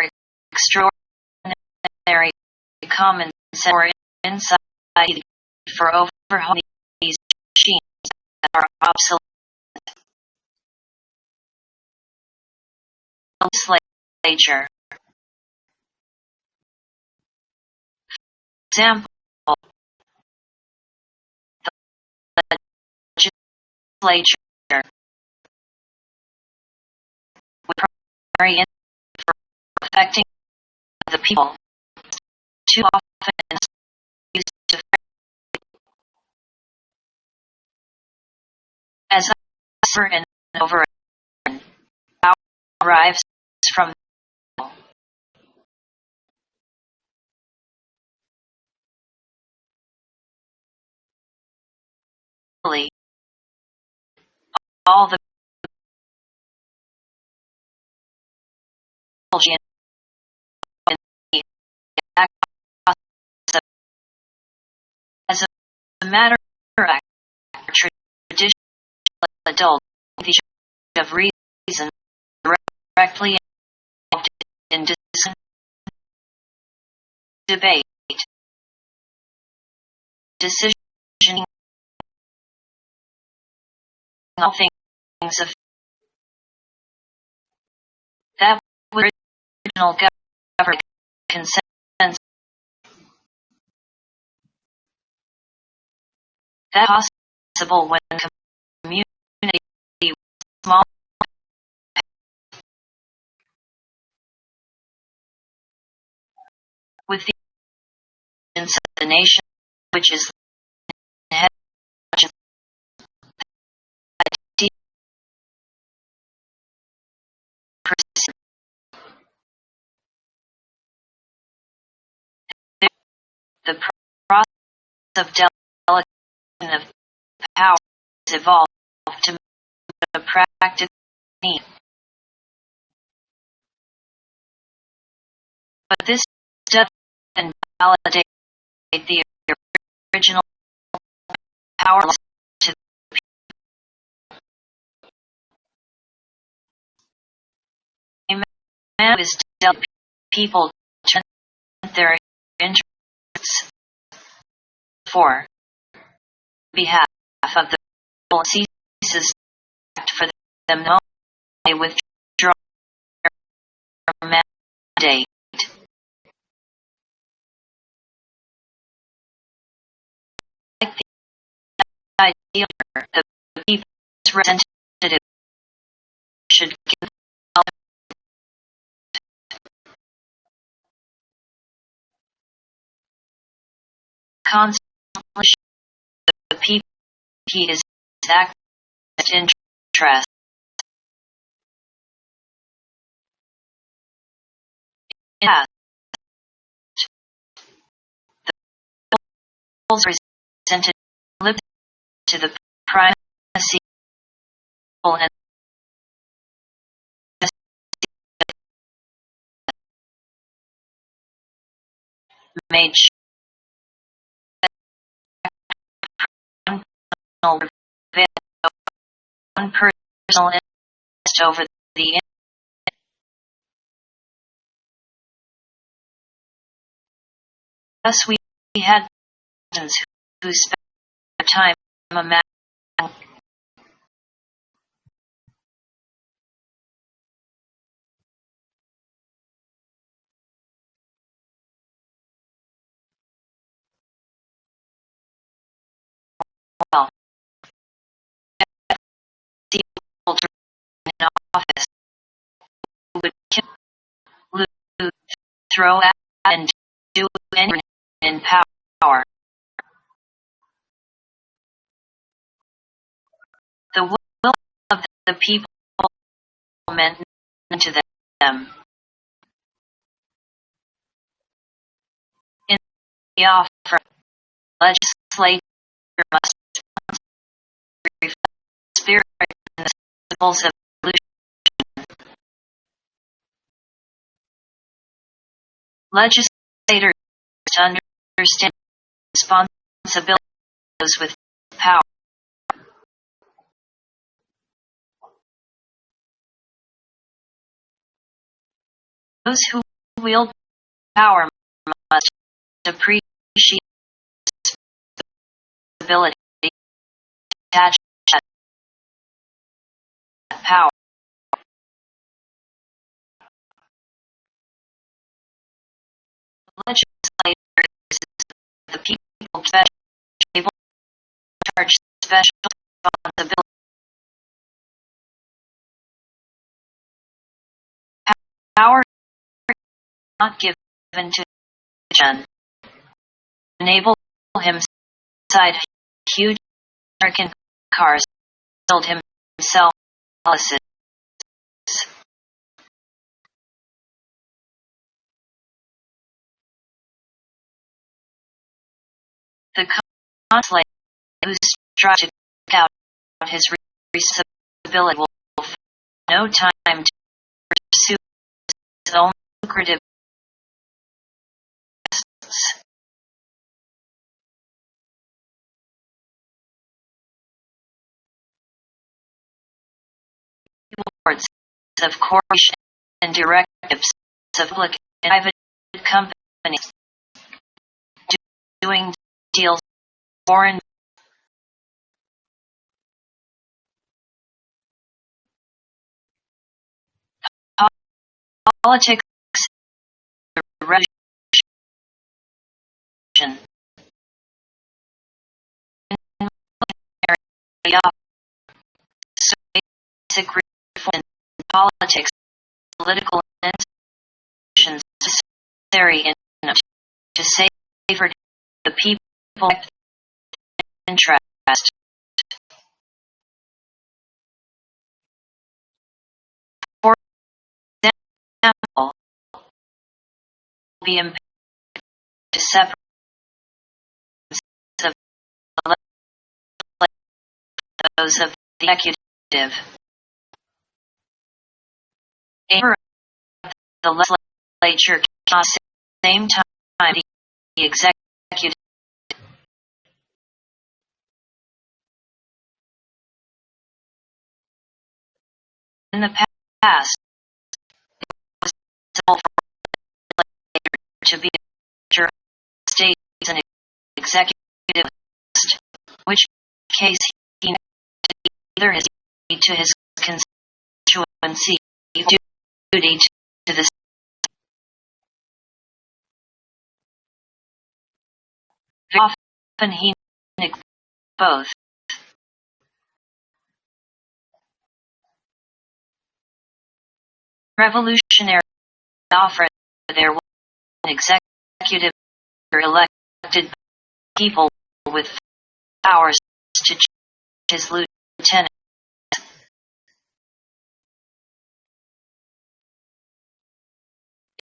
extraordinary common sense or insight for overhauling these machines that are obsolete. Legislature. Example: the legislature with primary intent for affecting the people too often used to as over and over again. Power arrives from all the as a matter of fact, traditional adult of reason directly involved in debate, decisioning, all things of that original government consensus that possible when community small with the nation which is head the process of delegation of power has evolved to a practical need. But this doesn't validate the original power to the man is to people turn their interests for behalf of the people ceases for them no they withdraw their mandate. Like the idea that the people's representative should give constantly the people he is acting interest. Yeah. The bills presented lip to the primacy and made one personal interest over the thus we had persons who spent their time amassing wealth. People in office who would kill, loot, throw at, and do anything in power. The will of the people meant nothing to them. In the offer, legislature must reflect the spirit and the principles of evolution. Legislators to understand responsibility with power. Those who wield power must appreciate the ability to attach that power. Legislators is the people able to charge special responsibility. Power is not given to John. Enable him inside huge American cars, build himself palaces. The consulate who strives to take out his responsibility will find no time to pursue his own lucrative interests. Boards of corporation and directives of public and private companies doing deals foreign politics, the revolution, so basic reform in politics, political institutions necessary enough to safeguard the people's interest. For example, be imperative to separate of the those of the executive. A member of the legislature cannot at the same time the executive. In the past, it was possible for the legislature to be a major state and executive list, which case he needed either his duty to his constituency or duty to the very often he neglected both. Revolutionary offer there was an executive elected people with powers to choose his lieutenant.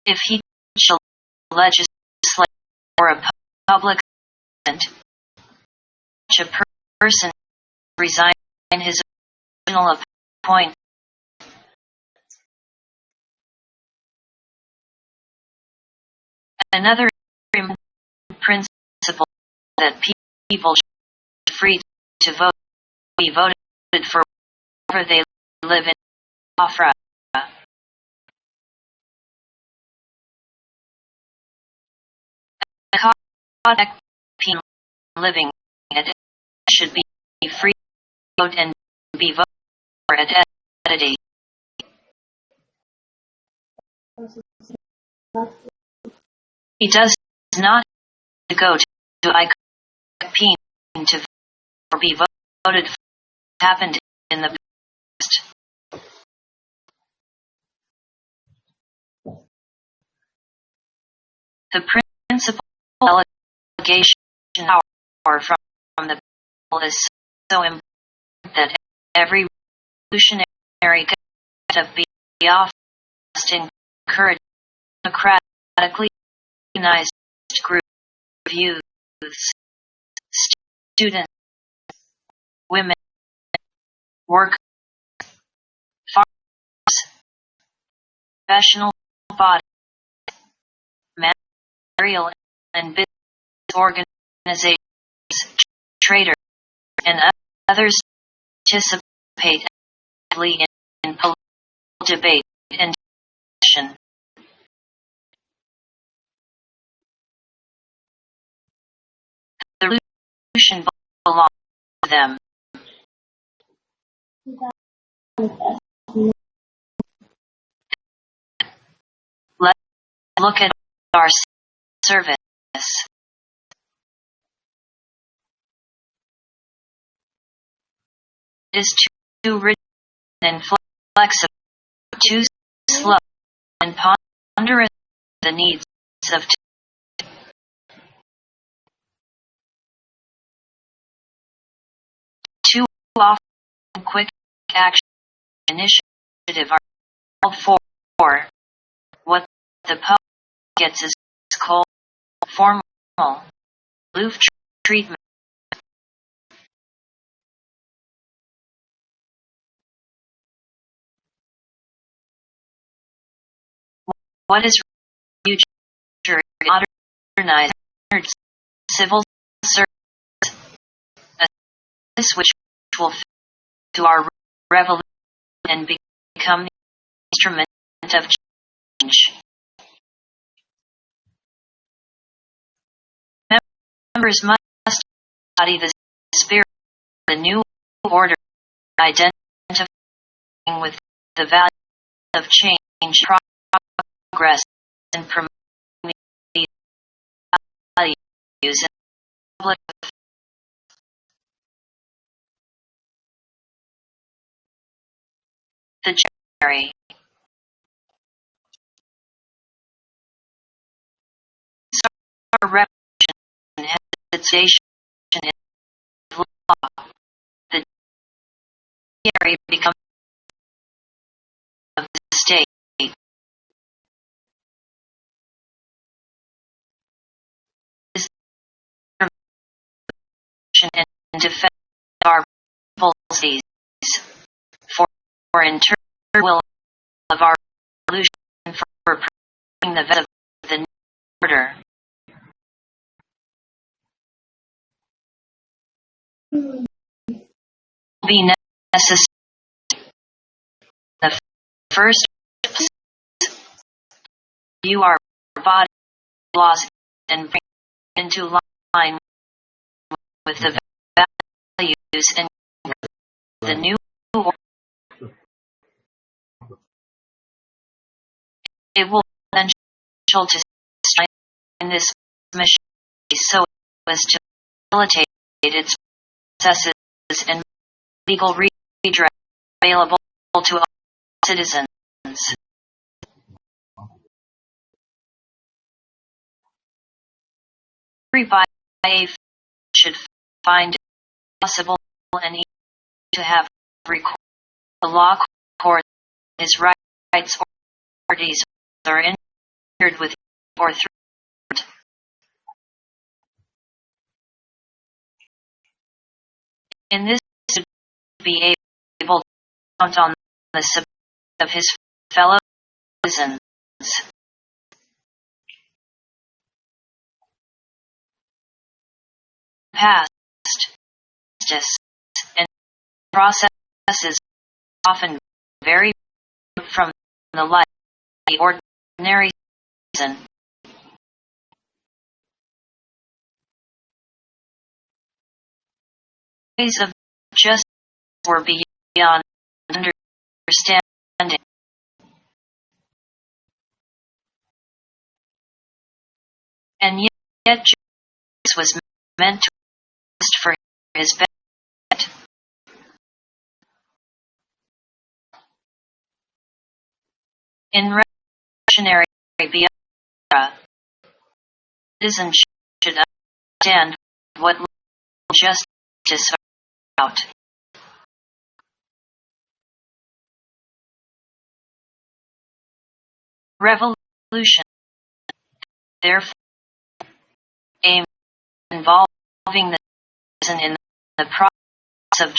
if he shall legislate or a public servant, such a person resign his original appointment. Another principle that people should be free to vote be voted for wherever they live in Africa. Living at should be free to vote and be voted for at entity. He does not go to ICAPIN to vote or be voted for. Happened in the past. The principal delegation power from the people is so important that every revolutionary of the office must encourage a democratically organized group of youths, students, women, workers, farmers, professional bodies, material and business organizations, traders, and others participate actively in political debate and discussion. The revolution belongs to them. Let's look at our service. It is too rigid and flexible, too slow and ponderous the needs of too often quick action initiative are called for. What the public gets is cold, formal, aloof treatment. What is future modernized civil service, a service which will fit to our revolution and become the instrument of change. Members must embody the spirit of the new order, identifying with the value of change, progress, and promoting these values in public. The judiciary. Repression and hesitation in law. The judiciary becomes of the state. Is and defend our policies for internal will of our revolution for preserving the value of the new order. Be necessary. The first place, review our body laws and bring into line with the values and the new order. It will be essential to strengthen this mission so as to facilitate its processes and legal redress available to all citizens. Everybody should find it possible and easy to have recourse to the law court his rights or parties or with or through it. In this, to be able to count on the support of his fellow citizens. Past justice and processes often vary from the life of the ordinary citizen. Ways of justice were beyond understanding. And yet justice was meant to exist for his benefit. In revolutionary Biafra, citizens should understand what justice is about. Revolution, therefore, aimed at involving the citizen in the process of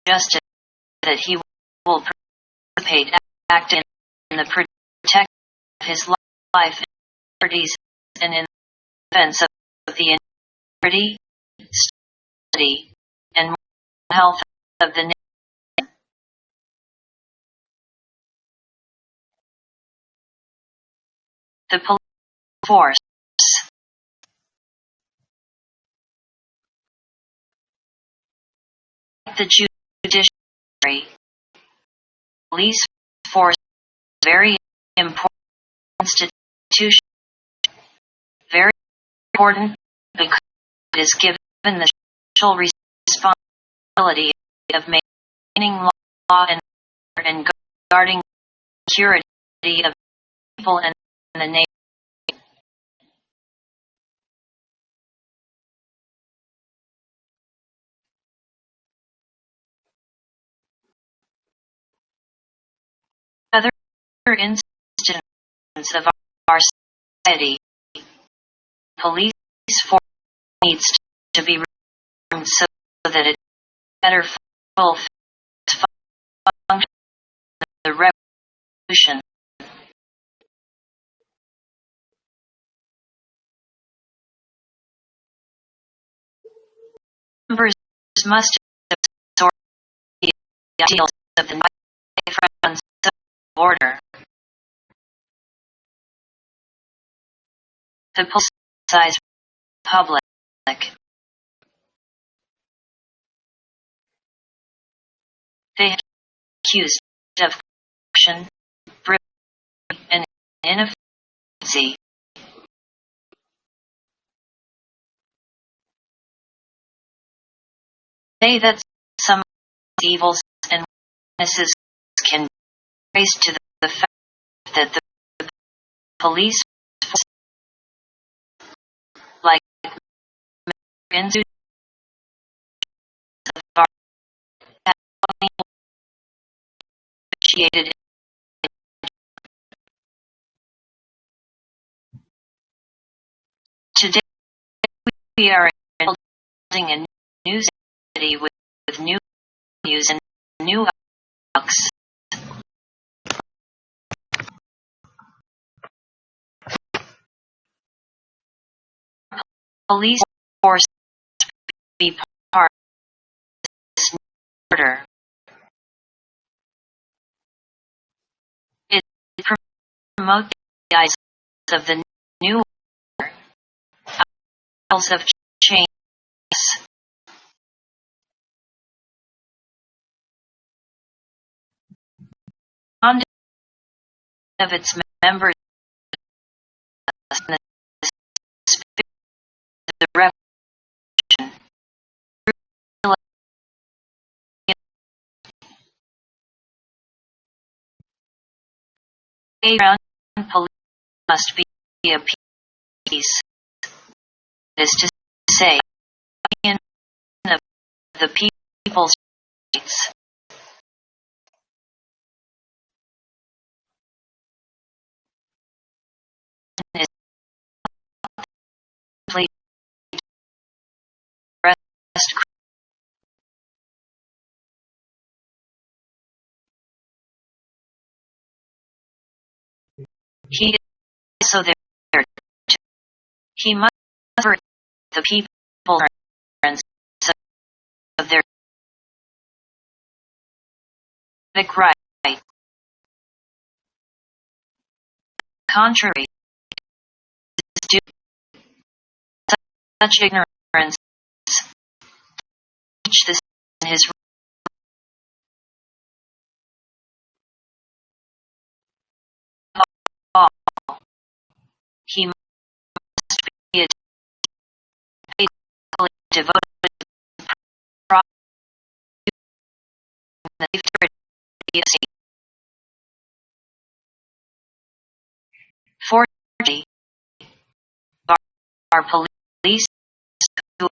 justice, that he will participate, act in the protection of his life and liberties, and in defense of the integrity, stability, and moral health of the nation. The police force. Like the judiciary, police force is a very important institution. Very important because it is given the social responsibility of maintaining law and order and guarding the security of people and the nation. Other instances of our society, police force needs to be reformed so that it better fulfills its function of the revolution. Members must absorb the ideals of the front order. The politicized public. They are accused of corruption, bribery, and inefficiency. Say that some evils and weaknesses can be traced to the fact that the police force, like institutions are initiated. Today we are building a new city with new values and new outlooks. Police force be part of this new order. It promotes the ideas of the new order, ideals of change. On of its members, the revolution. Around police must be a peace. That is to say, in the people's rights. He is also there. He must cover the people and of their civic right. Contrary to such ignorance, teach this in his law. He must be faithfully devoted to the safety. 40. Our police who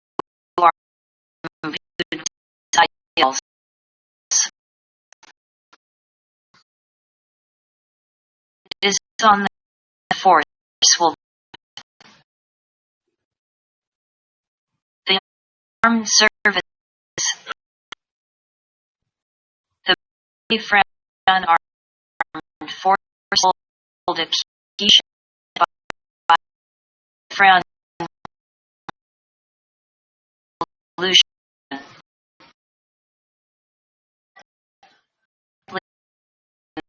are viewed as ideals is on the force will the armed service the French armed force hold a key by France revolution in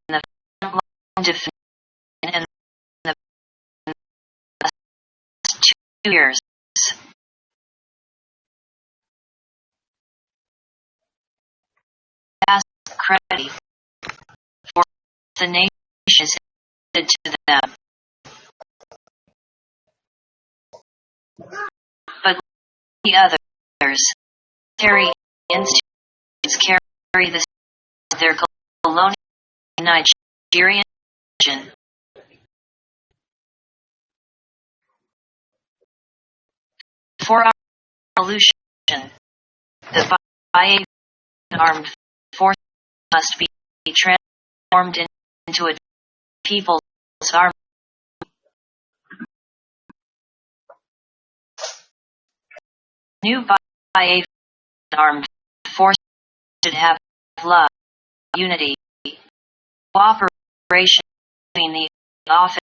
the front line defense in the past 2 years. Ask credit for the nation is indebted to them. But the others, military institutions carry this their colonial Nigerian origin. For our revolution, the Bayan armed force must be transformed into a people's army. New Bayan armed force should have love, unity, cooperation between the office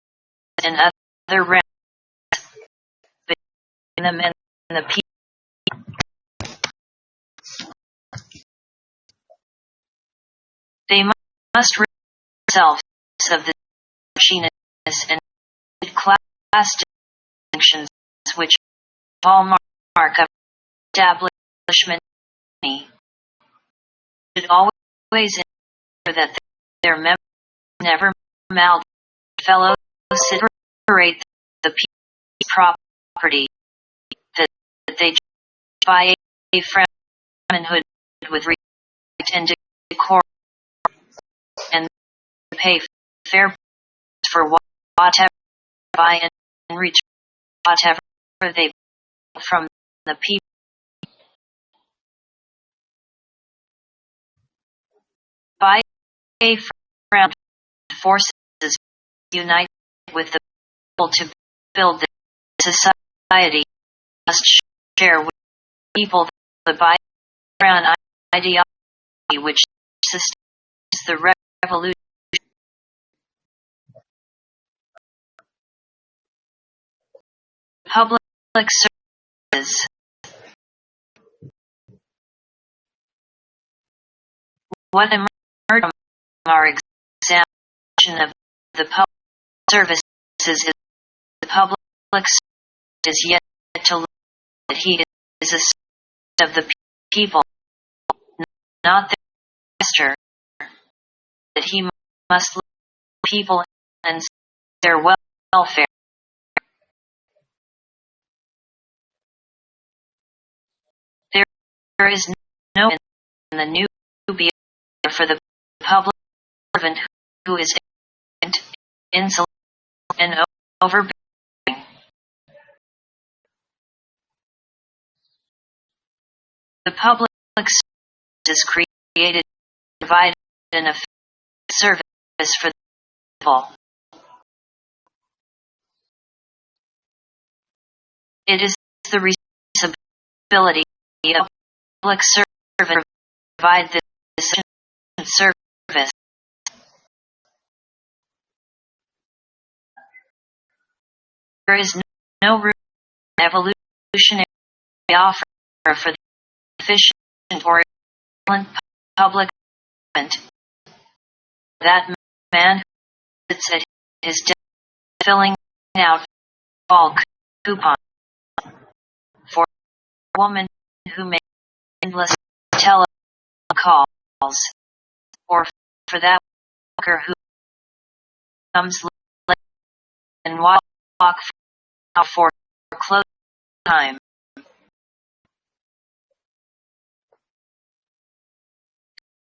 and other ranks, between them and the people. They must rid themselves of the machinist and class distinctions which hallmark of establishment should always ensure that their members never mouth fellows separate the property that they by a friendhood with respect and decorum, and pay fair for whatever buy and return whatever they from the people. By a friend forces unite with the people to build the society must share with people the background ideology which sustains the revolution. Public services. What emerged from our examination of the public services is the public is yet to learn that he is a servant of the people, not their master, that he must lead people and their welfare. There is no in the new behavior for the public servant who is insolent and overbearing. The public is created to provide an effective service for the people. It is the responsibility of public servant to provide this service. is no room in evolutionary offer for the efficient or excellent public servant. That man who sits at his desk filling out all coupons, for a woman who makes endless telecalls, or for that worker who comes late and walk for close time.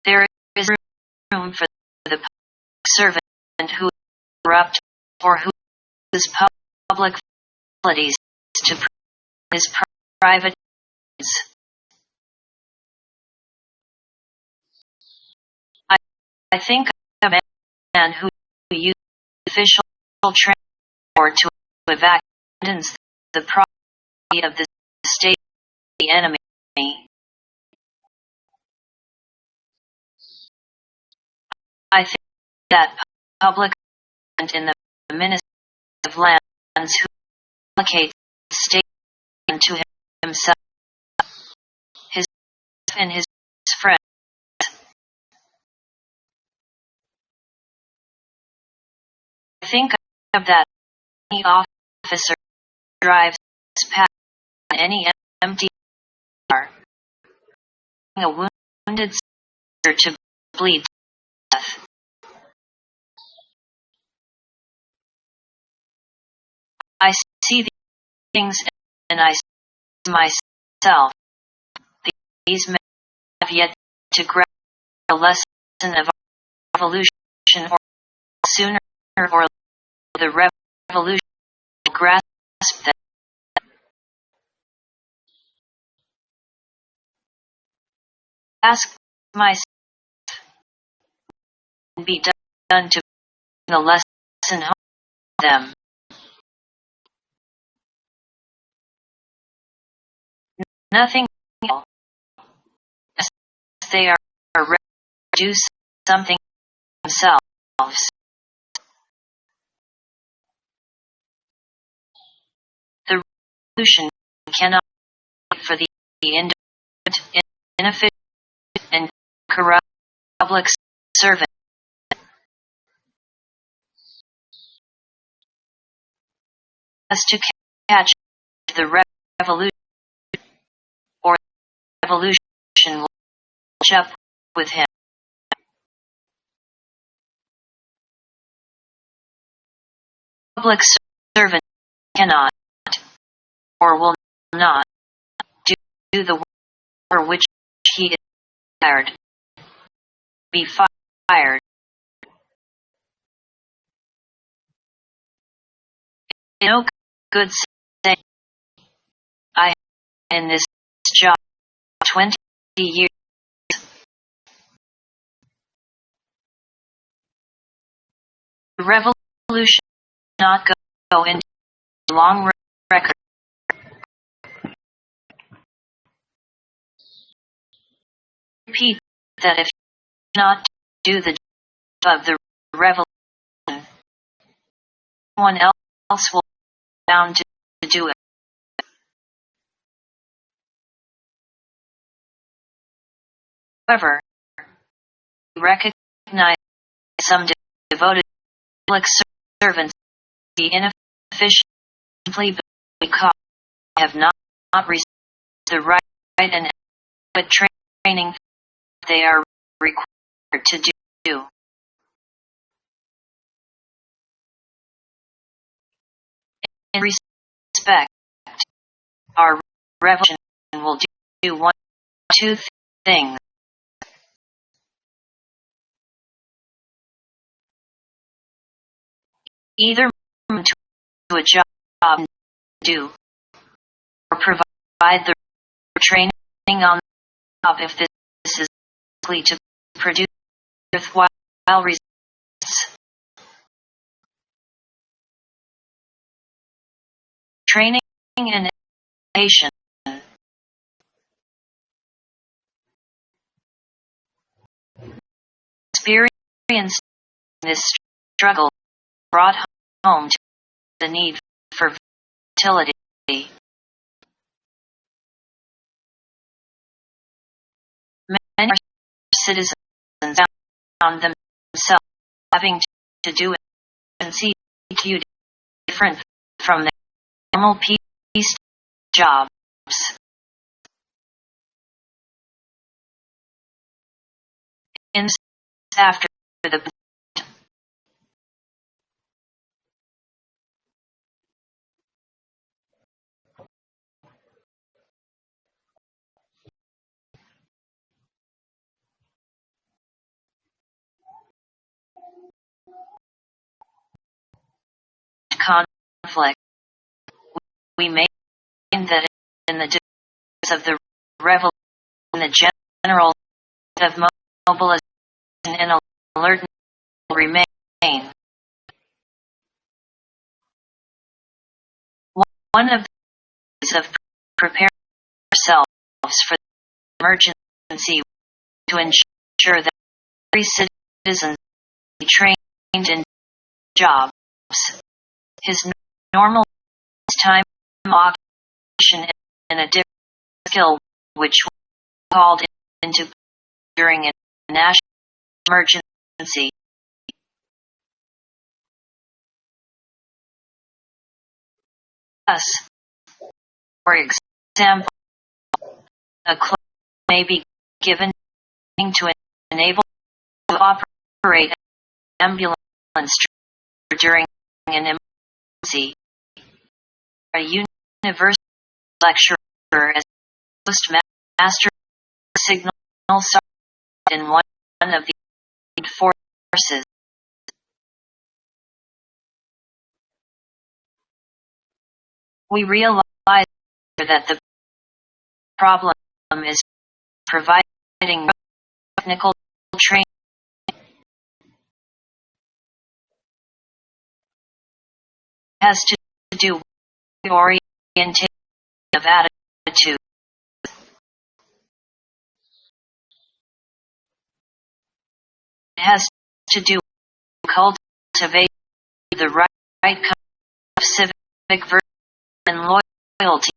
There is room for the servant who corrupt or who uses public facilities to his private needs. I think of a man who uses official transport to evacuate the property of the state, the enemy. I think that public in the Ministry of Lands who allocates state to himself, his and his friends. I think of that any officer drives past any empty car, a wounded soldier to bleed to death. I see these things and I say to myself, these men have yet to grasp a lesson of evolution, or sooner or later the revolution will grasp them. Ask myself, and be done to bring the lesson home to them. Nothing else. They are ready to do something themselves. The revolution cannot wait for the inefficient and corrupt public servant. As to catch the revolution, or the revolution will catch up with him. Public servant cannot, or will not, do the work for which he is hired. Be fired. It's no good saying, I have in this job 20 years. The revolution not go into a long record. Repeat that if you not do the job of the revolution, someone else will be bound to do it. However, we recognize some devoted public servants be inefficient simply because they have not received the right and adequate training they are required to do. In respect, our revolution will do one or two things. Either move to a job to do, or provide the training on the job if this is likely to produce worthwhile results. Training and education. Experience in this struggle brought home to the need for utility. Many citizens found themselves having to do it and see different from their normal peace jobs. In after the conflict, we may find that in the days of the revolution, the general of mobilization and alertness will remain. One of the ways of preparing ourselves for the emergency to ensure that every citizen be trained in jobs. His normal time occupation in a different skill which was called into during a national emergency. Thus, for example, a club may be given to enable to operate an ambulance during an emergency. A university lecturer as postmaster signal sergeant in one of the forces. We realize that the problem is providing technical training. Has to do with the orientation of attitude. It has to do with cultivating the right kind of civic virtue and loyalty.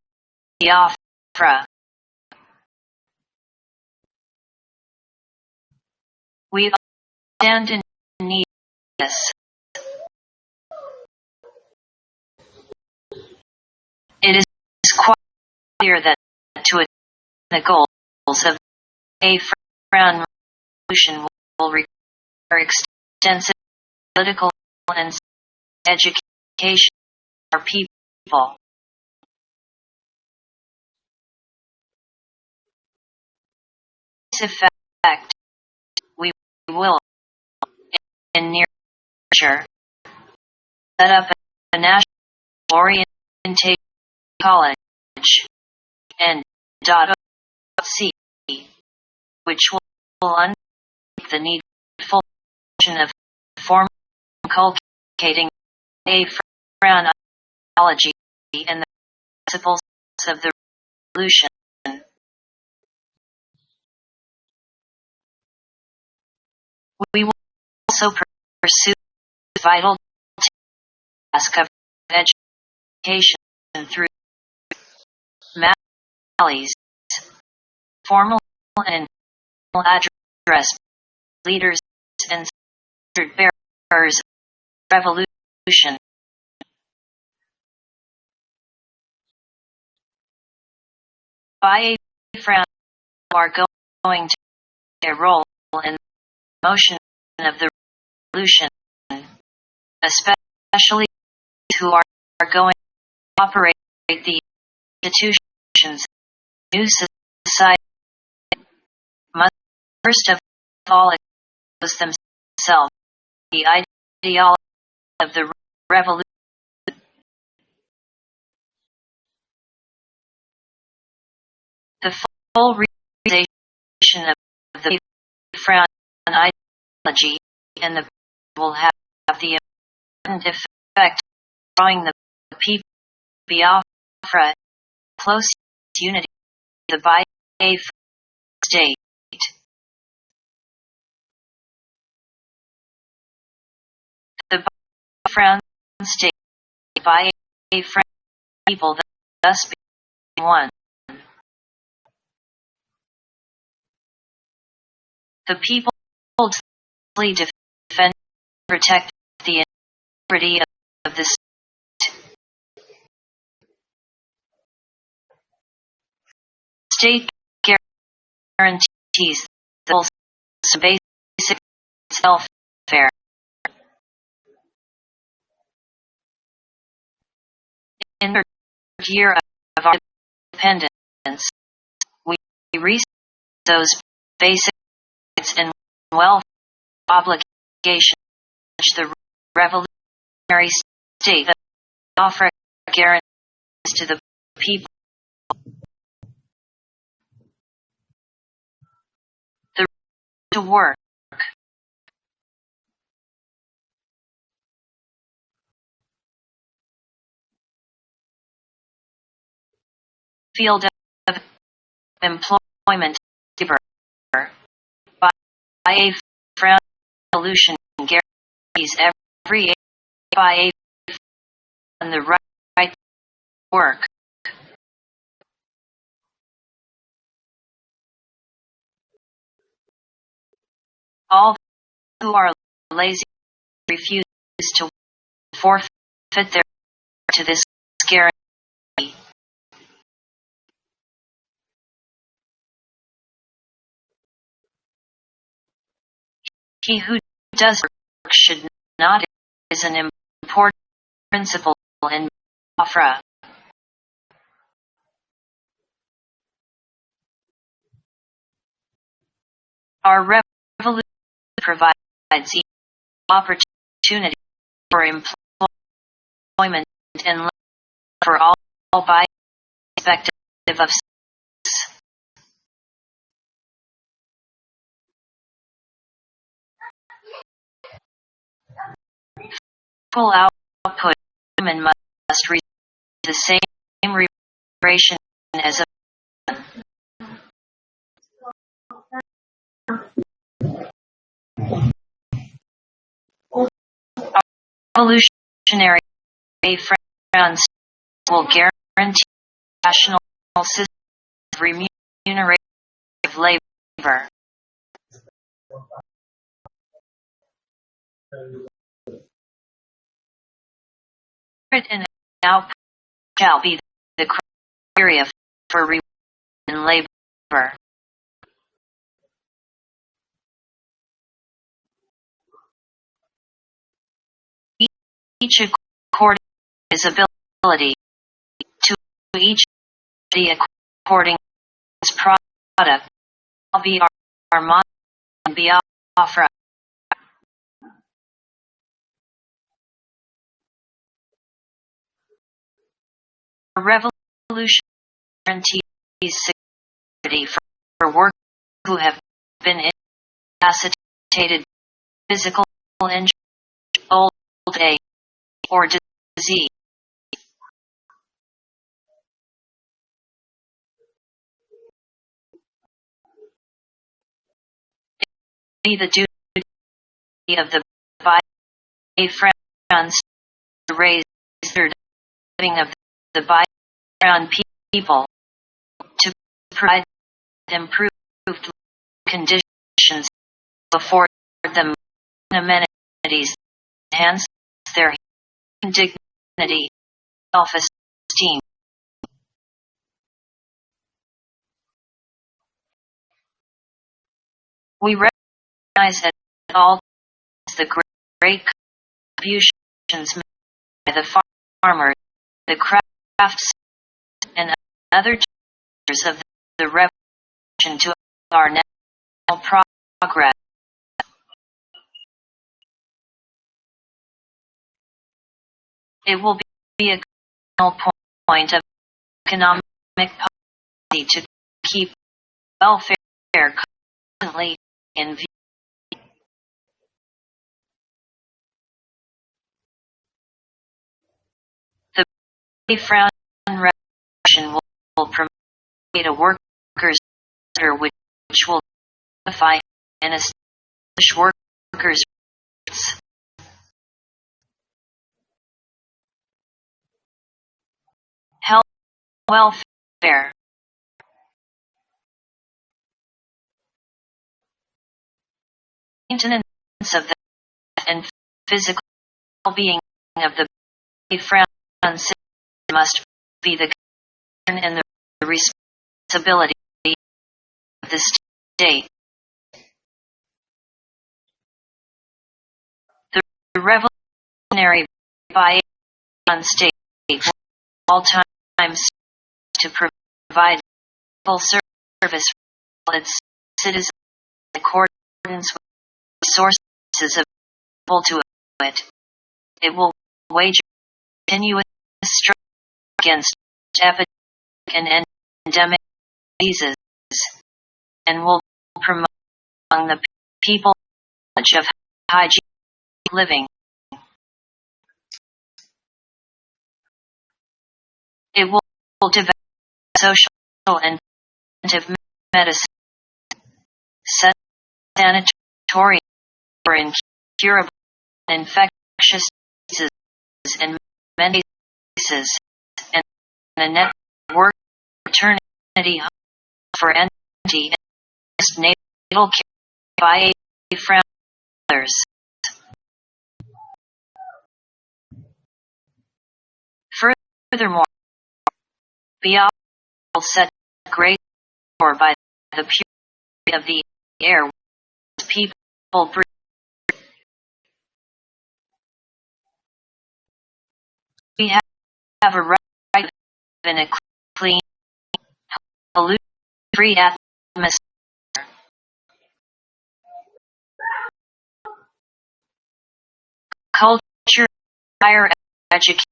We stand in need of this. It is quite clear that to attain the goals of a Brown revolution will require extensive political and education for people. This effect, we will, in near future, set up a national orientation college and .c, which will undertake the needful function of formally inculcating a Brown ideology and the principles of the revolution. We will also pursue the vital task of education through rallies, formal and informal address, leaders and standard bearers of revolution. By a Brown are going to play a role in the motion of the revolution, especially who are going to operate the institutions of new society must first of all expose themselves the ideology of the revolution. The full realization of the Brown ideology and the will have the important effect of drawing the people Biafra close unity the Biafra state. The Biafran state Biafra people thus be one. The people boldly defend and protect the integrity of the state guarantees the whole basic welfare. In the third year of our independence, we reached those basic rights and welfare obligations which the revolutionary state offered guarantees to the people. The right to work, field of employment, labor, by a revolution guarantees every by a and the right to work. All who are lazy refuse to forfeit their to this guarantee. He who does work should not is an important principle in Biafra. Our revolution provides equal opportunity for employment and labor for all by irrespective of sex. Full output women must receive the same remuneration as a revolutionary France will guarantee national system of remuneration of labor. And output shall be the criteria for reward in labor. Each according to his ability, to each according to his product, will be our motto and Biafra. A revolution guarantees security for workers who have been incapacitated, physical injury, old age, or disease. It will be the duty of the France to raise the living of the Biafran people, to provide improved conditions, afford them amenities, enhance their dignity, self-esteem. We recognize at all the great contributions made by the farmers, the crafts, and other teachers of the revolution to our national progress. It will be a cardinal point of economic policy to keep welfare constantly in view. The Biafran Revolution will promote a workers' order which will define and establish workers' rights. welfare. Maintenance of the and physical well-being of the France must be the concern and the responsibility of the state. The revolutionary by on state all times to provide full service for its citizens in accordance with resources available to it. It will wage continuous struggle against epidemic and endemic diseases and will promote among the people knowledge of hygiene living. It will develop social and preventive medicine, sanitary for incurable infectious diseases and many cases, and a network maternity home for anti-natal care by others. Furthermore, Bial set great store by the purity of the air people breathe. We have a right to live in a clean, pollution-free atmosphere. Culture, higher education.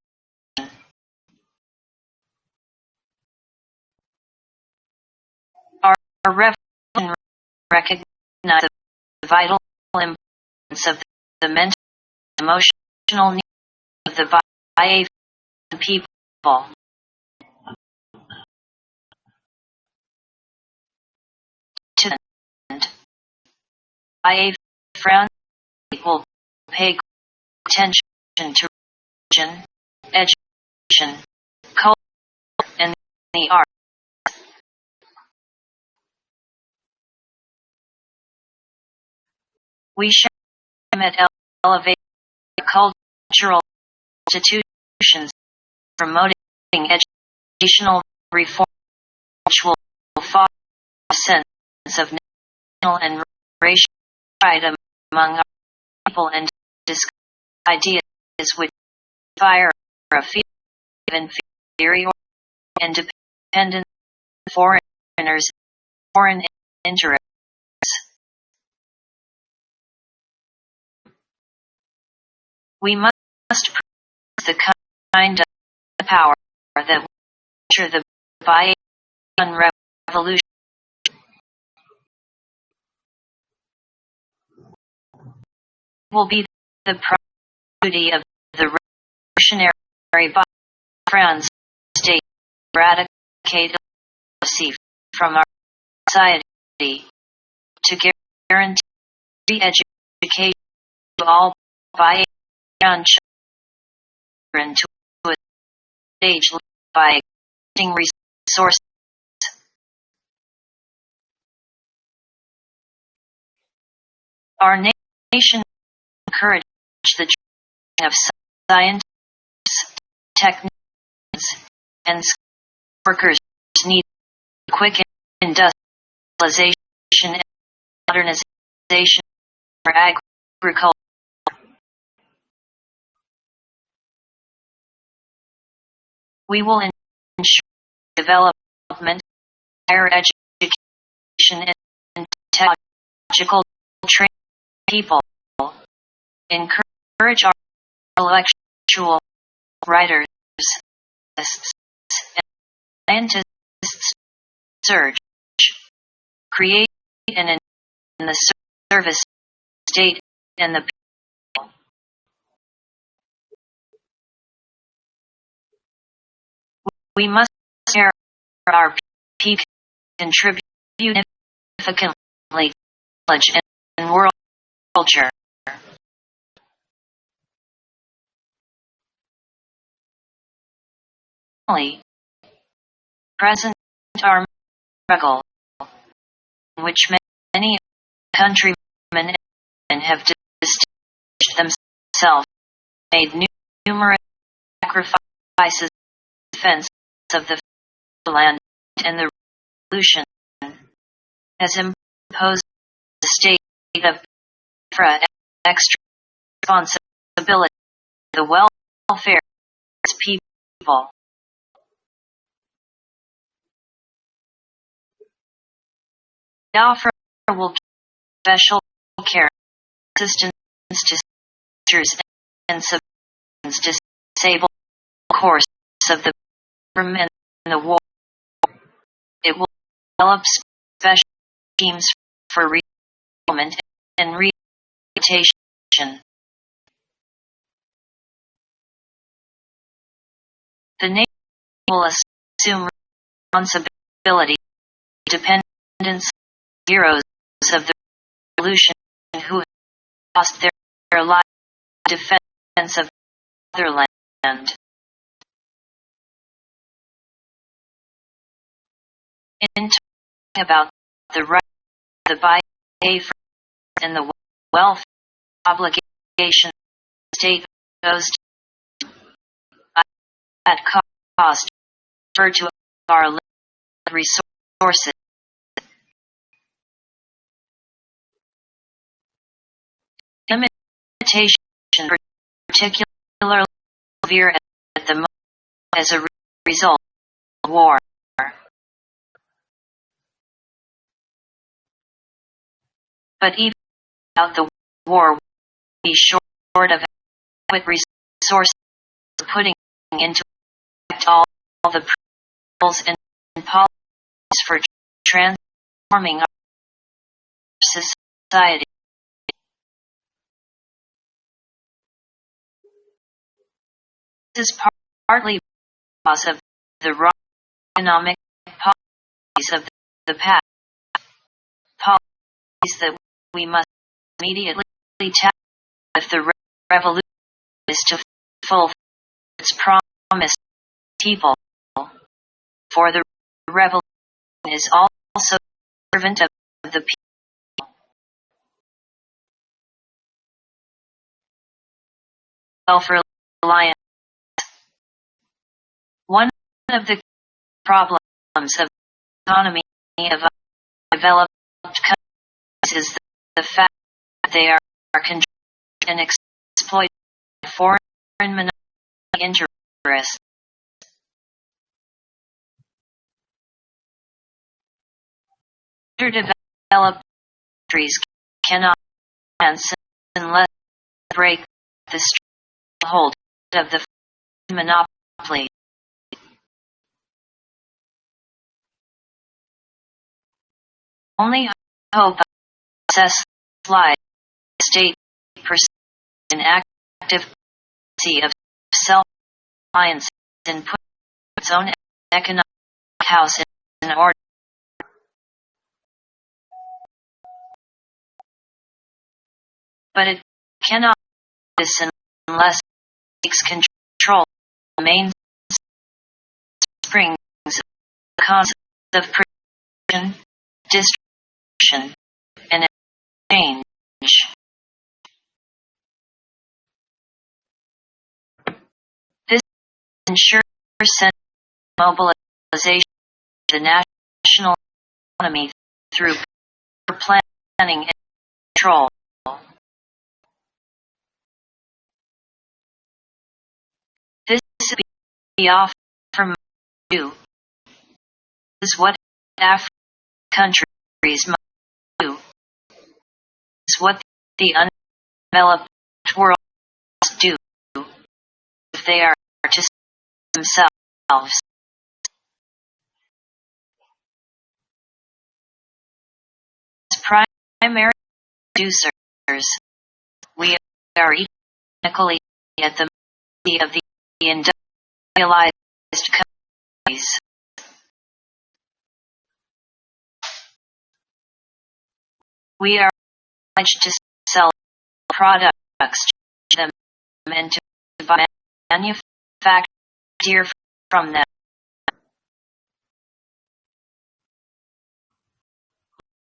Our revolution recognizes the vital importance of the mental and emotional needs of the people. To that end, France will pay attention to religion, education, culture, and the arts. We shall elevate cultural institutions, promoting educational reform, which will foster a sense of national and racial pride among our people and discuss ideas which inspire a feeling of inferiority and dependence on foreigners and foreign interests. We must prove the kind of power that will ensure the Bayan revolution will be the priority of the revolutionary by France state eradicate illiteracy from our society to guarantee free education to all Bayan children to a stage by existing resources. Our nation encourage the training of scientists, technicians, and workers need quick industrialization and modernization for agriculture. We will ensure development, higher education, and technological training people. Encourage our intellectual writers, and scientists surge, create and in the service state and the people. We must share our people contribute significantly to knowledge and world culture. present armed struggle, in which many countrymen have distinguished themselves, made numerous sacrifices in defense of the land, and the revolution has imposed a state of extra responsibility for the welfare of its people. The offer will give special care and assistance to soldiers and civilians disabled in the course of the government and the war. It will develop special schemes for resettlement and rehabilitation. The Navy will assume responsibility for dependents, heroes of the revolution who lost their lives in defense of their land. In talking about the right of the by and the welfare obligation, the state goes to at cost refer to our resources. Limitation particularly severe at the moment as a result of war. But even without the war, we would be short of adequate resources for putting into effect all the principles and policies for transforming our society. This is partly because of the wrong economic policies of the past, policies that we must immediately tackle if the revolution is to fulfill its promise to people. For the revolution is also a servant of the people. Welfare Alliance. One of the problems of the economy of developed countries is the fact that they are controlled and exploited by foreign monopoly interests. Underdeveloped countries cannot advance unless they break the stranglehold of the monopoly. Only hope of success lies in the state pursuing an active policy of self-reliance and putting its own economic house in order. But it cannot do this unless it takes control of the main springs of the causes of production, distribution, and exchange. This ensures central mobilization of the national economy through planning and control. This is often do is what African countries must do. Is what the undeveloped world must do if they are to save themselves. As primary producers, we are equally at the mercy of the industrialized countries. We are obliged to sell products to them and to manufacture from them.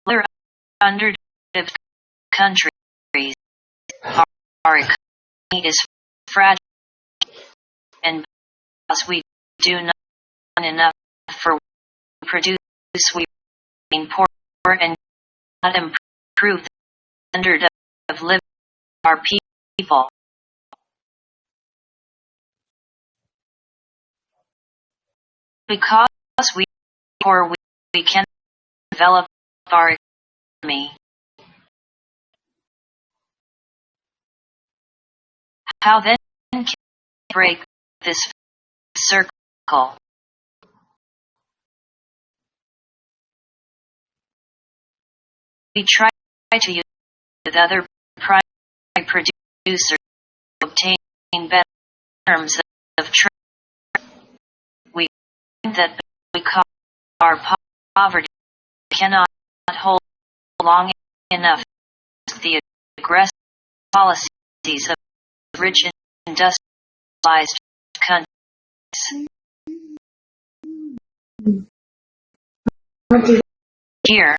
Other underdeveloped countries, our economy is fragile, and because we do not enough for produce, we remain poor and not improve the standard of living of our people. Because we are poor, we can develop our economy. How then can we break this circle? We try to use with other primary producers to obtain better terms of trade. We find that because our poverty cannot hold long enough, the aggressive policies of rich industrialized countries. Here,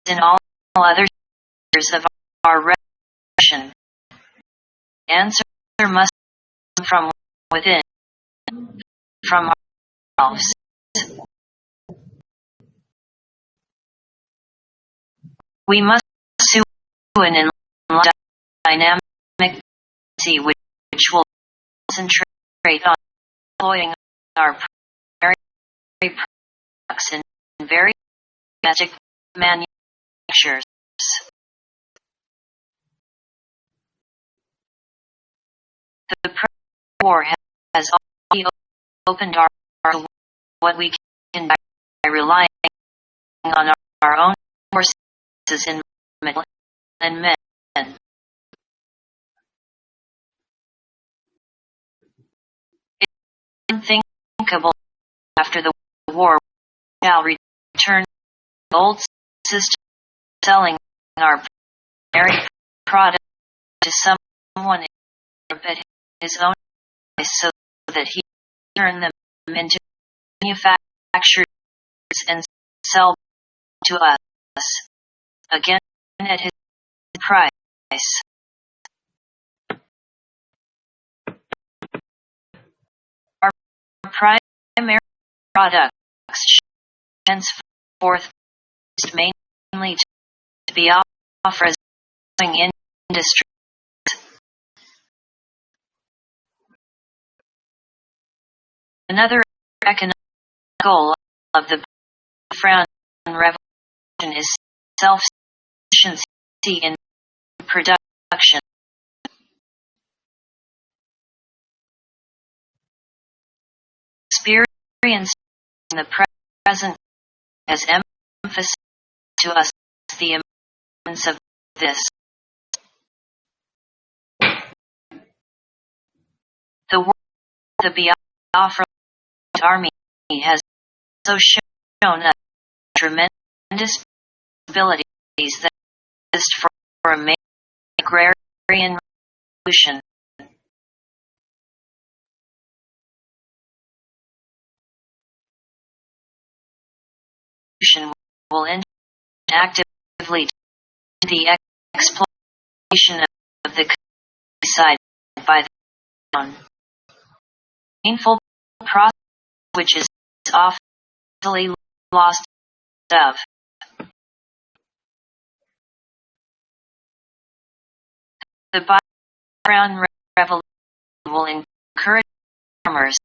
in all other spheres of our revolution, the answer must come from within, from ourselves. We must pursue an enlightened dynamic which will concentrate on employing our primary products in very basic manufactures. The war has already opened our what we can by relying on our own forces in metal and men. It's unthinkable after the war we shall return to the old system, selling our primary product to someone at his own price so that he turn them into manufacturers and sell to us again at his price. Our primary products henceforth mainly to be offered as industry. Another economic goal of the Brown Revolution is self-sufficiency in production. Experience in the present has emphasized to us the importance of this. The work of the Biafra Army has also shown us tremendous abilities that exist for a major agrarian revolution. Will actively to the exploitation of the countryside by the painful process which is often lost of. The Brown Revolution will encourage farmers,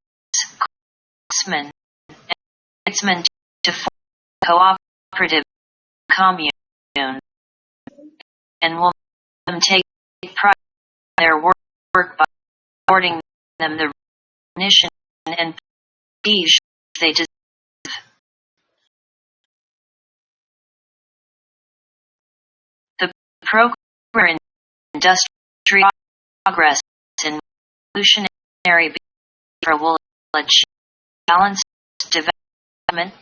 craftsmen, and tradesmen to form a cooperative commune, and will make them take pride in their work by awarding them the recognition and prestige they deserve. The program industrial progress in revolutionary behavior will achieve balanced development.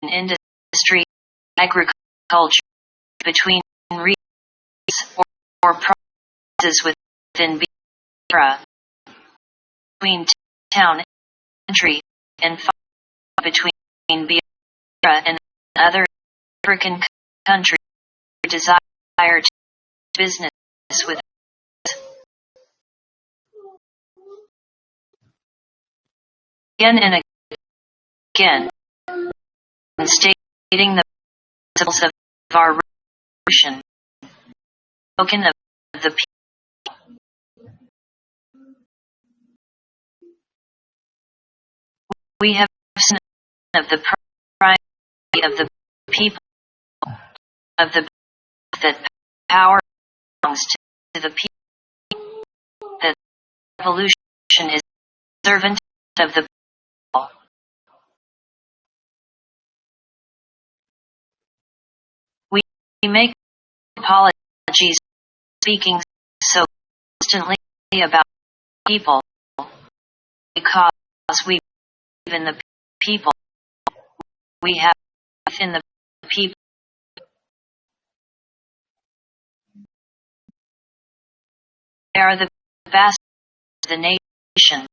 In industry, agriculture, between regions or processes within between town entry and between Biafra and other African countries desired business with us. Again and again, stating the principles of our revolution, spoken of the people. We have seen of the priority of the people, of the that power belongs to the people, that revolution is servant of the people. We make apologies speaking so constantly about people because we believe in the people. We have faith in the people. They are the best of the nation,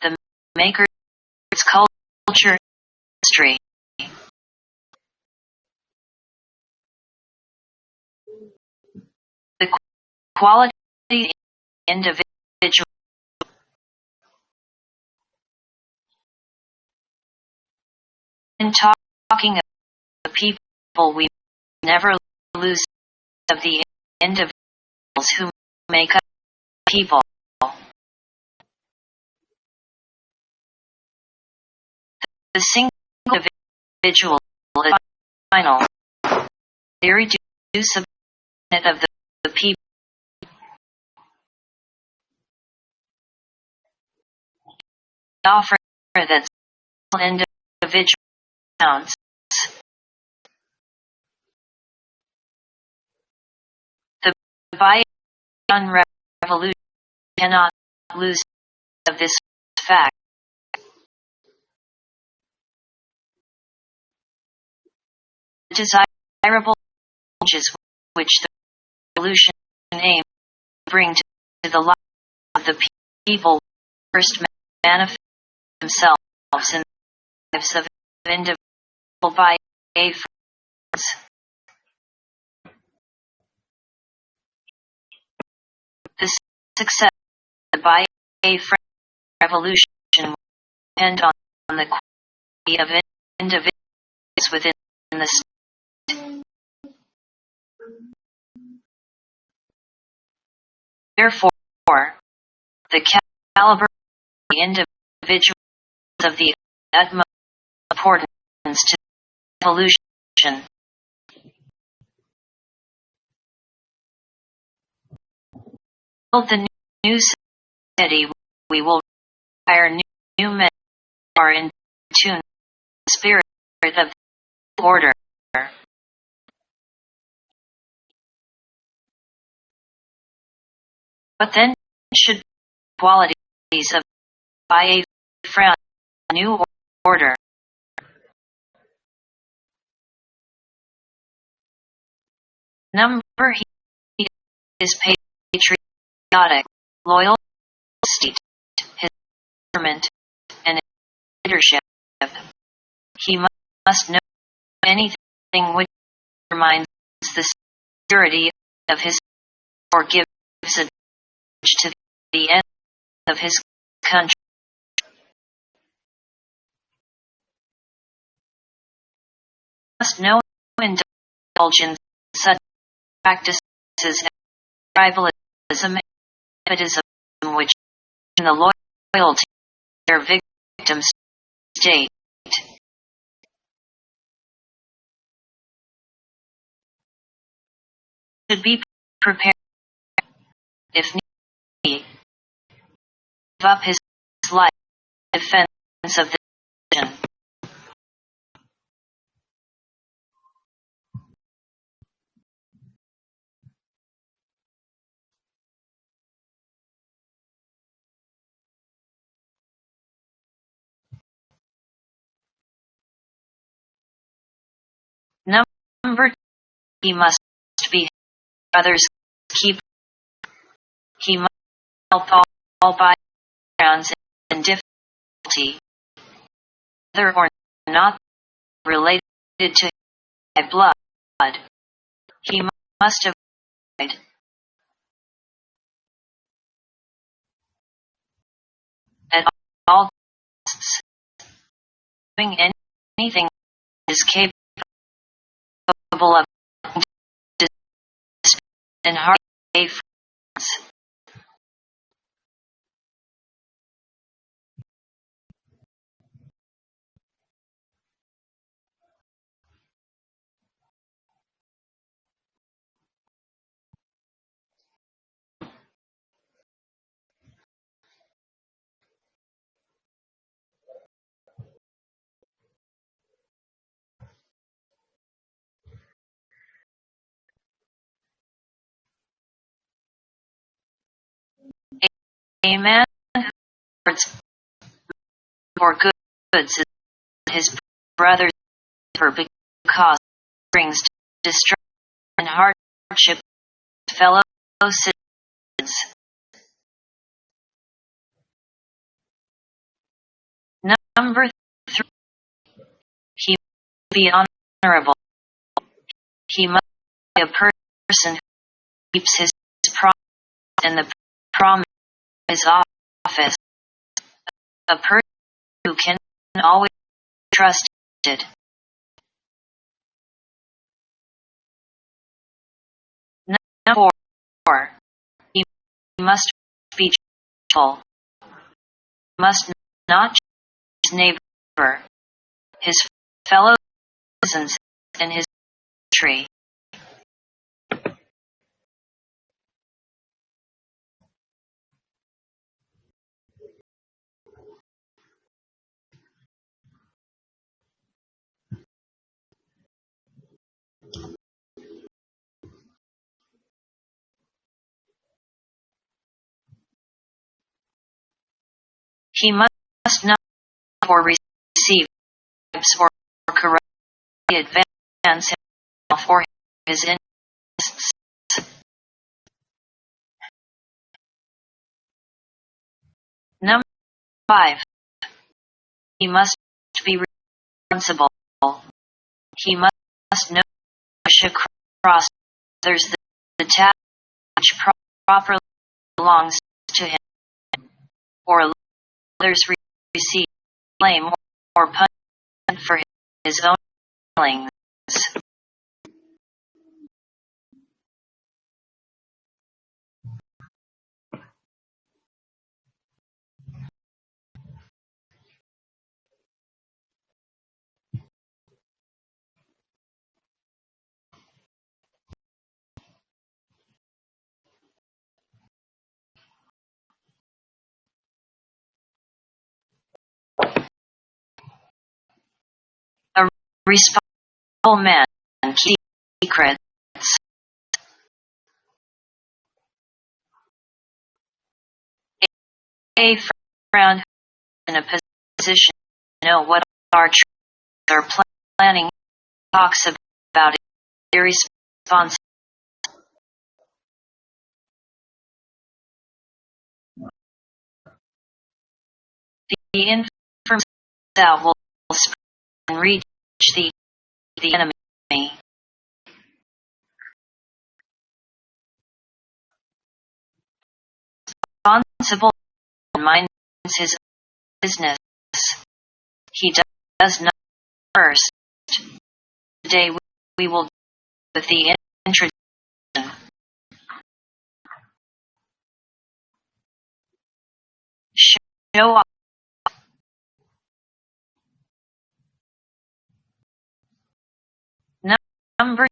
the makers of its culture, history. The quality of the individual. In talking of the people, we never lose of the individuals who make up people. The single individual is final, irreducible of the people. The offer that individual counts. The Bygone revolution cannot lose of this fact. The desirable changes which the revolution aimed to bring to the life of the people first manifest themselves in the lives of individual by a friends. The success of the by a friend revolution will depend on the quality of individuals within the state. Therefore, the caliber of the individuals of the utmost importance to the evolution. To build the new society, we will require new men who are in tune with the spirit of the order. But then should be qualities of by a friend new order. Number he is patriotic, loyal, state, his government, and his leadership. He must know anything which reminds the security of his or gives a to the end of his country. Must know indulge in such practices as tribalism and nepotism which in the loyalty of their victims state. Should be prepared, if need, give up his life in defense of the nation. Number two, he must be others keep. He must help all backgrounds and difficulty, whether or not related to high blood. He must avoid at all costs doing anything that is capable of and hard friends. A man who hoards for goods is his brother's neighbor because it brings distress and hardship to fellow citizens. Number 3. He must be honorable. He must be a person who keeps his promise and the promise of his office. A person who can always be trusted. Number 4. He must be cheerful. He must not judge his neighbor, his fellow citizens, and his country. He must not or receive bribes or corruptly advance himself or his interests. Number 5. He must be responsible. He must know across others the task which properly belongs to him, or others receive blame or punishment for his own failings. A responsible man keeps secrets. A friend in a position to know what our troops are planning talks about it irresponsibly. The information that will spread and reach the enemy. Responsible minds his business. He does not first. Today we will do with the introduction. Show off. Number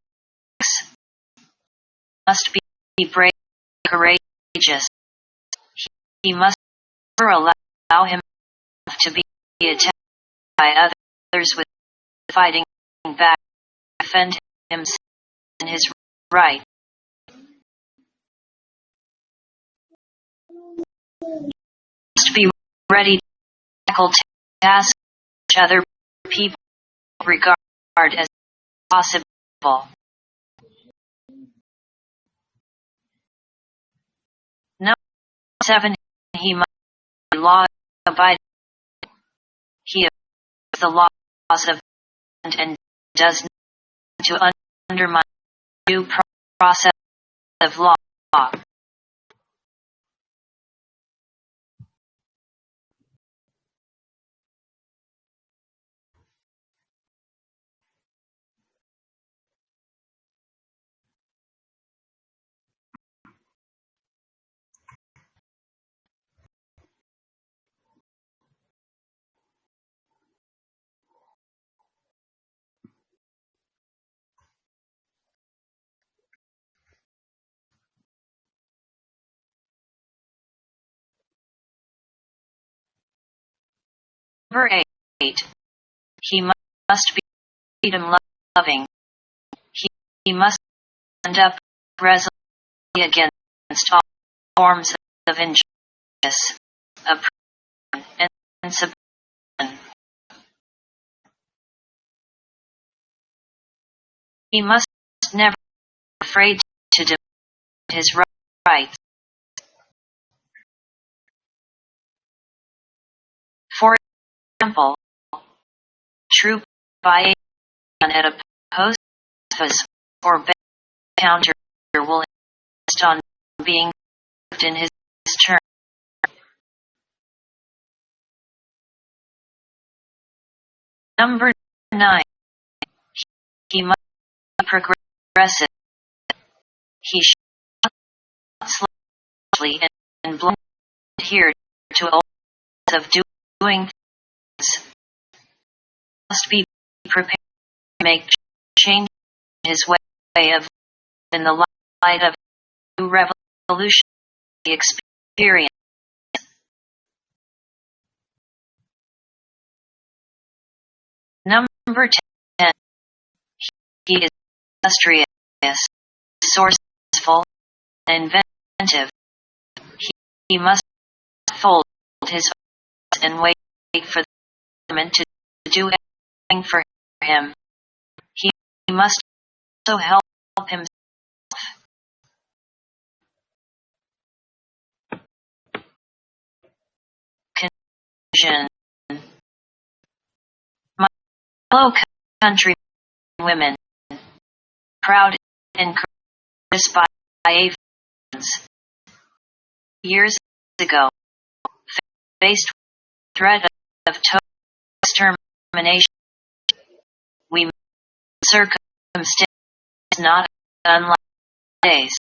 6. Must be brave, courageous. He must never allow himself to be attacked by others with fighting back, defend himself and his right. He must be ready to tackle tasks which other people regard as possible. Number 7. He must be law-abiding. He obeys the laws of and does not to undermine due process of law. Number 8. He must be freedom-loving. He must stand up resolutely against all forms of injustice, oppression, and subversion. He must never be afraid to demand his rights. For example, troop by at a post office or bank counter will insist on being served in his turn. Number 9. He must be progressive. He should not slowly and blindly adhere to old ways of doing things. He must be prepared to make change in his way of in the light of new revolutionary experience. Number 10. He is industrious, resourceful, and inventive. He must fold his arms and wait for the government to do everything for him. He must also help himself. Conclusion. My fellow countrymen and women, proud and courageous by Athens, years ago, faced with the threat of total extermination, we met circumstances not unlike today's.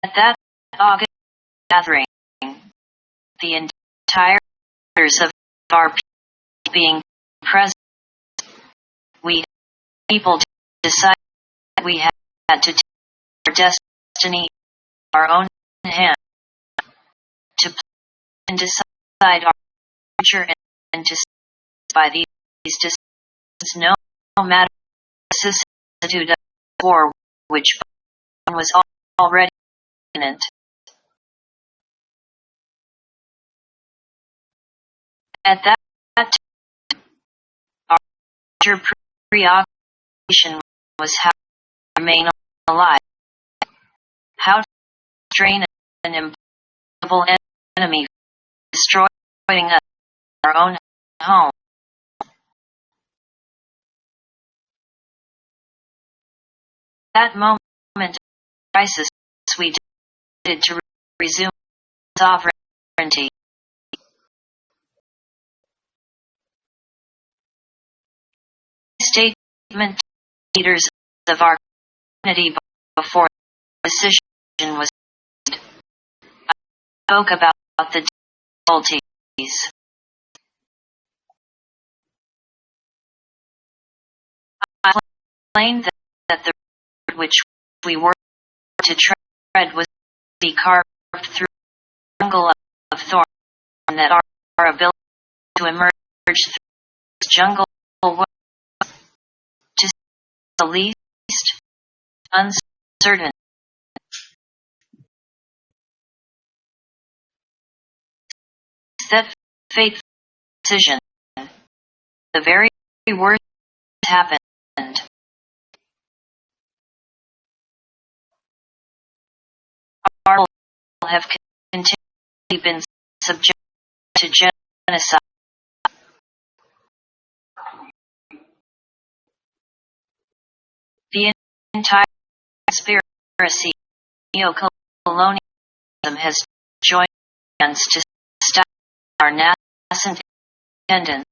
At that August gathering, the entire leaders of our people being present, we people decided that we had to take our destiny in our own hand, to plan and decide our future and to stand by these decisions no matter the vicissitude of war which was already imminent. At that time, our major preoccupation was how to remain alive, how to restrain an implacable enemy from destroying our own home. At that moment of crisis, we decided to resume sovereignty. Statement to leaders of our community before the decision was made. I spoke about the difficulties. I explained that the road which we were to tread was to be carved through a jungle of thorns, and that our ability to emerge through this jungle was, to say the least, uncertain. That fateful decision, the very worst happened. have continually been subject to genocide. The entire conspiracy, neo-colonialism, has joined hands to stop our nascent independence.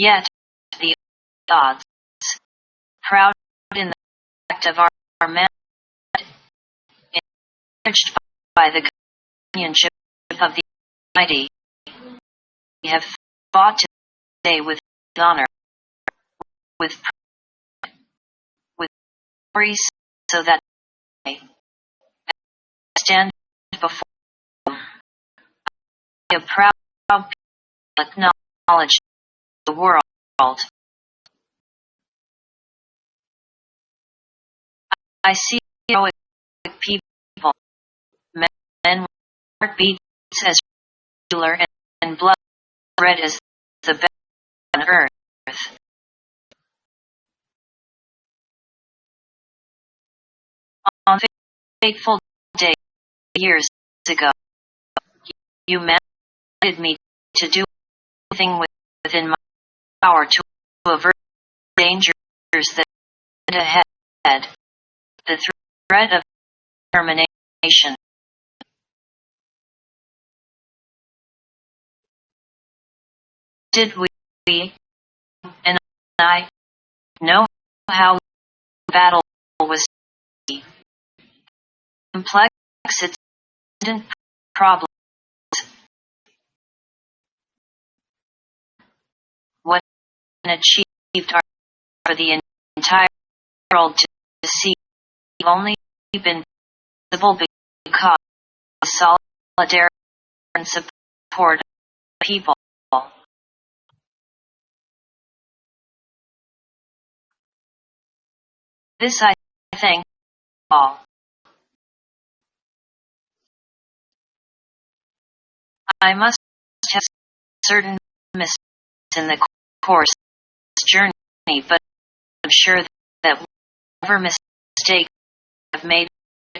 Yet, the odds, proud in the fact of our men, encouraged by the companionship of the mighty, we have fought today with honor, with glory, so that I stand before a proud people, acknowledge the world. I see heroic people, men with heartbeats as regular and blood red as the best on earth. On fateful day years ago, you mandated me to do everything within my power to avert dangers that lay ahead, the threat of termination. Did we, and I, know how the battle was complex, its problems, what achieved are for the entire world to see only been possible because of solidarity and support of people. This I thank all. I must have certain mistakes in the course of this journey, but I'm sure that whatever mistakes I've made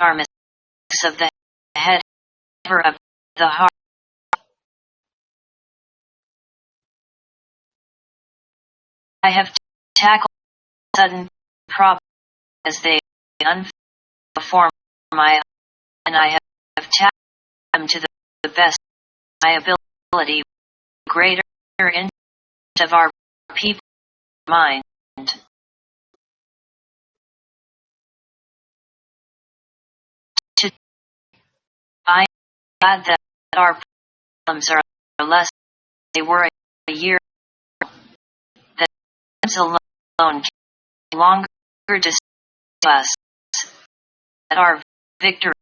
are mistakes of the head, never of the heart. I have tackled sudden problems as they unfold before my eyes, and I have tackled them to the best of my ability, greater interest of our people mind. I am glad that our problems are less than they were a year ago, that alone can longer discuss us, that our victory,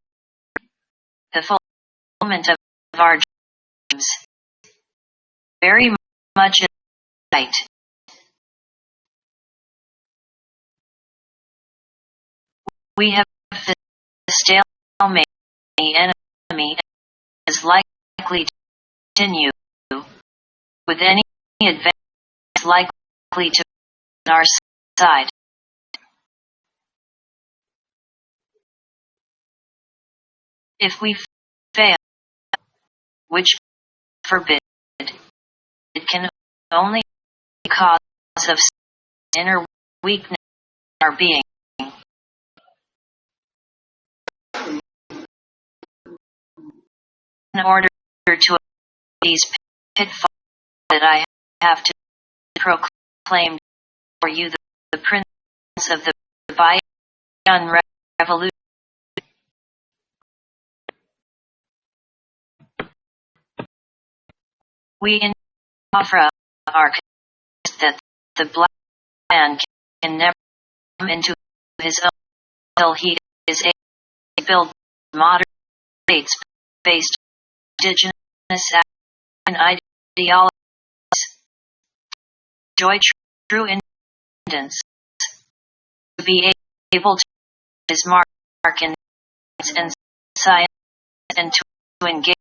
the fulfillment of our dreams, very much in sight. We have the stalemate. The enemy is likely to continue with any advance likely to be on our side. If we fail, which forbid, it can only be cause of inner weakness in our being. In order to avoid these pitfalls that I have to proclaim for you the principles of the Bayan Revolution. We offer our convinced that the black man can never come into his own until he is able to build modern states based on indigenous and ideologies. Enjoy true independence, to be able to his mark in and science, and to engage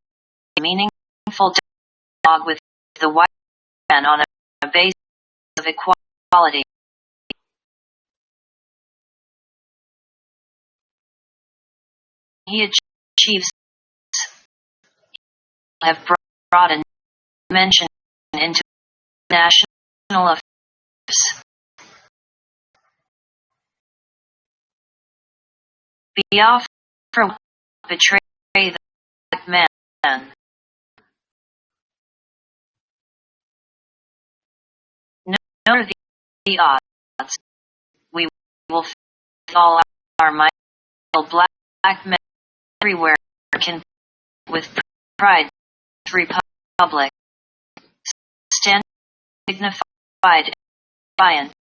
in meaningful dialogue with the white man on a basis of equality. he achieves have brought a mention into national affairs. Biafra betray the black man. No matter the odds, we will face all our might. Black men everywhere can, with pride, republic, stand dignified and defiant.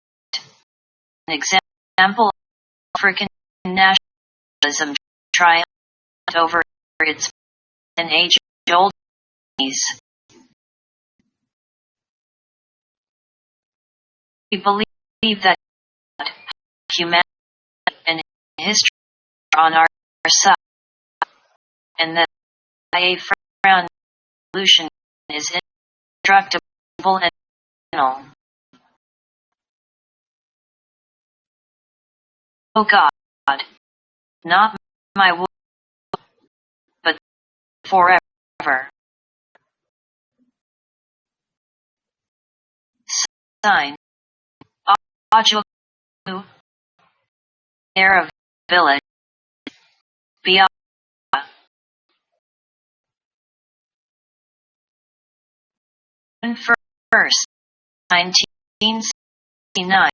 An example of African nationalism triumphed over its an age-old enemies. We believe that humanity and history are on our side, and that a frown revolution is indestructible and eternal. Oh God, not my will, but forever. Sign. Ojulu, Arab village, Biafra. June 1st, 1969.